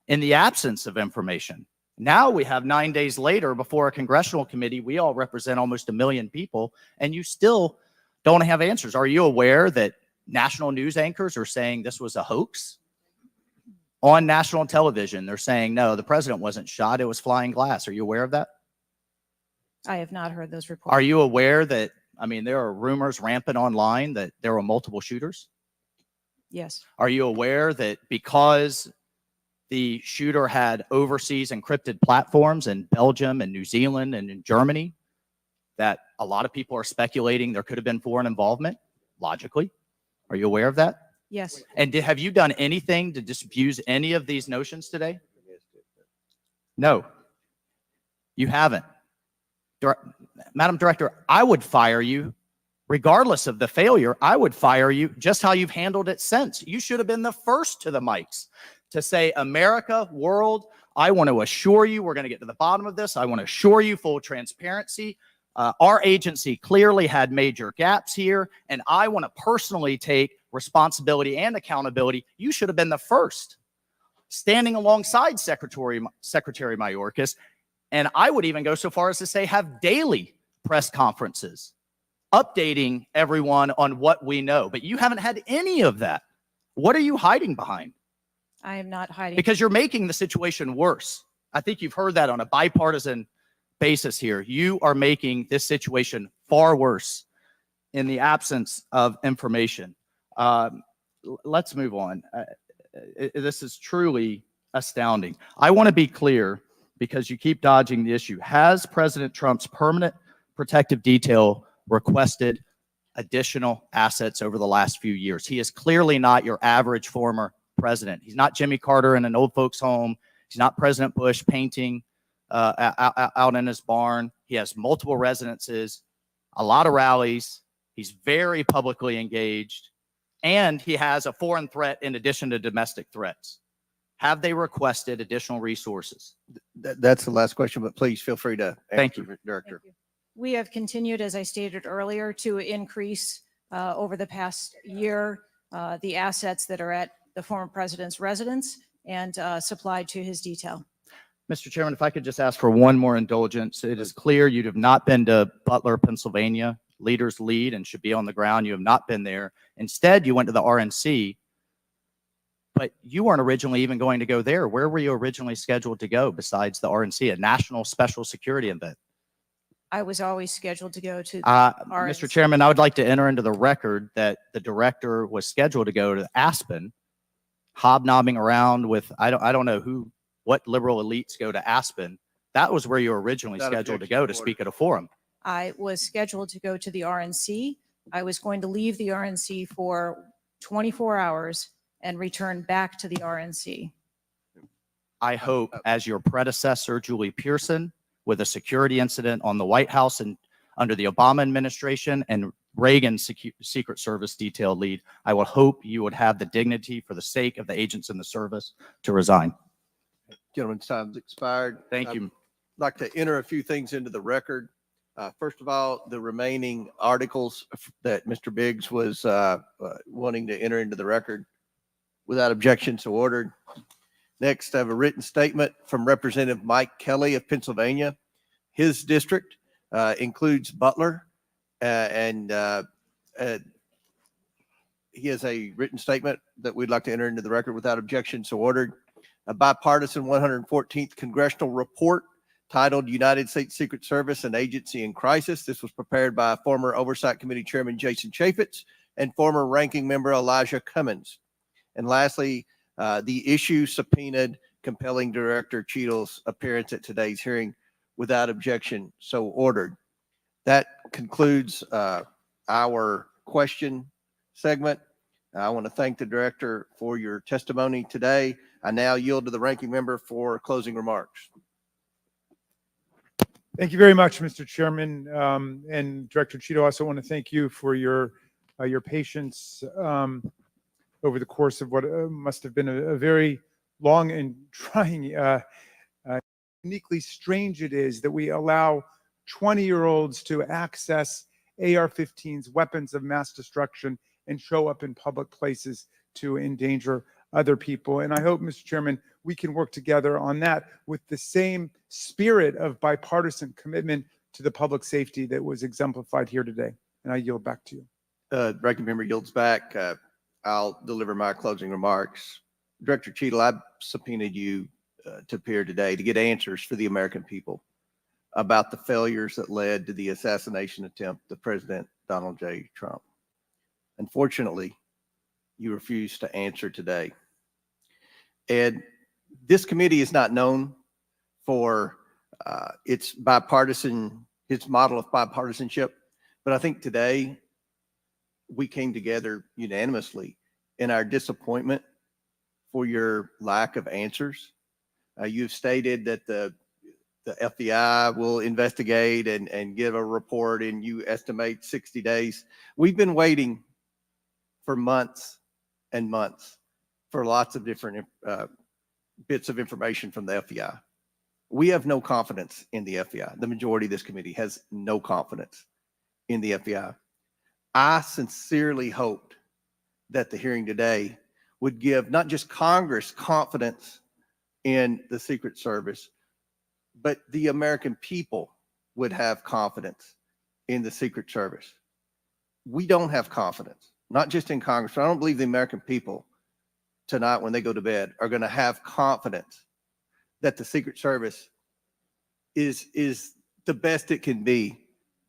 in the absence of information. Now we have 9 days later before a congressional committee, we all represent almost 1 million people, and you still don't have answers. Are you aware that national news anchors are saying this was a hoax? On national television, they're saying, no, the president wasn't shot, it was flying glass. Are you aware of that? I have not heard those reports. Are you aware that, I mean, there are rumors rampant online that there were multiple shooters? Yes. Are you aware that because the shooter had overseas encrypted platforms in Belgium and New Zealand and in Germany, that a lot of people are speculating there could have been foreign involvement, logically? Are you aware of that? Yes. And have you done anything to disabuse any of these notions today? No, you haven't. Madam Director, I would fire you, regardless of the failure. I would fire you just how you've handled it since. You should have been the first to the mics to say, America, world, I want to assure you we're going to get to the bottom of this. I want to assure you full transparency. Our agency clearly had major gaps here, and I want to personally take responsibility and accountability. You should have been the first, standing alongside Secretary Mayorkas. And I would even go so far as to say have daily press conferences, updating everyone on what we know. But you haven't had any of that. What are you hiding behind? I am not hiding. Because you're making the situation worse. I think you've heard that on a bipartisan basis here. You are making this situation far worse in the absence of information. Let's move on. This is truly astounding. I want to be clear because you keep dodging the issue. Has President Trump's permanent protective detail requested additional assets over the last few years? He is clearly not your average former president. He's not Jimmy Carter in an old folks home. He's not President Bush painting out in his barn. He has multiple residences, a lot of rallies. He's very publicly engaged, and he has a foreign threat in addition to domestic threats. Have they requested additional resources? That's the last question, but please feel free to Thank answer, Director. We have continued, as I stated earlier, to increase over the past year the assets that are at the former president's residence and supplied to his detail. Mr. Chairman, if I could just ask for one more indulgence. It is clear you have not been to Butler, Pennsylvania. Leaders lead and should be on the ground. You have not been there. Instead, you went to the RNC, but you weren't originally even going to go there. Where were you originally scheduled to go besides the RNC, a national special security event? I was always scheduled to go to the Mr. RNC. Chairman, I would like to enter into the record that the director was scheduled to go to Aspen, hobnobbing around with, I don't know what liberal elites go to Aspen. That was where you were originally Without scheduled to objection, go to order. speak at a forum. I was scheduled to go to the RNC. I was going to leave the RNC for 24 hours and return back to the RNC. I hope, as your predecessor, Julie Pearson, with a security incident on the White House and under the Obama administration and Reagan's Secret Service detail lead, I would hope you would have the dignity for the sake of the agents in the service to resign. Gentleman's time's expired. Thank I'd you. like to enter a few things into the record. First of all, the remaining articles that Mr. Biggs was wanting to enter into the record without objection, so ordered. Next, I have a written statement from Representative Mike Kelly of Pennsylvania. His district includes Butler, and he has a written statement that we'd like to enter into the record without objection, so ordered. A bipartisan 114th congressional report titled United States Secret Service, an Agency in Crisis. This was prepared by former Oversight Committee Chairman Jason Chaffetz and former Ranking Member Elijah Cummins. And lastly, the issue subpoenaed compelling Director Cheatle's appearance at today's hearing without objection, so ordered. That concludes our question segment. I want to thank the Director for your testimony today. I now yield to the Ranking Member for closing remarks. Thank you very much, Mr. Chairman. And Director Cheatle, I also want to thank you for your patience over the course of what must have been a very long and trying, uniquely strange it is that we allow 20-year-olds to access AR-15s, weapons of mass destruction, and show up in public places to endanger other people. And I hope, Mr. Chairman, we can work together on that with the same spirit of bipartisan commitment to the public safety that was exemplified here today. And I yield back to you. Ranking Member yields back. I'll deliver my closing remarks. Director Cheatle, I subpoenaed you to appear today to get answers for the American people about the failures that led to the assassination attempt of President Donald J. Trump. Unfortunately, you refused to answer today. And this committee is not known for its model of bipartisanship, but I think today we came together unanimously in our disappointment for your lack of answers. You've stated that the FBI will investigate and give a report, and you estimate 60 days. We've been waiting for months and months for lots of different bits of information from the FBI. We have no confidence in the FBI. The majority of this committee has no confidence in the FBI. I sincerely hoped that the hearing today would give not just Congress confidence in the Secret Service, but the American people would have confidence in the Secret Service. We don't have confidence, not just in Congress, but I don't believe the American people tonight when they go to bed are going to have confidence that the Secret Service is the best it can be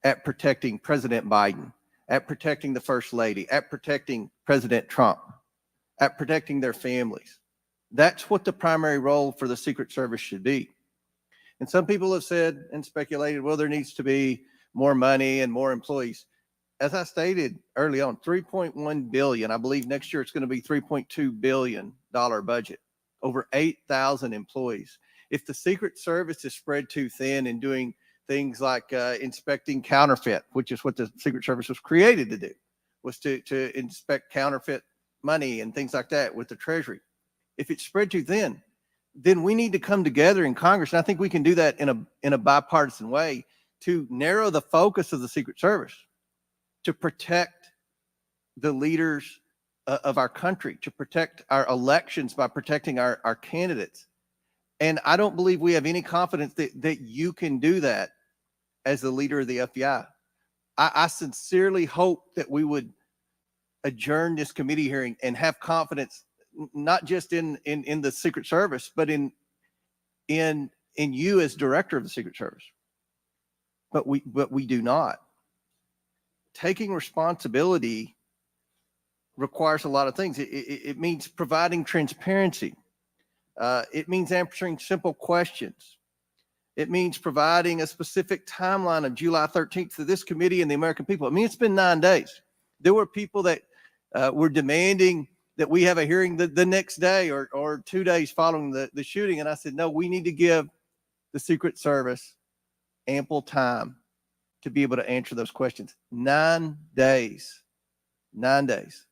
at protecting President Biden, at protecting the First Lady, at protecting President Trump, at protecting their families. That's what the primary role for the Secret Service should be. And some people have said and speculated, well, there needs to be more money and more employees. As I stated early on, 3.1 billion, I believe next year it's going to be $3.2 billion budget, over 8,000 employees. If the Secret Service is spread too thin in doing things like inspecting counterfeit, which is what the Secret Service was created to do, was to inspect counterfeit money and things like that with the Treasury. If it's spread too thin, then we need to come together in Congress. And I think we can do that in a bipartisan way to narrow the focus of the Secret Service, to protect the leaders of our country, to protect our elections by protecting our candidates. And I don't believe we have any confidence that you can do that as the leader of the FBI. I sincerely hope that we would adjourn this committee hearing and have confidence, not just in the Secret Service, but in you as director of the Secret Service. But we do not. Taking responsibility requires a lot of things. It means providing transparency. It means answering simple questions. It means providing a specific timeline of July 13th to this committee and the American people. I mean, it's been 9 days. There were people that were demanding that we have a hearing the next day or 2 days following the shooting. And I said, no, we need to give the Secret Service ample time to be able to answer those questions. 9 days. 9 days.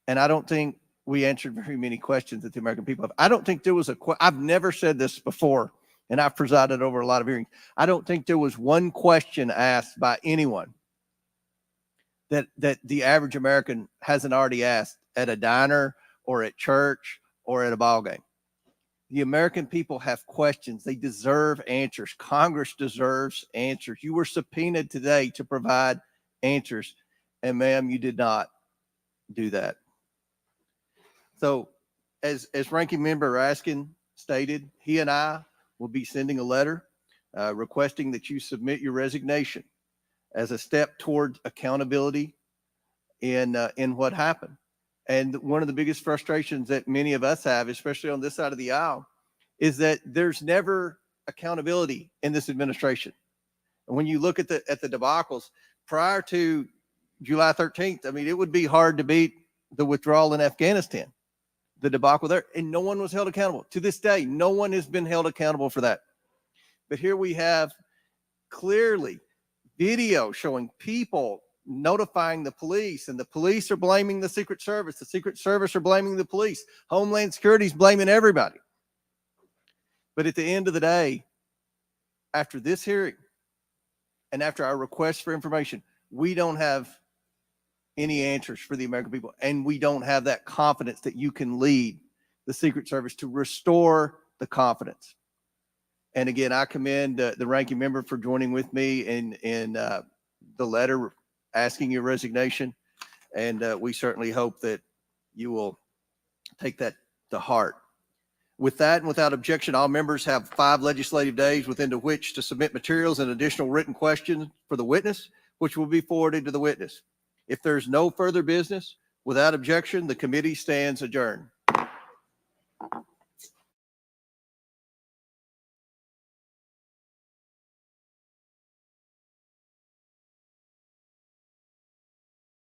And I don't think we answered very many questions that the American people have. I don't think there was I've never said this before and I've presided over a lot of hearings. I don't think there was one question asked by anyone that the average American hasn't already asked at a diner or at church or at a ball game. The American people have questions. They deserve answers. Congress deserves answers. You were subpoenaed today to provide answers, and ma'am, you did not do that. So as Ranking Member Raskin stated, he and I will be sending a letter requesting that you submit your resignation as a step toward accountability in what happened. And one of the biggest frustrations that many of us have, especially on this side of the aisle, is that there's never accountability in this administration. And when you look at the debacles prior to July 13th, I mean, it would be hard to beat the withdrawal in Afghanistan, the debacle there, and no one was held accountable. To this day, no one has been held accountable for that. But here we have clearly video showing people notifying the police, and the police are blaming the Secret Service. The Secret Service are blaming the police. Homeland Security is blaming everybody. But at the end of the day, after this hearing and after our request for information, we don't have any answers for the American people. And we don't have that confidence that you can lead the Secret Service to restore the confidence. And again, I commend the ranking member for joining with me in the letter asking your resignation. And we certainly hope that you will take that to heart. With that and without objection, all members have 5 legislative days within which to submit materials and additional written questions for the witness, which will be forwarded to the witness. If there's no further business, without objection, the committee stands adjourned.